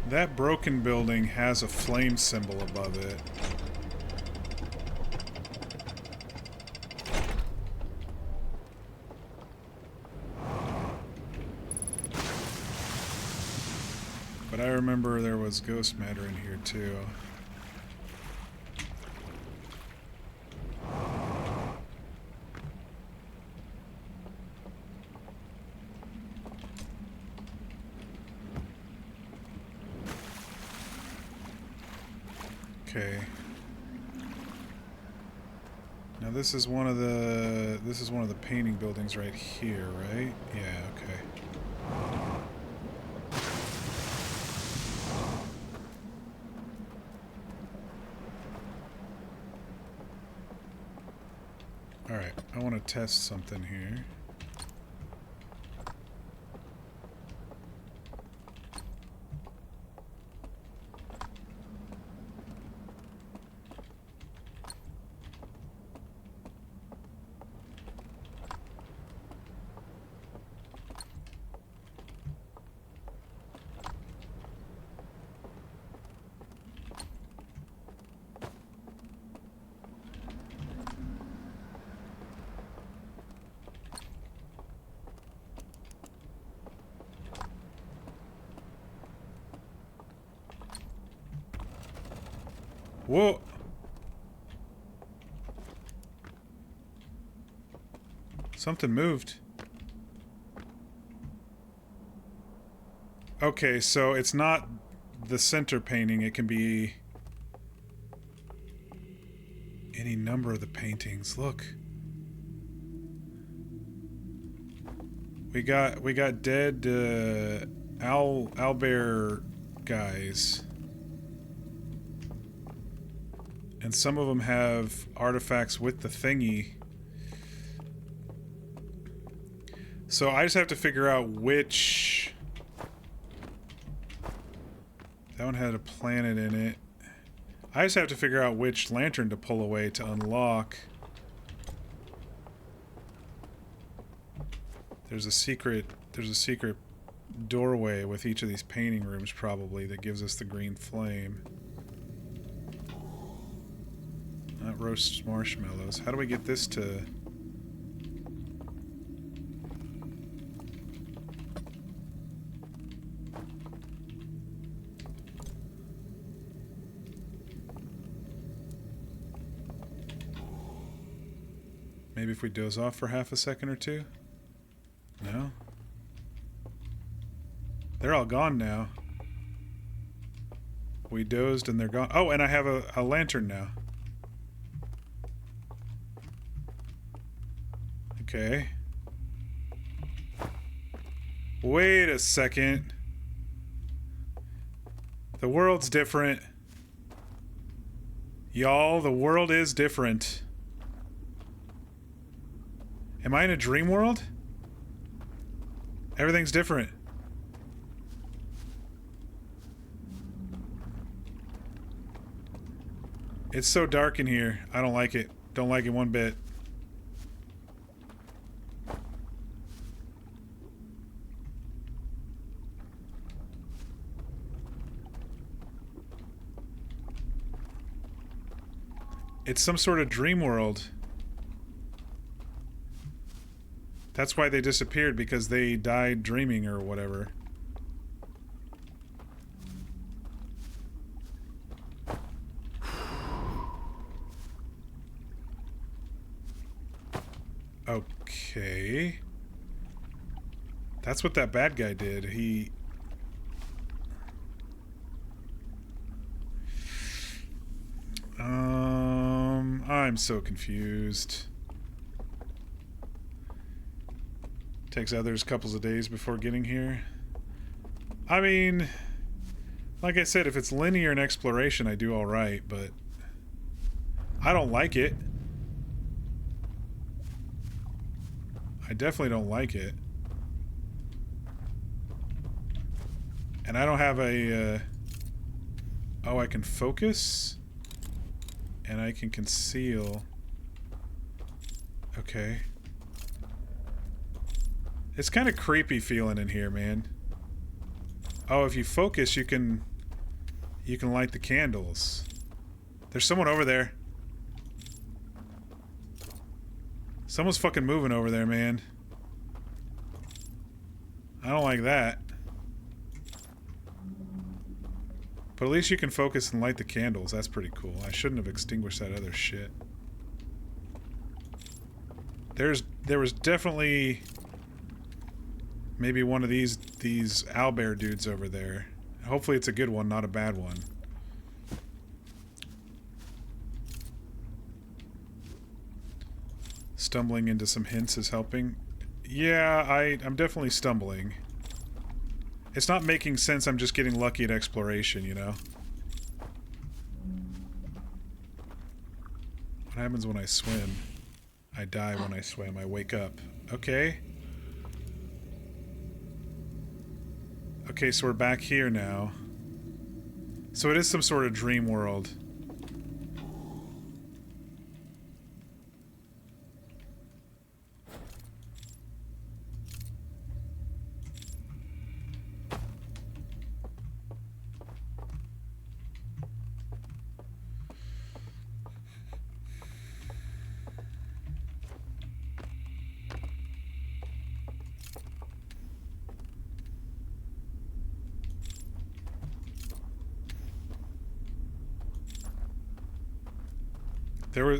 That broken building has a flame symbol above it. But I remember there was ghost matter in here too. Okay. Now this is one of the painting buildings right here, right? Yeah, okay. Alright, I want to test something here. Whoa! Something moved. Okay, so it's not the center painting. It can be any number of the paintings. Look. We got dead owlbear guys. And some of them have artifacts with the thingy. So I just have to figure out which... That one had a planet in it. I just have to figure out which lantern to pull away to unlock. There's a secret doorway with each of these painting rooms probably that gives us the green flame. Not roast marshmallows. How do we get this to... Maybe if we doze off for half a second or two? No? They're all gone now. We dozed and they're gone. Oh, and I have a lantern now. Okay. Wait a second. The world's different. Y'all, the world is different. Am I in a dream world? Everything's different. It's so dark in here. I don't like it. Don't like it one bit. It's some sort of dream world. That's why they disappeared, because they died dreaming or whatever. Okay. That's what that bad guy did. He... I'm so confused. Takes others couples of days before getting here. I mean, like I said, if it's linear and exploration, I do alright, but I don't like it. I definitely don't like it. And I don't have a... oh, I can focus? And I can conceal. Okay. It's kind of creepy feeling in here, man. Oh, if you focus, you can you can light the candles. There's someone over there. Someone's fucking moving over there, man. I don't like that. But at least you can focus and light the candles. That's pretty cool. I shouldn't have extinguished that other shit. There was definitely maybe one of these owlbear dudes over there. Hopefully it's a good one, not a bad one. Stumbling into some hints is helping. Yeah, I'm definitely stumbling. It's not making sense, I'm just getting lucky at exploration, you know? What happens when I swim? I die when I swim. I wake up. Okay. Okay, so we're back here now. So it is some sort of dream world.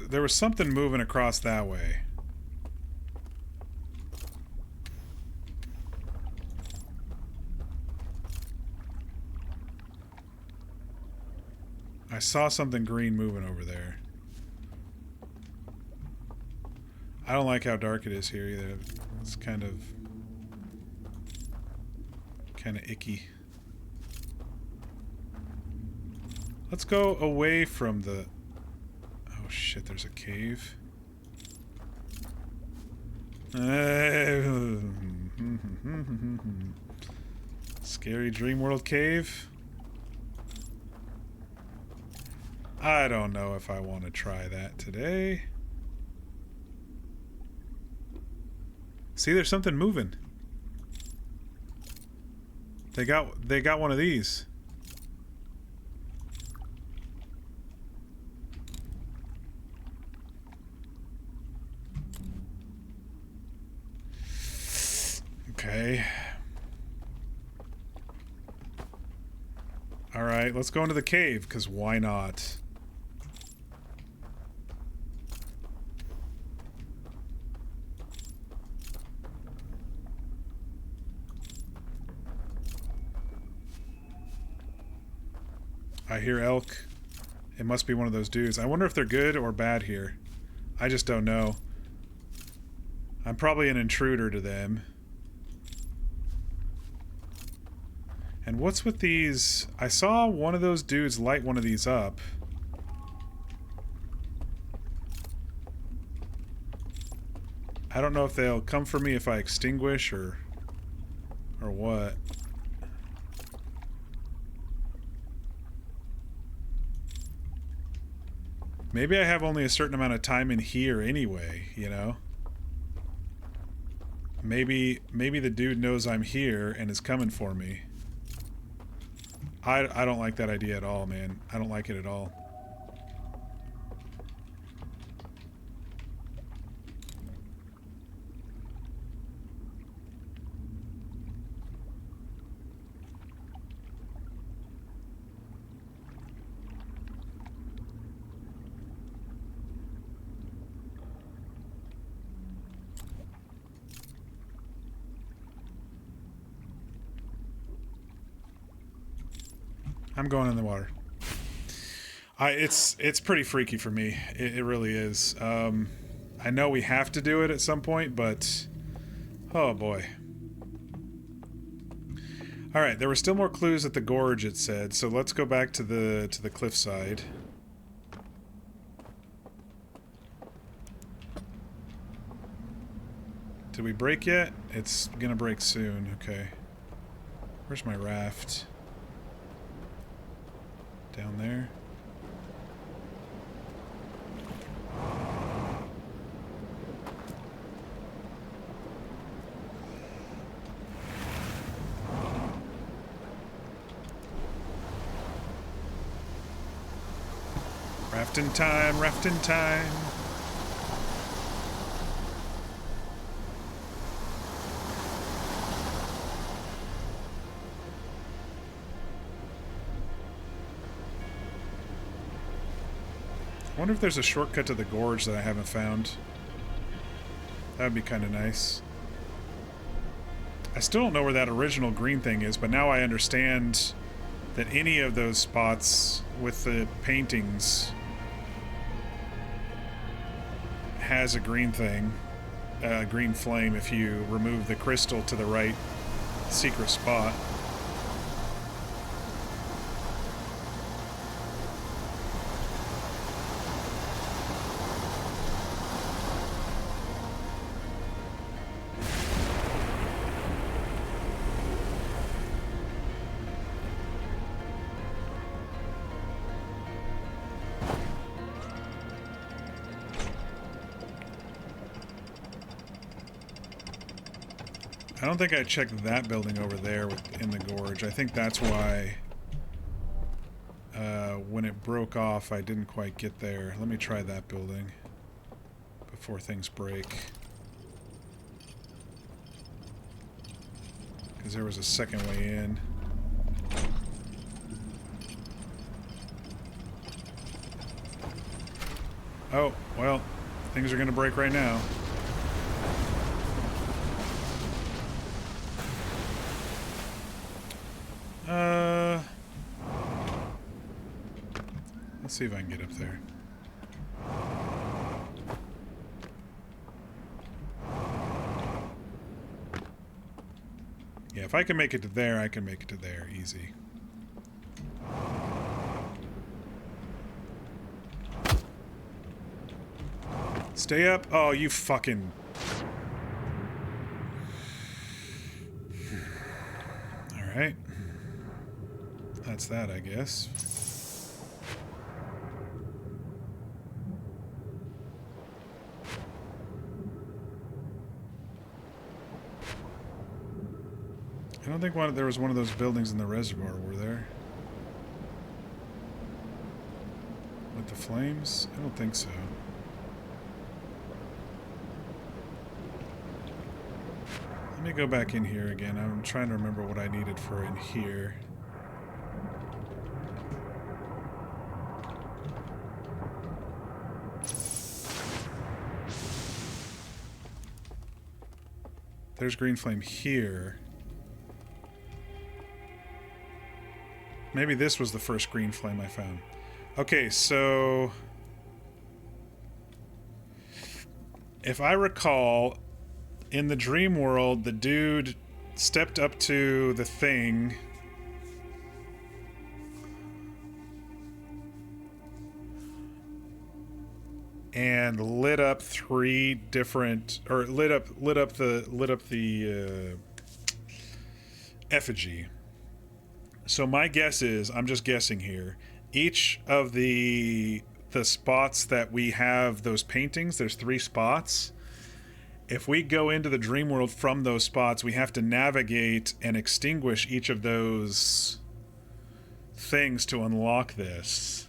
There was something moving across that way. I saw something green moving over there. I don't like how dark it is here either. It's kind of icky. Let's go away from the... Oh shit, there's a cave. Scary dream world cave. I don't know if I want to try that today. See, there's something moving. They got one of these. Okay. Alright, let's go into the cave, because why not? I hear elk. It must be one of those dudes. I wonder if they're good or bad here. I just don't know. I'm probably an intruder to them. And what's with these? I saw one of those dudes light one of these up. I don't know if they'll come for me if I extinguish or what. Maybe I have only a certain amount of time in here anyway, you know? Maybe the dude knows I'm here and is coming for me. I don't like that idea at all, man. I don't like it at all. I'm going in the water. It's pretty freaky for me. It really is. I know we have to do it at some point, but oh boy. All right, there were still more clues at the gorge, it said. So let's go back to the cliffside. Did we break yet? It's gonna break soon. Okay. Where's my raft? Down there. Rafting time, rafting time. I wonder if there's a shortcut to the gorge that I haven't found. That would be kind of nice. I still don't know where that original green thing is, but now I understand that any of those spots with the paintings has a green thing, a green flame if you remove the crystal to the right secret spot. I don't think I checked that building over there in the gorge. I think that's why when it broke off, I didn't quite get there. Let me try that building before things break. Because there was a second way in. Oh, well, things are going to break right now. Let's see if I can get up there. Yeah, if I can make it to there, I can make it to there. Easy. Stay up. Oh, you fucking... Alright. That's that, I guess. I don't think there was one of those buildings in the reservoir, were there? With the flames? I don't think so. Let me go back in here again. I'm trying to remember what I needed for in here. There's green flame here. Maybe this was the first green flame I found. Okay, so... if I recall, in the dream world, the dude stepped up to the thing... and lit up three different... or lit up the effigy. So my guess is, I'm just guessing here, each of the spots that we have those paintings, there's 3 spots. If we go into the dream world from those spots, we have to navigate and extinguish each of those things to unlock this.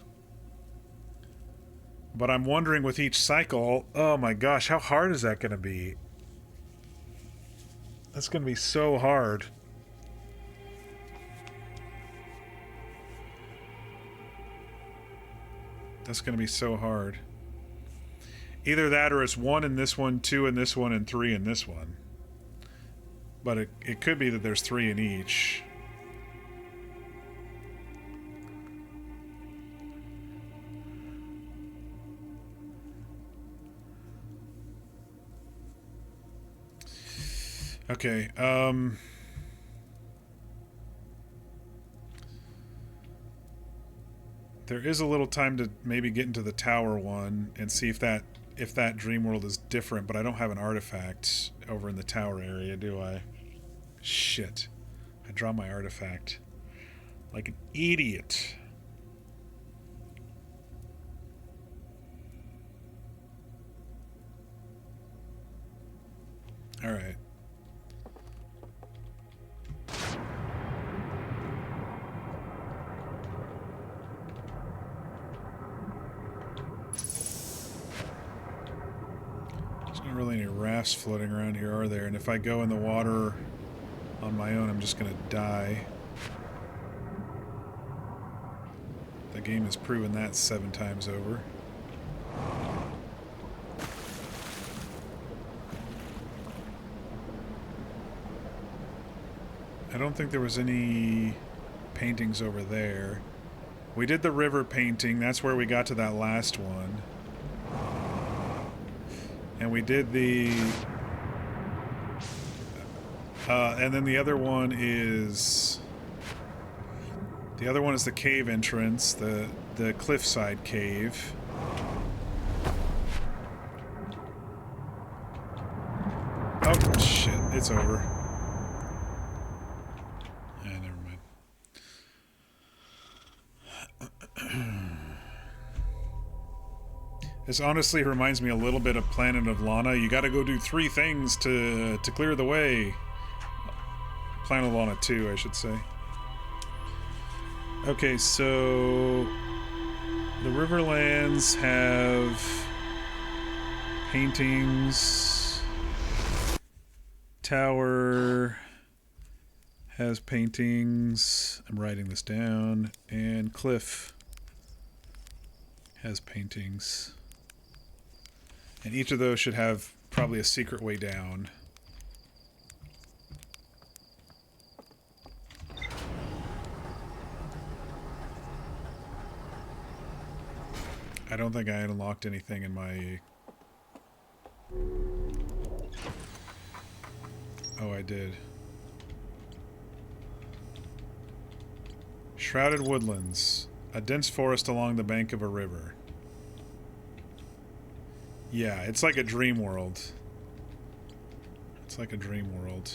But I'm wondering with each cycle, oh my gosh, how hard is that going to be? That's going to be so hard. That's going to be so hard. Either that or it's 1 in this one, 2 in this one, and 3 in this one. But it could be that there's 3 in each. Okay, there is a little time to maybe get into the tower one and see if that dream world is different, but I don't have an artifact over in the tower area, do I? Shit. I draw my artifact. Like an idiot. Alright. Not really any rafts floating around here, are there? And if I go in the water on my own, I'm just gonna die. The game has proven that 7 times over. I don't think there was any paintings over there. We did the river painting. That's where we got to that last one. And we did the... and then the other one is... The other one is the cave entrance, the cliffside cave. Oh, shit. It's over. Never mind. This honestly reminds me a little bit of Planet of Lana. You gotta go do 3 things to clear the way. Planet of Lana 2, I should say. Okay, so the Riverlands have paintings. Tower has paintings. I'm writing this down. And Cliff has paintings. And each of those should have probably a secret way down. I don't think I unlocked anything in my... Oh, I did. Shrouded Woodlands. A dense forest along the bank of a river. Yeah, it's like a dream world. It's like a dream world.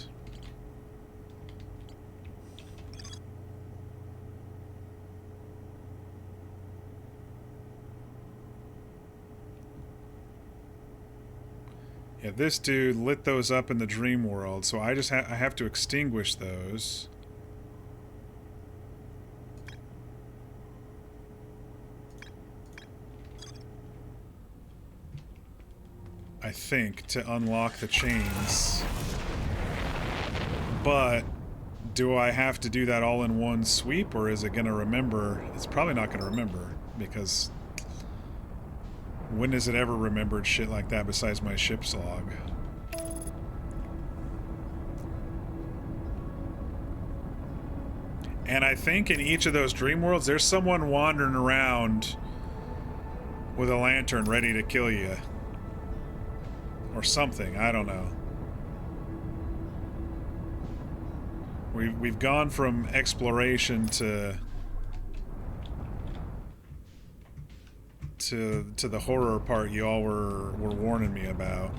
Yeah, this dude lit those up in the dream world, so I just I have to extinguish those. I think, to unlock the chains. But do I have to do that all in one sweep, or is it going to remember? It's probably not going to remember, because when has it ever remembered shit like that besides my ship's log? And I think in each of those dream worlds, there's someone wandering around with a lantern ready to kill you. Or something, I don't know. We've gone from exploration to the horror part you all were warning me about.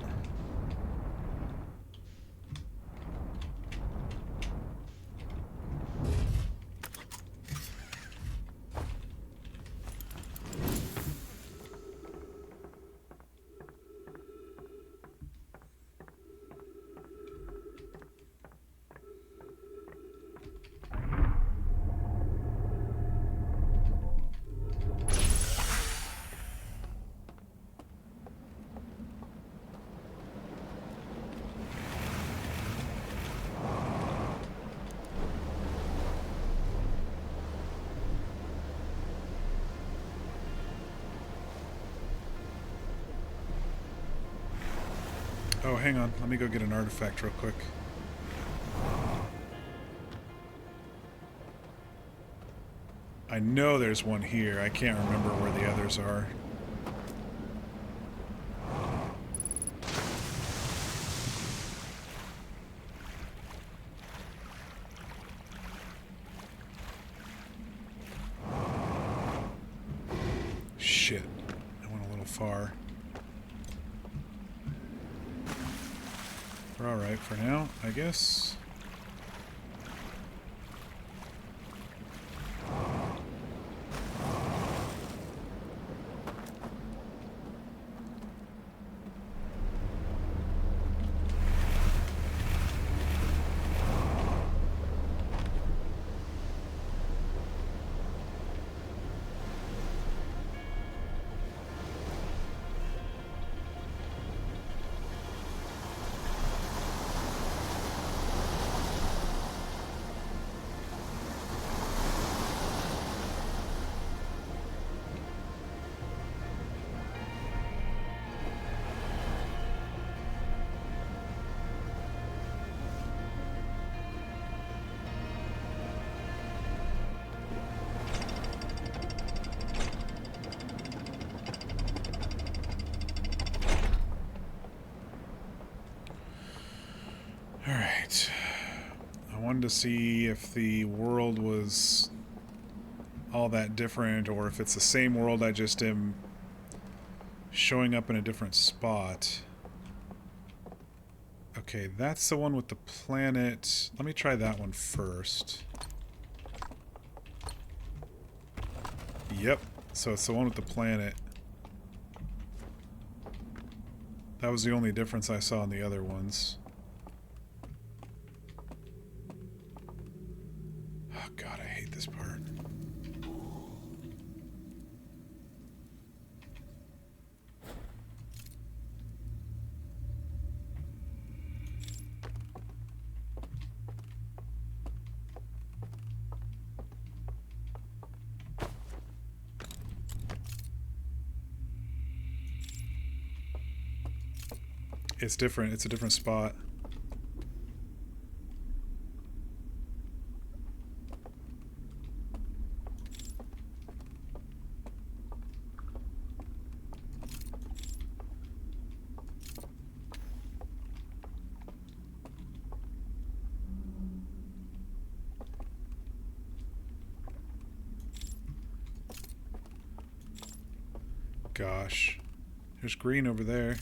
Oh, hang on. Let me go get an artifact real quick. I know there's one here. I can't remember where the others are. Shit. I went a little far. We're alright for now, I guess. wanted to see if the world was all that different, or if it's the same world, I just am showing up in a different spot. Okay, that's the one with the planet. Let me try that one first. Yep, so it's the one with the planet. That was the only difference I saw in the other ones. Oh god, I hate this part. It's different. It's a different spot. Gosh. There's green over there.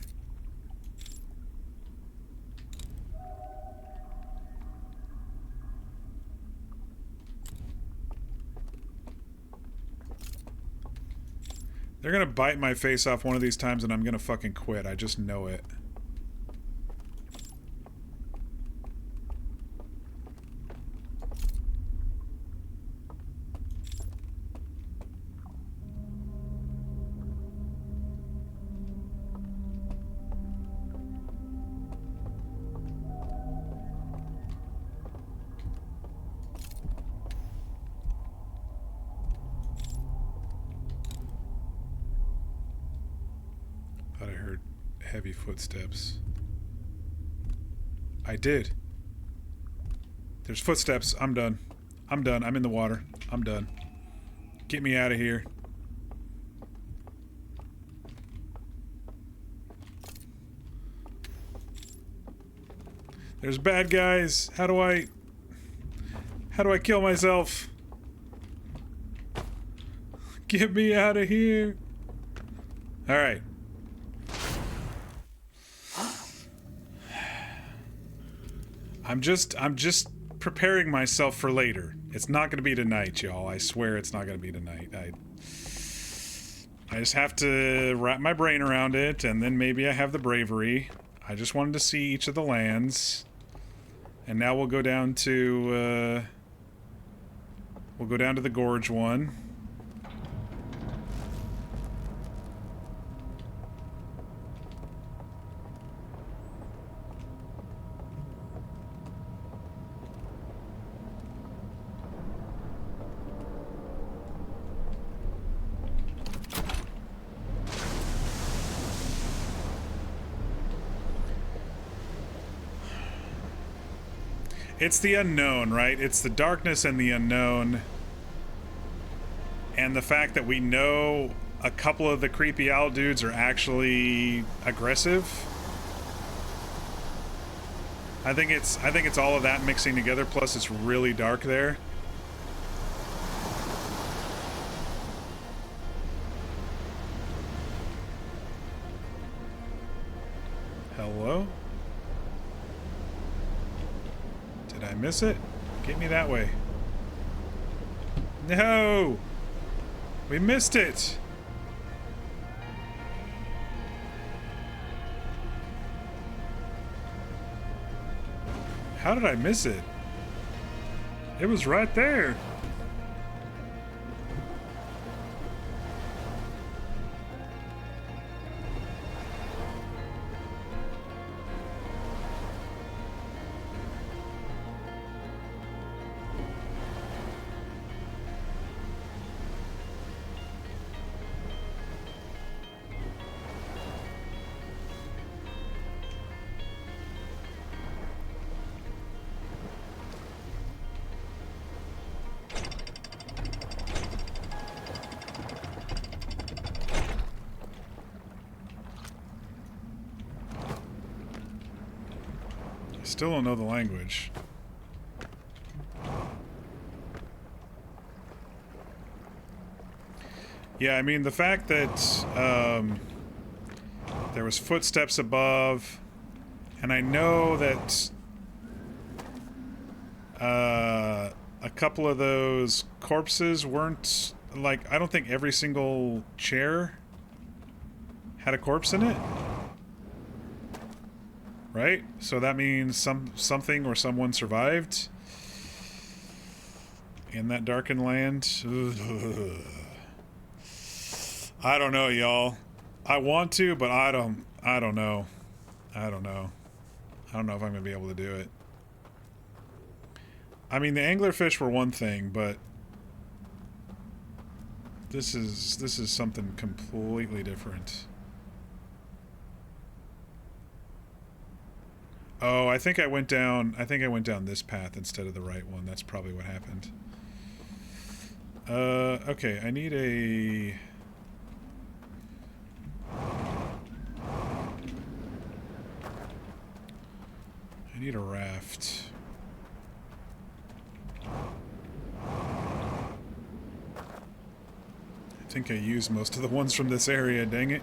They're gonna bite my face off one of these times and I'm gonna fucking quit. I just know it. Thought I heard heavy footsteps. I did. There's footsteps. I'm done. I'm done. I'm in the water. I'm done. Get me out of here. There's bad guys. How do I kill myself? Get me out of here. All right. I'm just preparing myself for later. It's not going to be tonight, y'all. I swear it's not going to be tonight. I just have to wrap my brain around it, and then maybe I have the bravery. I just wanted to see each of the lands. And now we'll go down to the gorge one. It's the unknown, right? It's the darkness and the unknown. And the fact that we know a couple of the creepy owl dudes are actually aggressive. I think it's all of that mixing together, plus it's really dark there. Hello? Did I miss it? Get me that way. No! We missed it! How did I miss it? It was right there. Still don't know the language. Yeah, I mean, the fact that there was footsteps above, and I know that a couple of those corpses weren't, like, I don't think every single chair had a corpse in it. Right? So that means something or someone survived in that darkened land. I don't know, y'all. I want to, but I don't know. I don't know. I don't know if I'm going to be able to do it. I mean, the anglerfish were one thing, but this is something completely different. Oh, I think I went down this path instead of the right one. That's probably what happened. Okay, I need a raft. I think I used most of the ones from this area, dang it.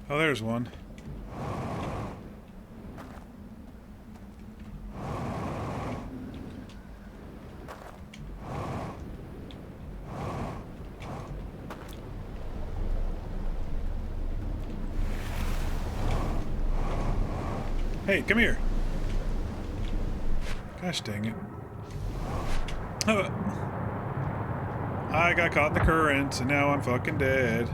Oh, there's one. Hey, come here. Gosh dang it. I got caught in the current, and now I'm fucking dead.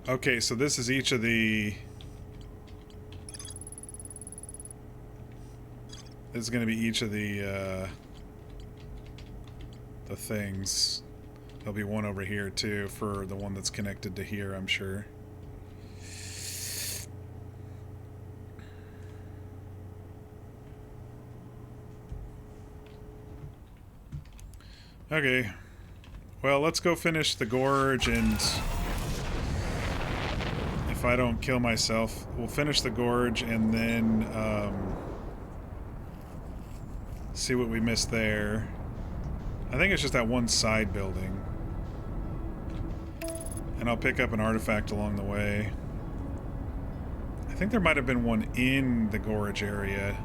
Okay, so this is each of the... This is going to be each of the things. There'll be one over here, too, for the one that's connected to here, I'm sure. Okay. Well, let's go finish the gorge, and... if I don't kill myself, we'll finish the gorge, and then, see what we missed there. I think it's just that one side building. And I'll pick up an artifact along the way. I think there might have been one in the gorge area.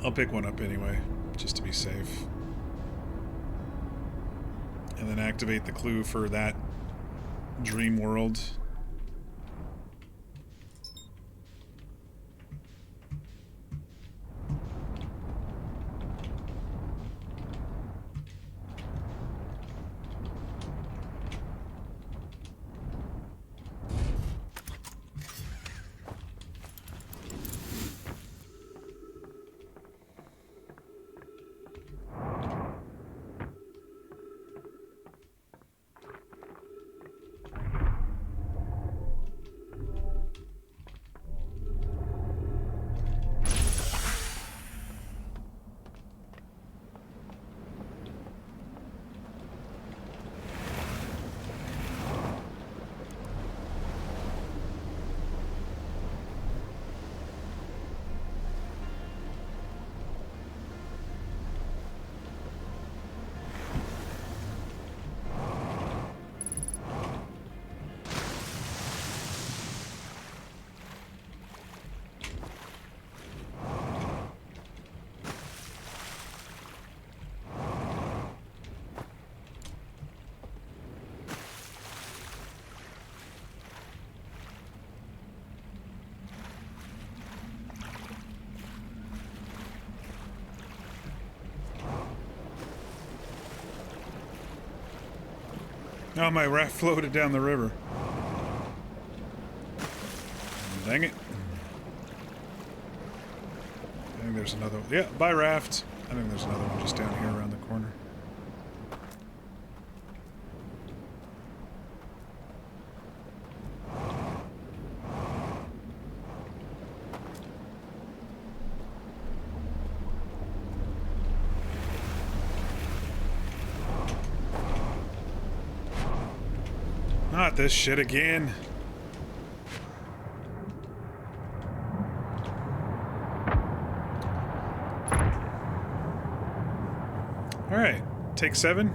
I'll pick one up anyway, just to be safe. And then activate the clue for that dream world. Oh, my raft floated down the river. Dang it. I think there's another one. Yeah, bye, raft. I think there's another one just down here around the corner. Not this shit again. Alright, take 7.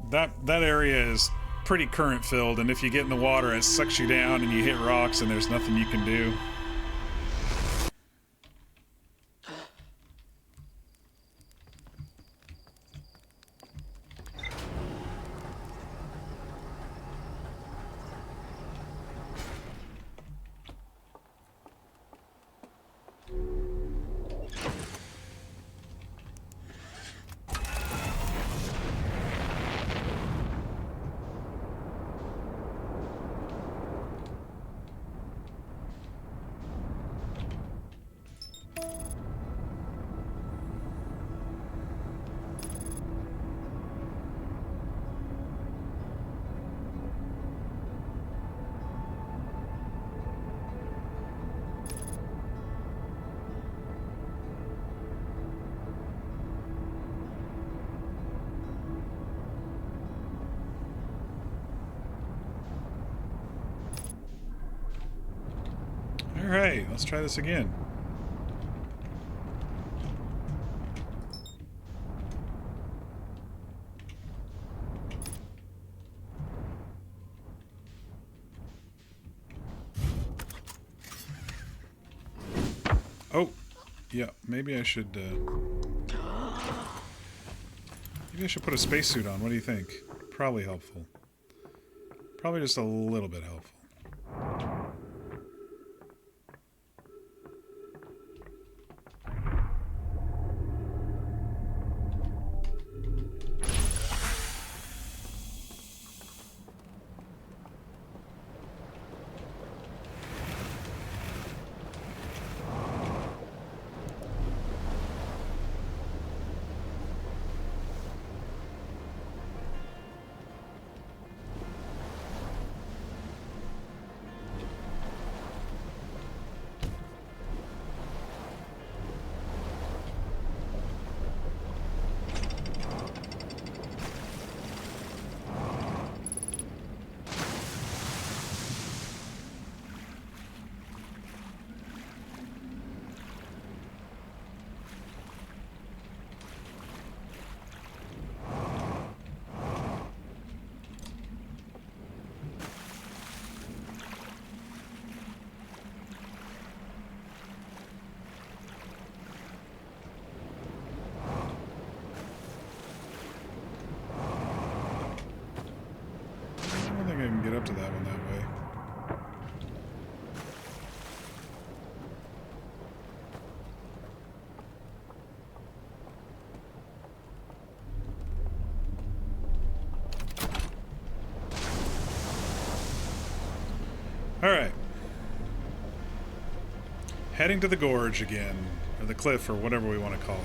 That area is pretty current filled, and if you get in the water, it sucks you down and you hit rocks and there's nothing you can do. Alright, let's try this again. Oh, yeah, maybe I should, maybe I should put a spacesuit on. What do you think? Probably helpful. Probably just a little bit helpful. I can get up to that one that way. Alright. Heading to the gorge again, or the cliff, or whatever we want to call it.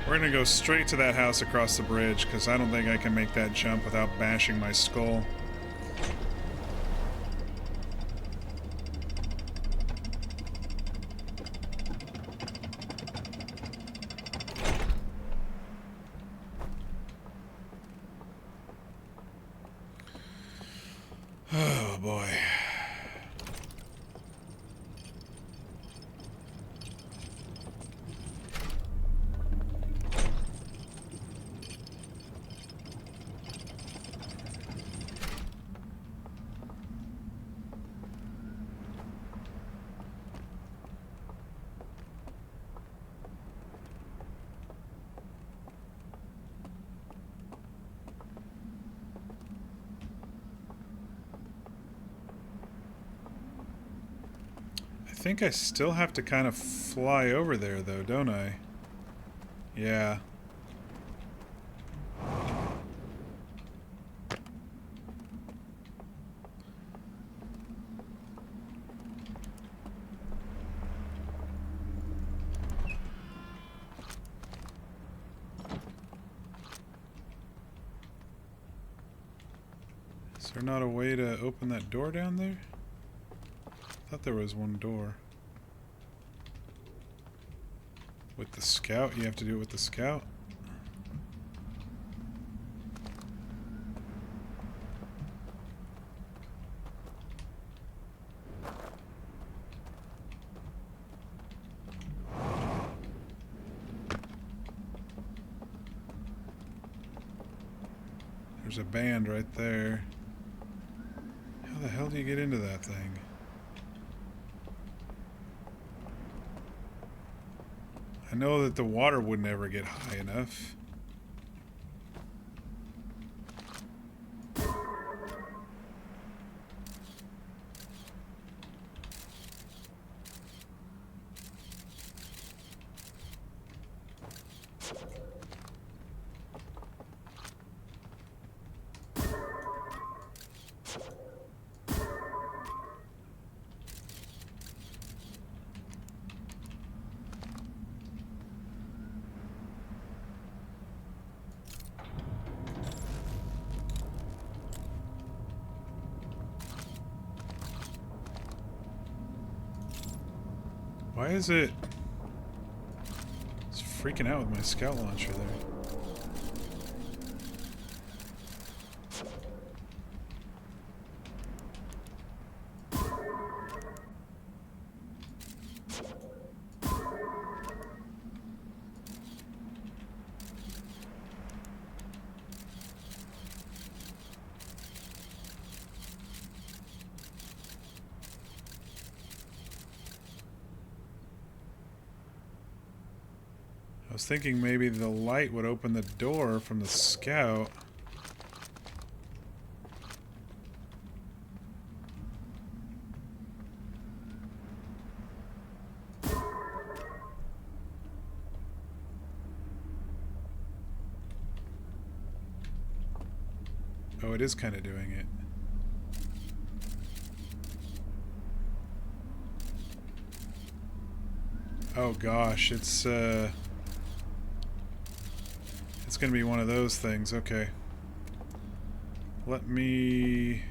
We're gonna go straight to that house across the bridge, because I don't think I can make that jump without bashing my skull. Oh boy. I think I still have to kind of fly over there, though, don't I? Yeah. Is there not a way to open that door down there? I thought there was one door. With the scout? You have to do it with the scout? There's a band right there. How the hell do you get into that thing? I know that the water would never get high enough. Why is it... It's freaking out with my scout launcher there. I was thinking maybe the light would open the door from the scout. Oh, it is kind of doing it. Oh gosh, it's gonna be one of those things. Okay. Let me...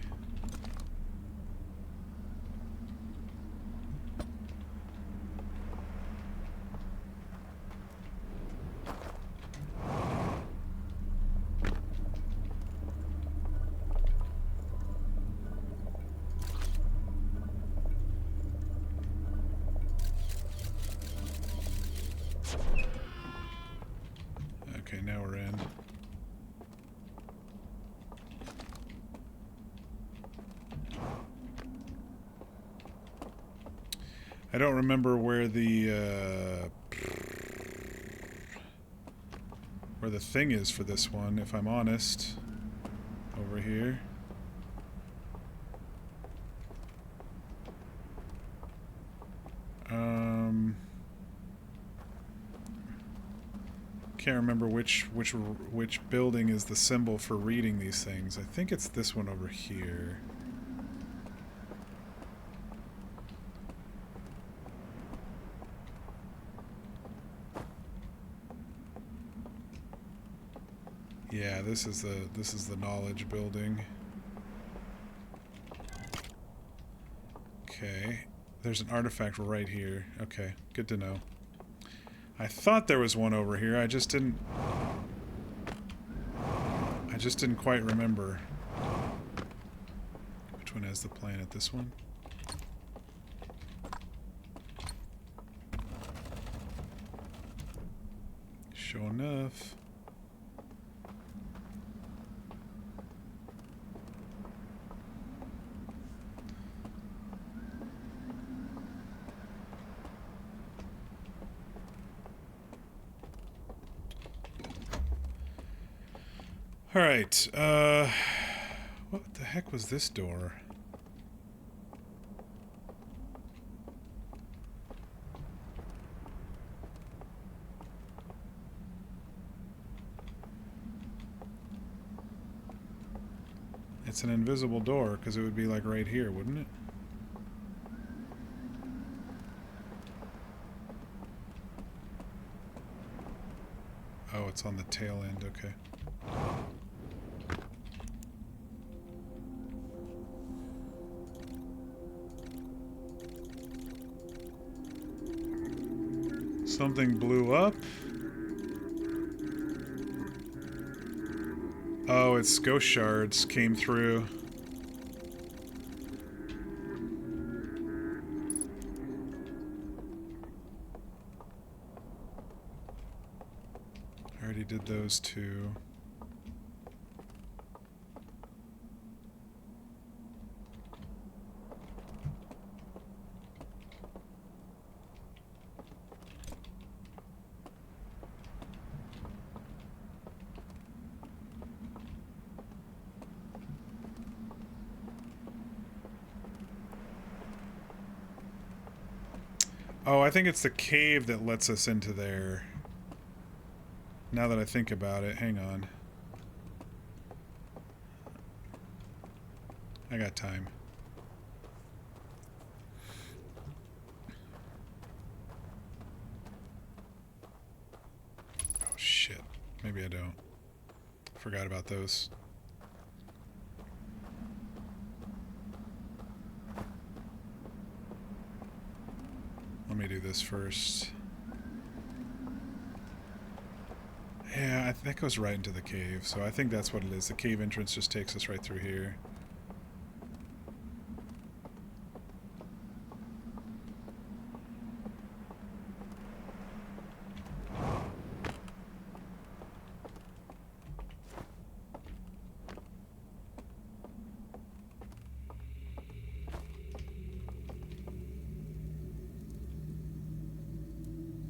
Okay, now we're in. I don't remember where the thing is for this one, if I'm honest. Over here. Can't remember which building is the symbol for reading these things. I think it's this one over here. Yeah, this is the knowledge building. Okay. There's an artifact right here. Okay, good to know. I thought there was one over here. I just didn't quite remember. Which one has the planet? This one? Sure enough. Alright, what the heck was this door? It's an invisible door, because it would be like right here, wouldn't it? Oh, it's on the tail end, okay. Something blew up. Oh, it's ghost shards came through. I already did those two. Oh, I think it's the cave that lets us into there. Now that I think about it, hang on. I got time. Oh shit. Maybe I don't. Forgot about those. Let me do this first. Yeah, that goes right into the cave, so I think that's what it is. The cave entrance just takes us right through here.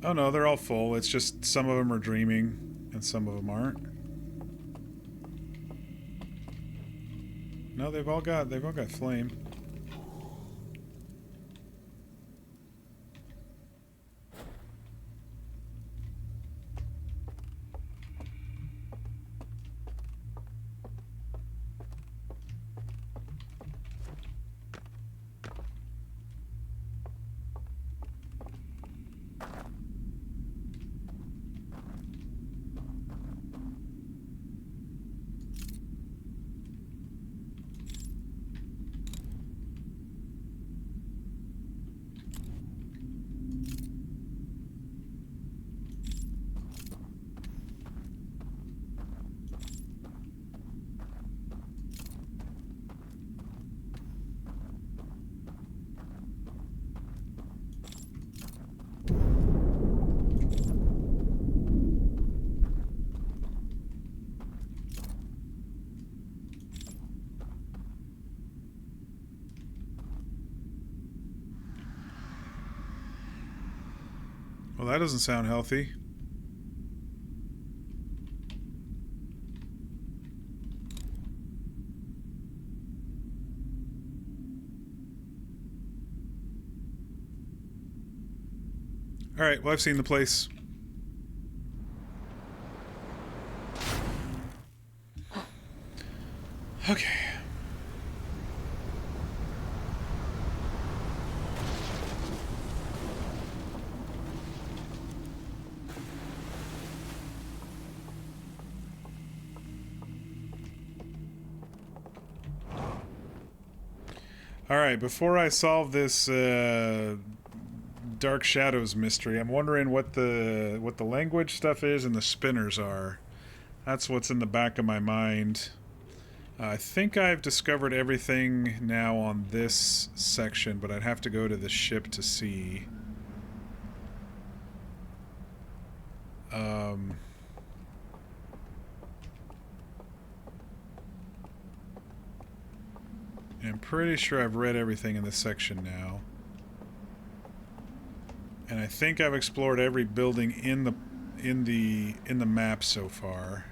Oh no, they're all full. It's just some of them are dreaming and some of them aren't. No, they've all got flame. Well, that doesn't sound healthy. Alright, well, I've seen the place. Okay. Alright, before I solve this Dark Shadows mystery, I'm wondering what the language stuff is and the spinners are. That's what's in the back of my mind. I think I've discovered everything now on this section, but I'd have to go to the ship to see. I'm pretty sure I've read everything in this section now. And I think I've explored every building in the map so far.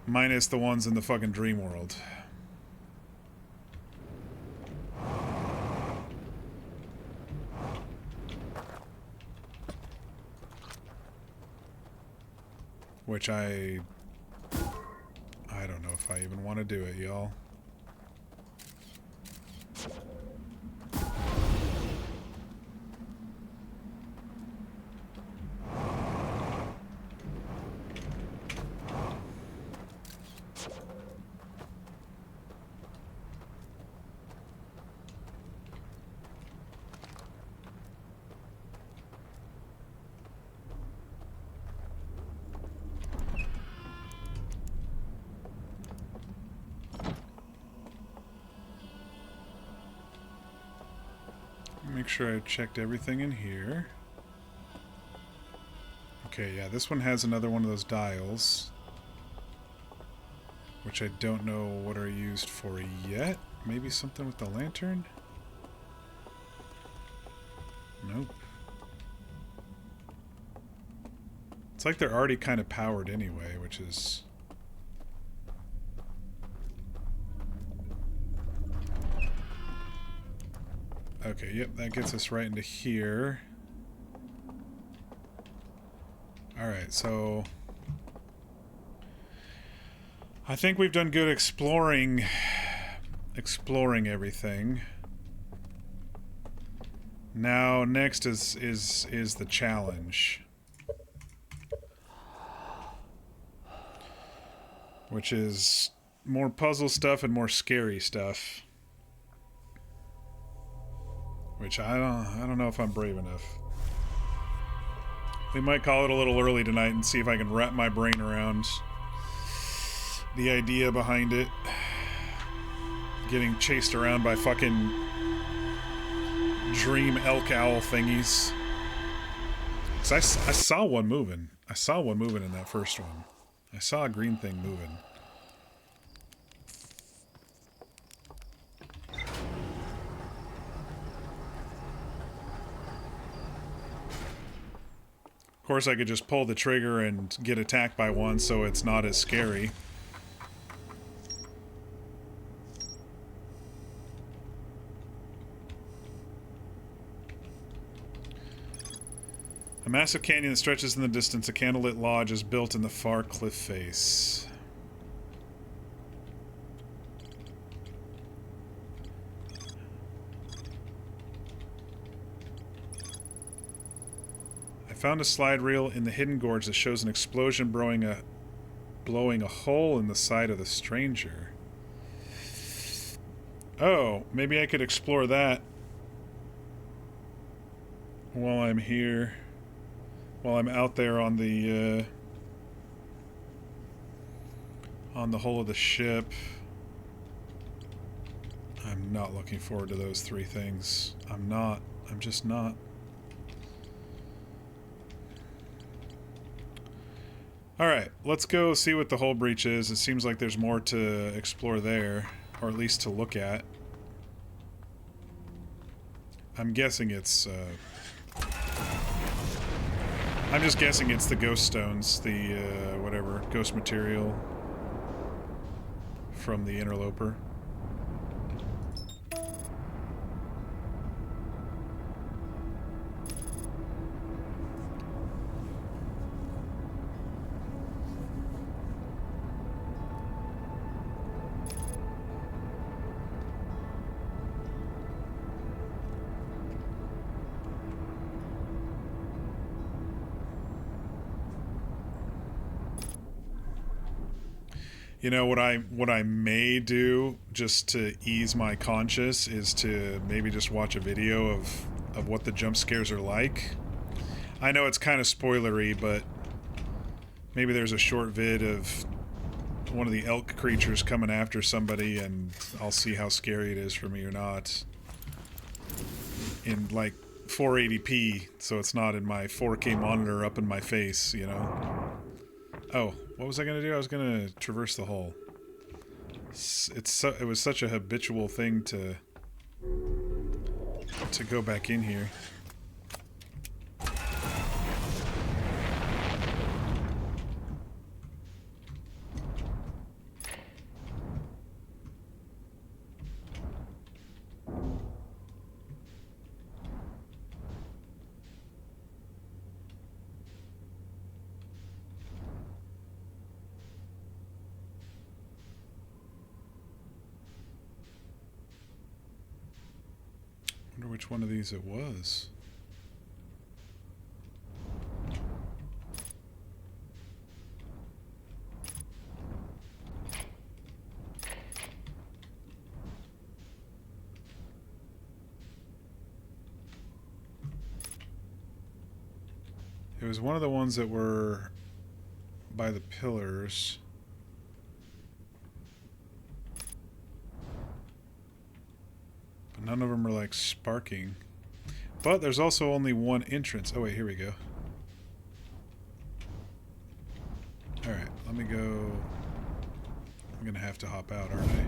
Minus the ones in the fucking dream world. Which I don't know if I even want to do it, y'all. Make sure I checked everything in here. Okay, yeah, this one has another one of those dials. Which I don't know what are used for yet. Maybe something with the lantern? Nope. It's like they're already kind of powered anyway, which is... Okay, yep, that gets us right into here. Alright, so... I think we've done good exploring everything. Now, next is the challenge. Which is more puzzle stuff and more scary stuff. Which I don't know if I'm brave enough. We might call it a little early tonight and see if I can wrap my brain around the idea behind it. Getting chased around by fucking dream elk owl thingies. 'Cause I saw one moving. I saw one moving in that first one. I saw a green thing moving. Of course, I could just pull the trigger and get attacked by one, so it's not as scary. A massive canyon that stretches in the distance. A candlelit lodge is built in the far cliff face. I found a slide reel in the hidden gorge that shows an explosion blowing a hole in the side of the stranger. Oh, maybe I could explore that while I'm here. While I'm out there on the hull of the ship. I'm not looking forward to those three things. I'm not. I'm just not. Alright, let's go see what the hull breach is. It seems like there's more to explore there, or at least to look at. I'm guessing it's, I'm just guessing it's the ghost stones, the, whatever, ghost material from the interloper. You know what I may do just to ease my conscience is to maybe just watch a video of what the jump scares are like. I know it's kind of spoilery, but maybe there's a short vid of one of the elk creatures coming after somebody, and I'll see how scary it is for me or not. In like 480p, so it's not in my 4K monitor up in my face, you know. Oh, what was I gonna do? I was gonna traverse the hole. It was such a habitual thing to go back in here. I wonder which one of these it was. It was one of the ones that were by the pillars. But none of them are like sparking. But there's also only one entrance. Oh wait, here we go. Alright, let me go. I'm gonna have to hop out, aren't I?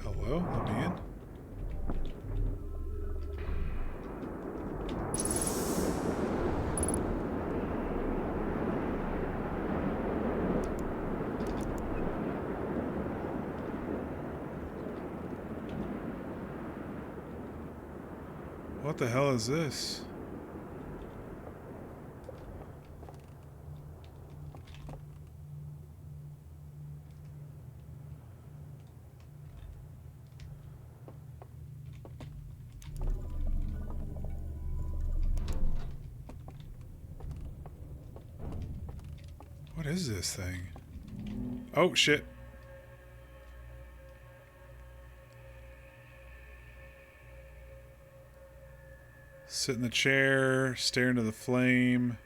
Hello? Let me in. What the hell is this? What is this thing? Oh, shit. Sit in the chair, stare into the flame,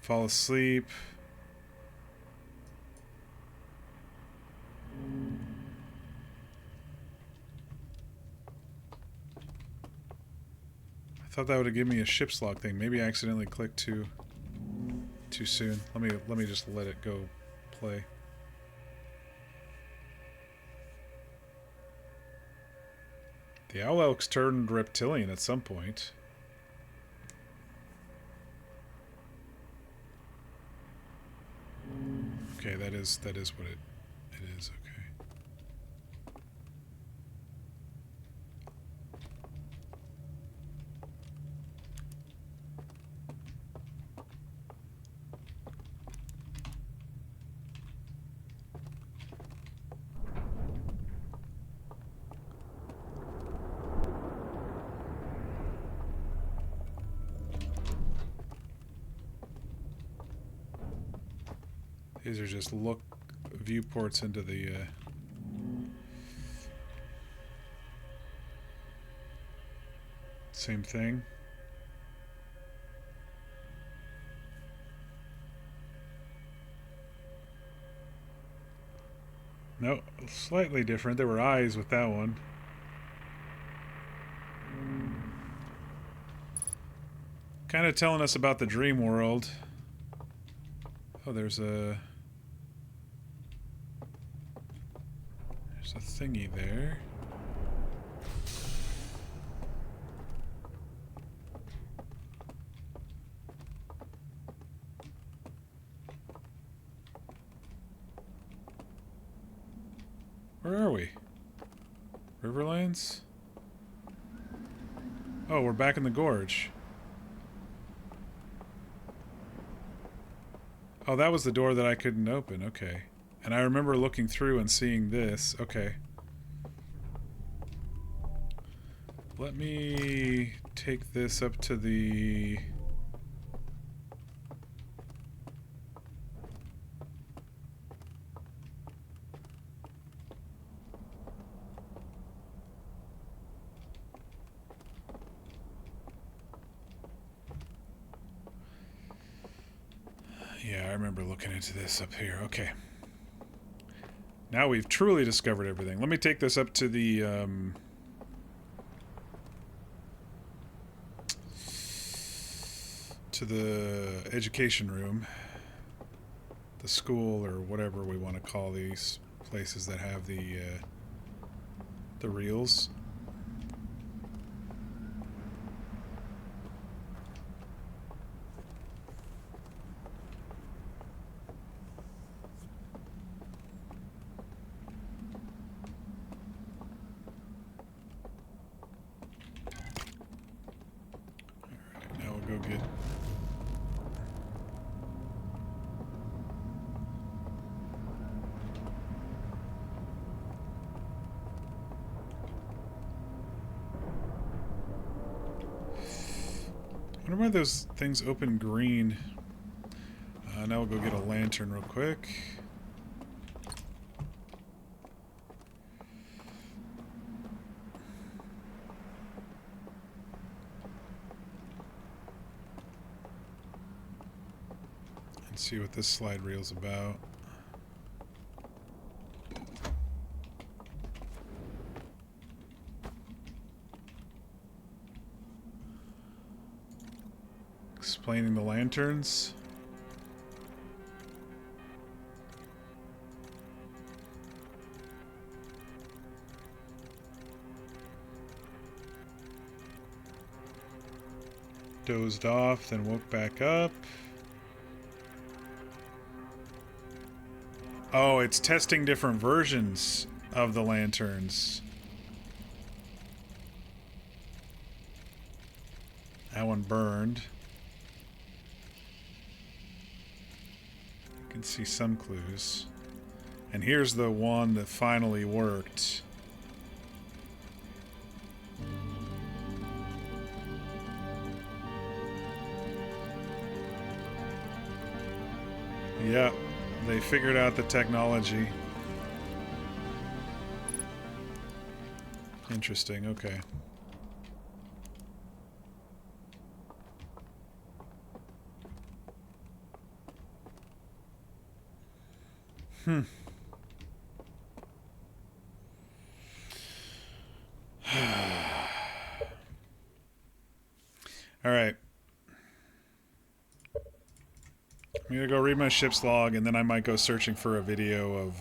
fall asleep. I thought that would have given me a ship's log thing. Maybe I accidentally clicked too soon. Let me just let it go play. The owl elks turned reptilian at some point. Okay, that is what it is. Okay. These are just viewports into the same thing. No, slightly different. There were eyes with that one. Kind of telling us about the dream world. Oh, there's a thingy there. Where are we? Riverlands? Oh, we're back in the gorge. Oh, that was the door that I couldn't open. Okay. And I remember looking through and seeing this. Okay. Let me take this up to the... Yeah, I remember looking into this up here. Okay. Now we've truly discovered everything. Let me take this up to the, education room. The school, or whatever we want to call these places that have the reels. Go get... I wonder why those things open green. Now we'll go get a lantern real quick. See what this slide reel's about. Explaining the lanterns. Dozed off, then woke back up. Oh, it's testing different versions of the lanterns. That one burned. You can see some clues. And here's the one that finally worked. Yep. They figured out the technology. Interesting, okay. All right. I'm gonna go read my ship's log, and then I might go searching for a video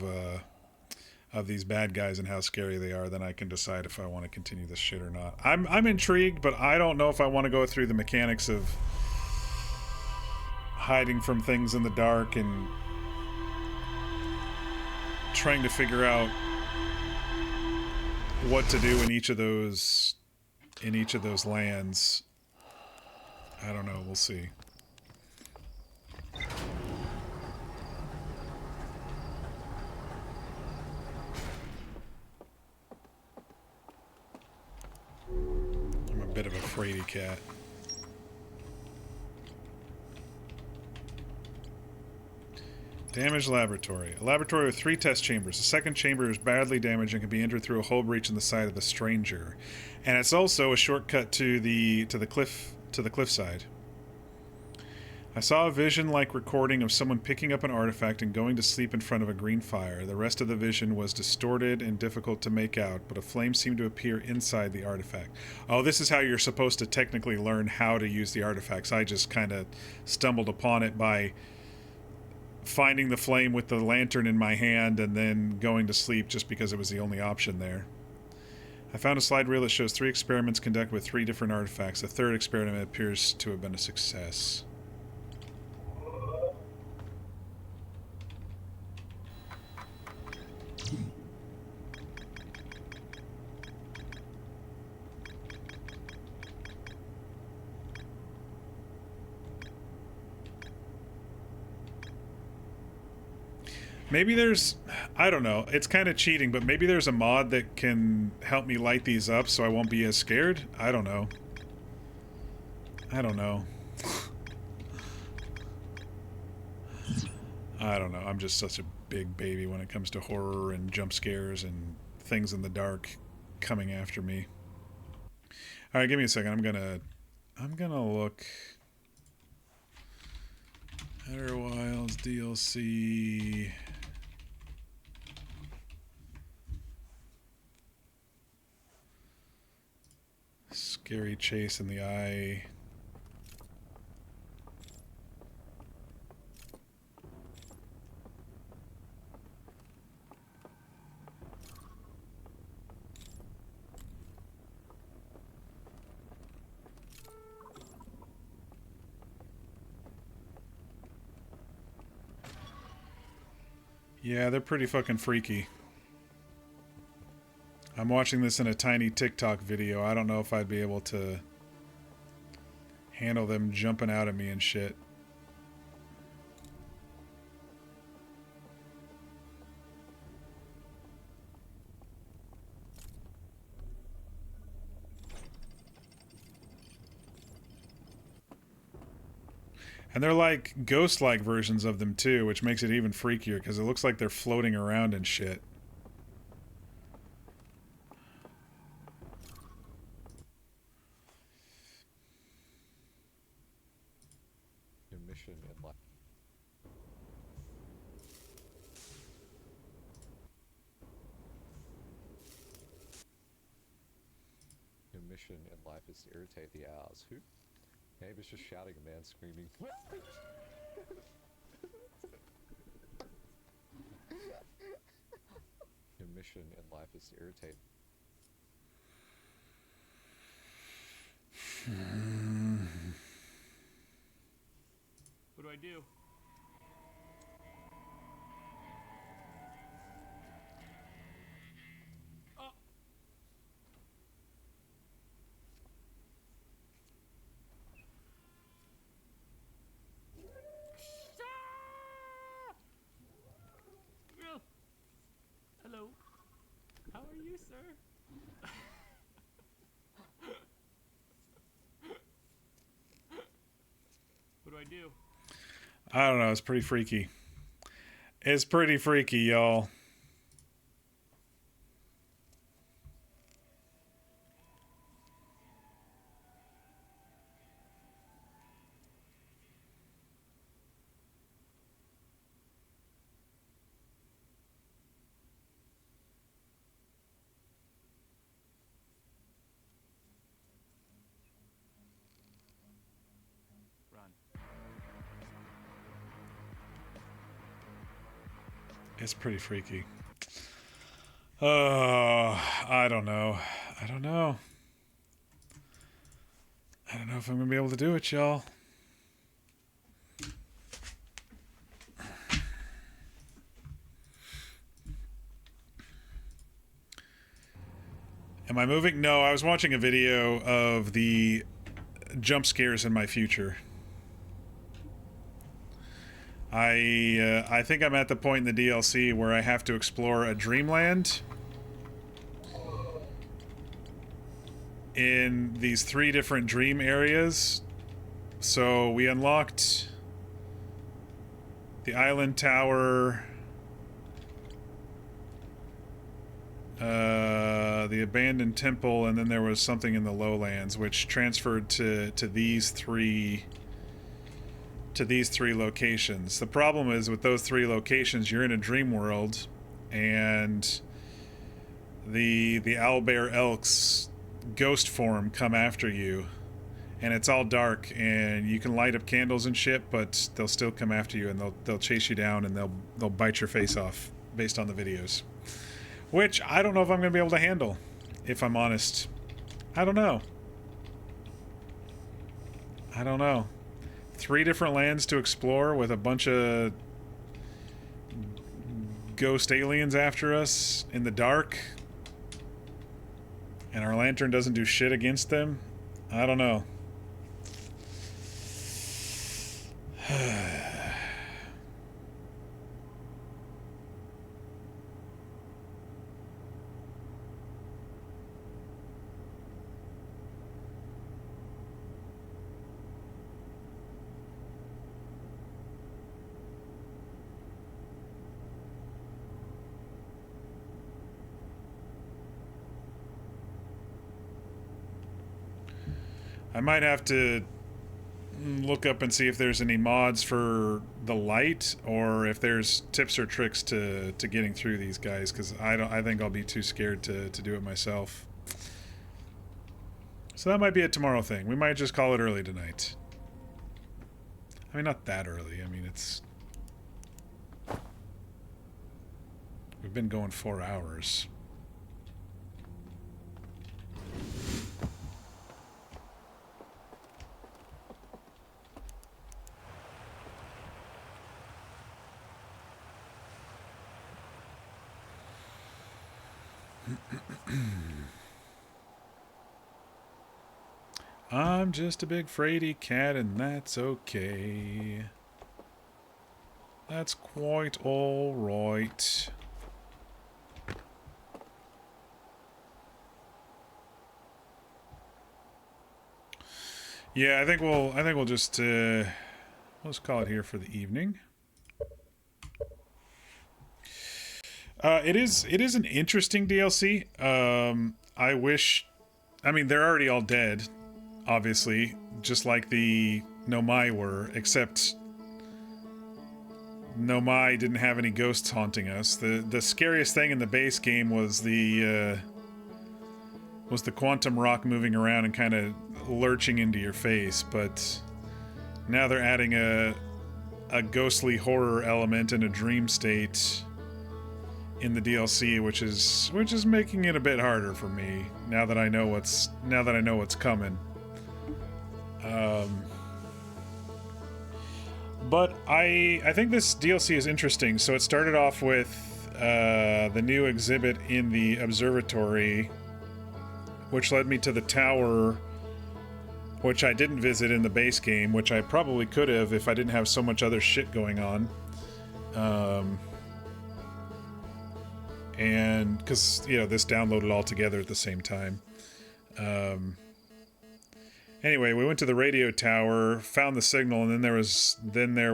of these bad guys and how scary they are. Then I can decide if I want to continue this shit or not. I'm intrigued, but I don't know if I want to go through the mechanics of hiding from things in the dark and trying to figure out what to do in each of those lands. I don't know. We'll see. I'm a bit of a fraidy cat. Damaged laboratory. A laboratory with 3 test chambers. The second chamber is badly damaged and can be entered through a hole breach in the side of the stranger. And it's also a shortcut to the cliffside. I saw a vision-like recording of someone picking up an artifact and going to sleep in front of a green fire. The rest of the vision was distorted and difficult to make out, but a flame seemed to appear inside the artifact. Oh, this is how you're supposed to technically learn how to use the artifacts. I just kind of stumbled upon it by finding the flame with the lantern in my hand and then going to sleep just because it was the only option there. I found a slide reel that shows 3 experiments conducted with 3 different artifacts. The third experiment appears to have been a success. Maybe there's... I don't know. It's kind of cheating, but maybe there's a mod that can help me light these up so I won't be as scared? I don't know. I don't know. I don't know. I'm just such a big baby when it comes to horror and jump scares and things in the dark coming after me. Alright, give me a second. I'm gonna look... Outer Wilds DLC... Scary Chase in the Eye. Yeah, they're pretty fucking freaky. I'm watching this in a tiny TikTok video. I don't know if I'd be able to handle them jumping out at me and shit. And they're like ghost-like versions of them too, which makes it even freakier because it looks like they're floating around and shit. Your mission in life. Your mission in life is to irritate the owls. Who? Neighbors just shouting, a man screaming. Your mission in life is to irritate. What do I do? Oh. Hello. How are you, sir? What do I do? I don't know, it's pretty freaky. It's pretty freaky, y'all. It's pretty freaky. Oh, I don't know. I don't know. I don't know if I'm gonna be able to do it, y'all. Am I moving? No, I was watching a video of the jump scares in my future. I think I'm at the point in the DLC where I have to explore a dreamland in these 3 different dream areas. So we unlocked the island tower, the abandoned temple, and then there was something in the lowlands which transferred to these three locations. The problem is with those 3 locations, you're in a dream world, and the owlbear elks ghost form come after you, and it's all dark, and you can light up candles and shit, but they'll still come after you, and they'll chase you down, and they'll bite your face off based on the videos, which I don't know if I'm gonna be able to handle, if I'm honest. I don't know. 3 different lands to explore with a bunch of ghost aliens after us in the dark, and our lantern doesn't do shit against them. I don't know. I might have to look up and see if there's any mods for the light, or if there's tips or tricks to getting through these guys, because I think I'll be too scared to do it myself. So that might be a tomorrow thing. We might just call it early tonight. I mean, not that early. I mean, we've been going 4 hours. I'm just a big fraidy cat, and that's okay. That's quite all right. Yeah, I think we'll just let's call it here for the evening. It is an interesting DLC. I mean, they're already all dead, obviously, just like the Nomai were, except Nomai didn't have any ghosts haunting us. The scariest thing in the base game was the quantum rock moving around and kind of lurching into your face, but now they're adding a ghostly horror element and a dream state in the DLC, which is making it a bit harder for me now that I know what's coming. But I think this DLC is interesting. So it started off with the new exhibit in the observatory, which led me to the tower, which I didn't visit in the base game, which I probably could have if I didn't have so much other shit going on. And because, you know, this downloaded all together at the same time. Anyway, we went to the radio tower, found the signal, and then there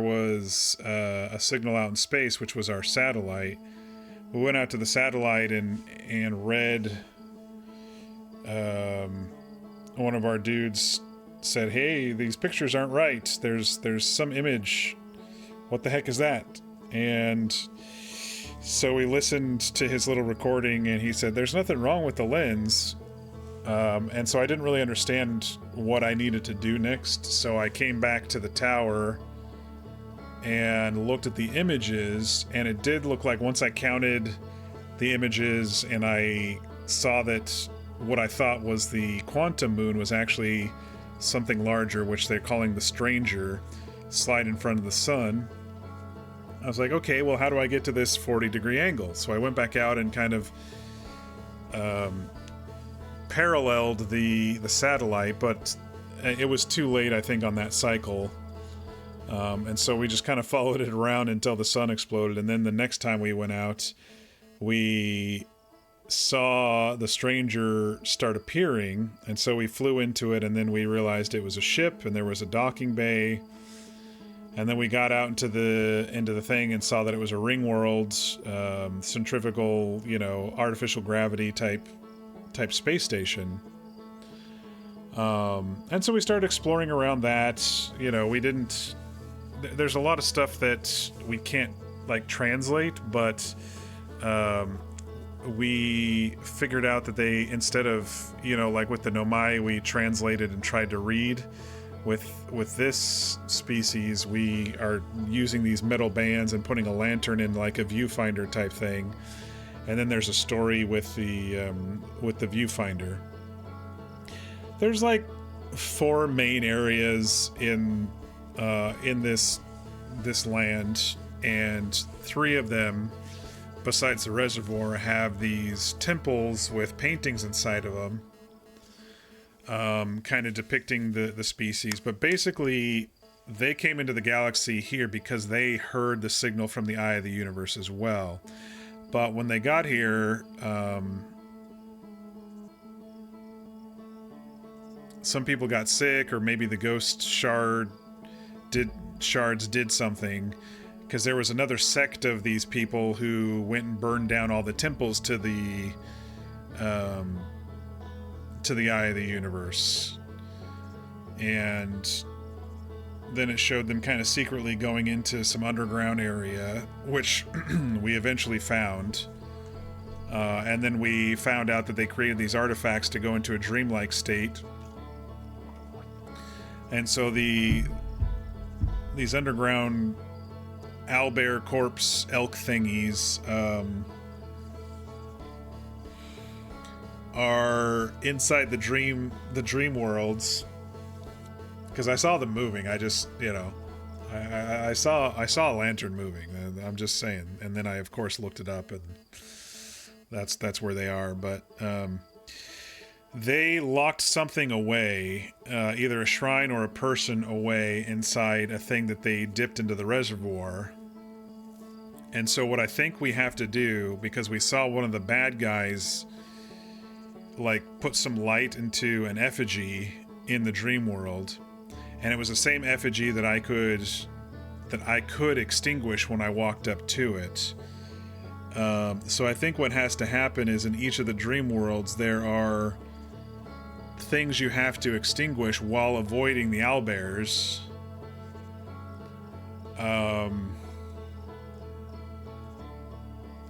was a signal out in space, which was our satellite. We went out to the satellite and read. One of our dudes said, "Hey, these pictures aren't right. There's some image. What the heck is that?" And so we listened to his little recording, and he said, "There's nothing wrong with the lens." And so I didn't really understand what I needed to do next. So I came back to the tower and looked at the images, and it did look like once I counted the images and I saw that what I thought was the quantum moon was actually something larger, which they're calling the Stranger, slide in front of the sun. I was like, okay, well, how do I get to this 40-degree angle? So I went back out and kind of paralleled the satellite, but it was too late, I think, on that cycle. And so we just kind of followed it around until the sun exploded. And then the next time we went out, we saw the Stranger start appearing. And so we flew into it, and then we realized it was a ship, and there was a docking bay. And then we got out into the thing and saw that it was a ring world, centrifugal, artificial gravity type space station. And so we started exploring around that. There's a lot of stuff that we can't translate, but we figured out that they, instead of with the Nomai, we translated and tried to read. With this species, we are using these metal bands and putting a lantern in like a viewfinder type thing, and then there's a story with the viewfinder. There's 4 main areas in this land, and 3 of them, besides the reservoir, have these temples with paintings inside of them. Kind of depicting the species, but basically they came into the galaxy here because they heard the signal from the Eye of the Universe as well. But when they got here, some people got sick, or maybe the ghost shards did something, because there was another sect of these people who went and burned down all the temples to the Eye of the Universe. and then it showed them kind of secretly going into some underground area, which we eventually found. And then we found out that they created these artifacts to go into a dreamlike state. And so these underground owlbear corpse elk thingies are inside the dream worlds. Because I saw them moving. I just, I saw a lantern moving. I'm just saying. And then I, of course, looked it up, and that's where they are. But they locked something away, either a shrine or a person away inside a thing that they dipped into the reservoir. And so what I think we have to do, because we saw one of the bad guys, like, put some light into an effigy in the dream world. And it was the same effigy that I could extinguish when I walked up to it. So I think what has to happen is in each of the dream worlds there are things you have to extinguish while avoiding the owlbears.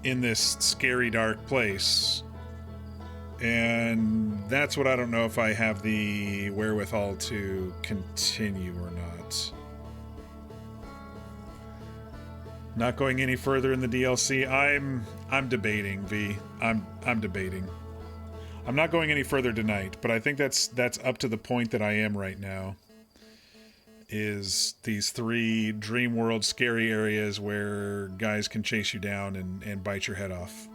In this scary dark place. And that's what I don't know if I have the wherewithal to continue or not. Not going any further in the DLC. I'm debating, V. I'm debating. I'm not going any further tonight, but I think that's up to the point that I am right now. Is these 3 dream world scary areas where guys can chase you down and bite your head off.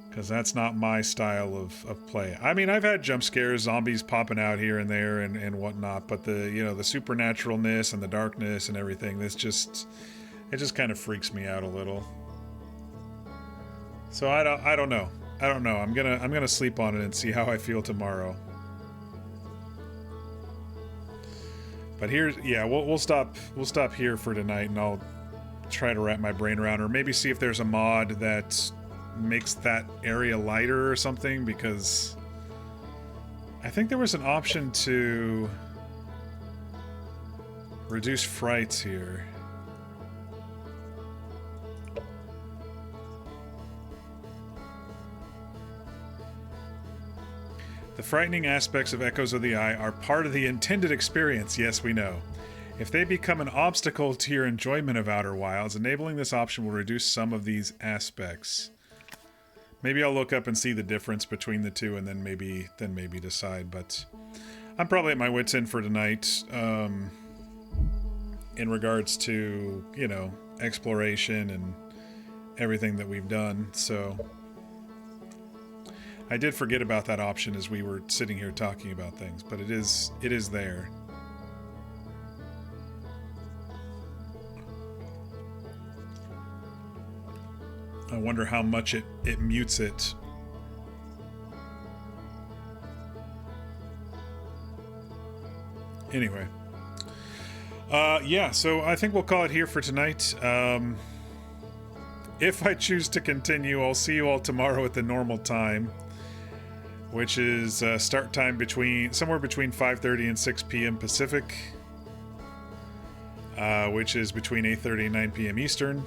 Because that's not my style of play. I mean, I've had jump scares, zombies popping out here and there and whatnot, but the supernaturalness and the darkness and everything, it just kind of freaks me out a little. So I don't know. I'm gonna sleep on it and see how I feel tomorrow. But we'll stop here for tonight, and I'll try to wrap my brain around, or maybe see if there's a mod that makes that area lighter or something, because I think there was an option to reduce frights here. The frightening aspects of Echoes of the Eye are part of the intended experience, yes, we know. If they become an obstacle to your enjoyment of Outer Wilds, enabling this option will reduce some of these aspects. Maybe I'll look up and see the difference between the two, and then maybe decide. But I'm probably at my wit's end for tonight. In regards to exploration and everything that we've done. So I did forget about that option as we were sitting here talking about things, but it is there. I wonder how much it mutes it. Anyway. So I think we'll call it here for tonight. If I choose to continue, I'll see you all tomorrow at the normal time, which is start time somewhere between 5:30 and 6 p.m. Pacific, which is between 8:30 and 9 p.m. Eastern.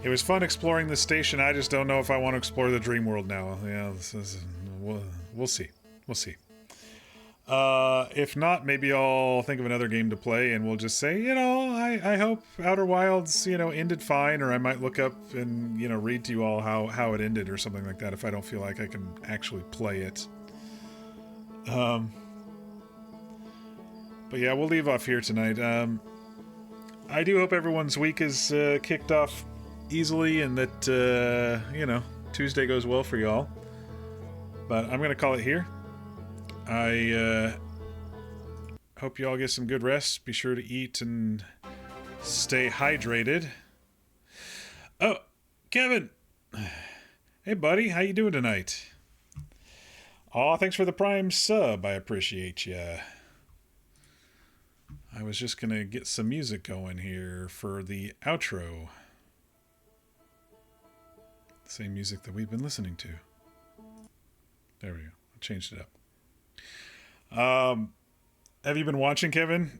It was fun exploring the station. I just don't know if I want to explore the dream world now. Yeah, we'll see. We'll see. If not, maybe I'll think of another game to play, and we'll just say, I hope Outer Wilds, ended fine, or I might look up and, read to you all how it ended or something like that if I don't feel like I can actually play it. But yeah, we'll leave off here tonight. I do hope everyone's week is kicked off easily, and that, Tuesday goes well for y'all. But I'm going to call it here. I hope you all get some good rest. Be sure to eat and stay hydrated. Oh, Kevin. Hey, buddy. How you doing tonight? Aw, thanks for the Prime sub. I appreciate ya. I was just going to get some music going here for the outro. Same music that we've been listening to. There we go. I changed it up. Have you been watching, Kevin?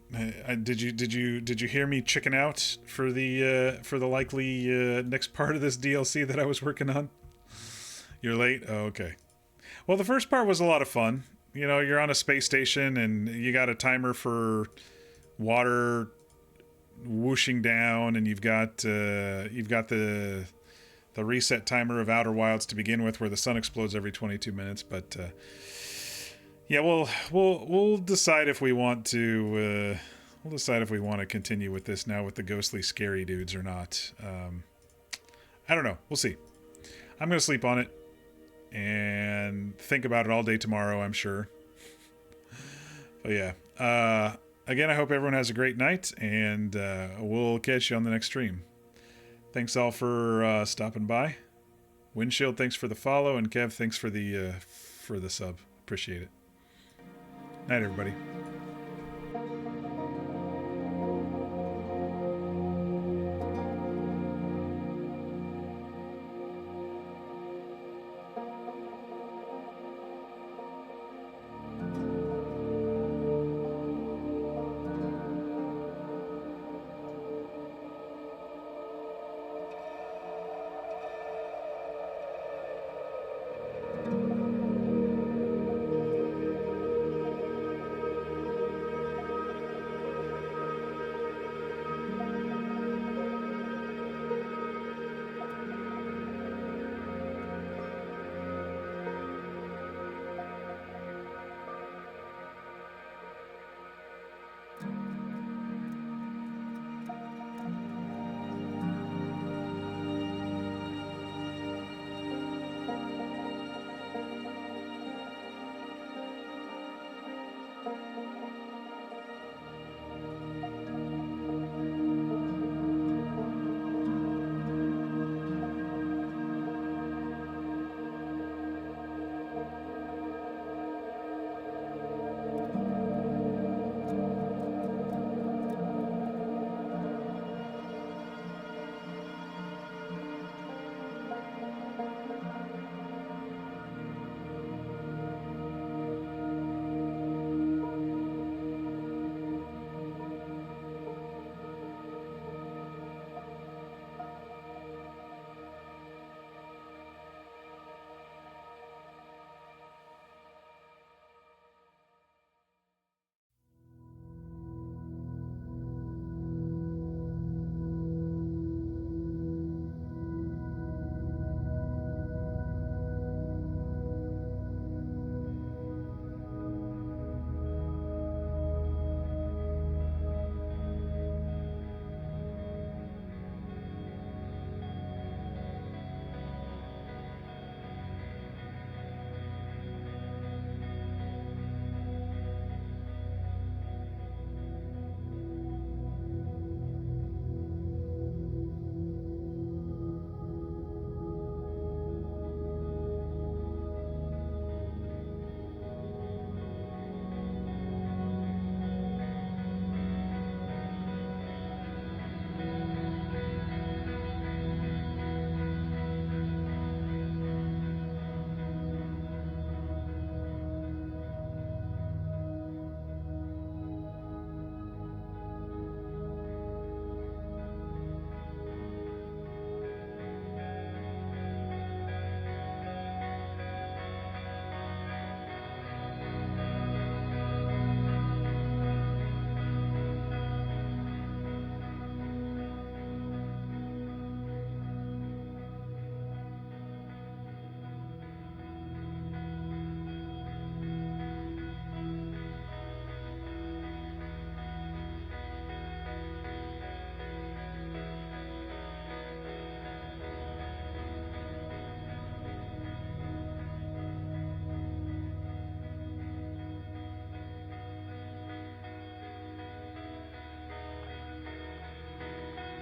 Did you hear me chicken out for the likely next part of this DLC that I was working on? You're late? Oh, okay. Well, the first part was a lot of fun. You know, you're on a space station and you got a timer for water whooshing down, and you've got the reset timer of Outer Wilds to begin with, where the sun explodes every 22 minutes. But yeah, we'll decide if we want to continue with this now with the ghostly scary dudes or not. I don't know. We'll see. I'm gonna sleep on it and think about it all day tomorrow, I'm sure. But yeah. Again, I hope everyone has a great night, and we'll catch you on the next stream. Thanks all for stopping by. Windshield, thanks for the follow, and Kev, thanks for the sub. Appreciate it. Night, everybody.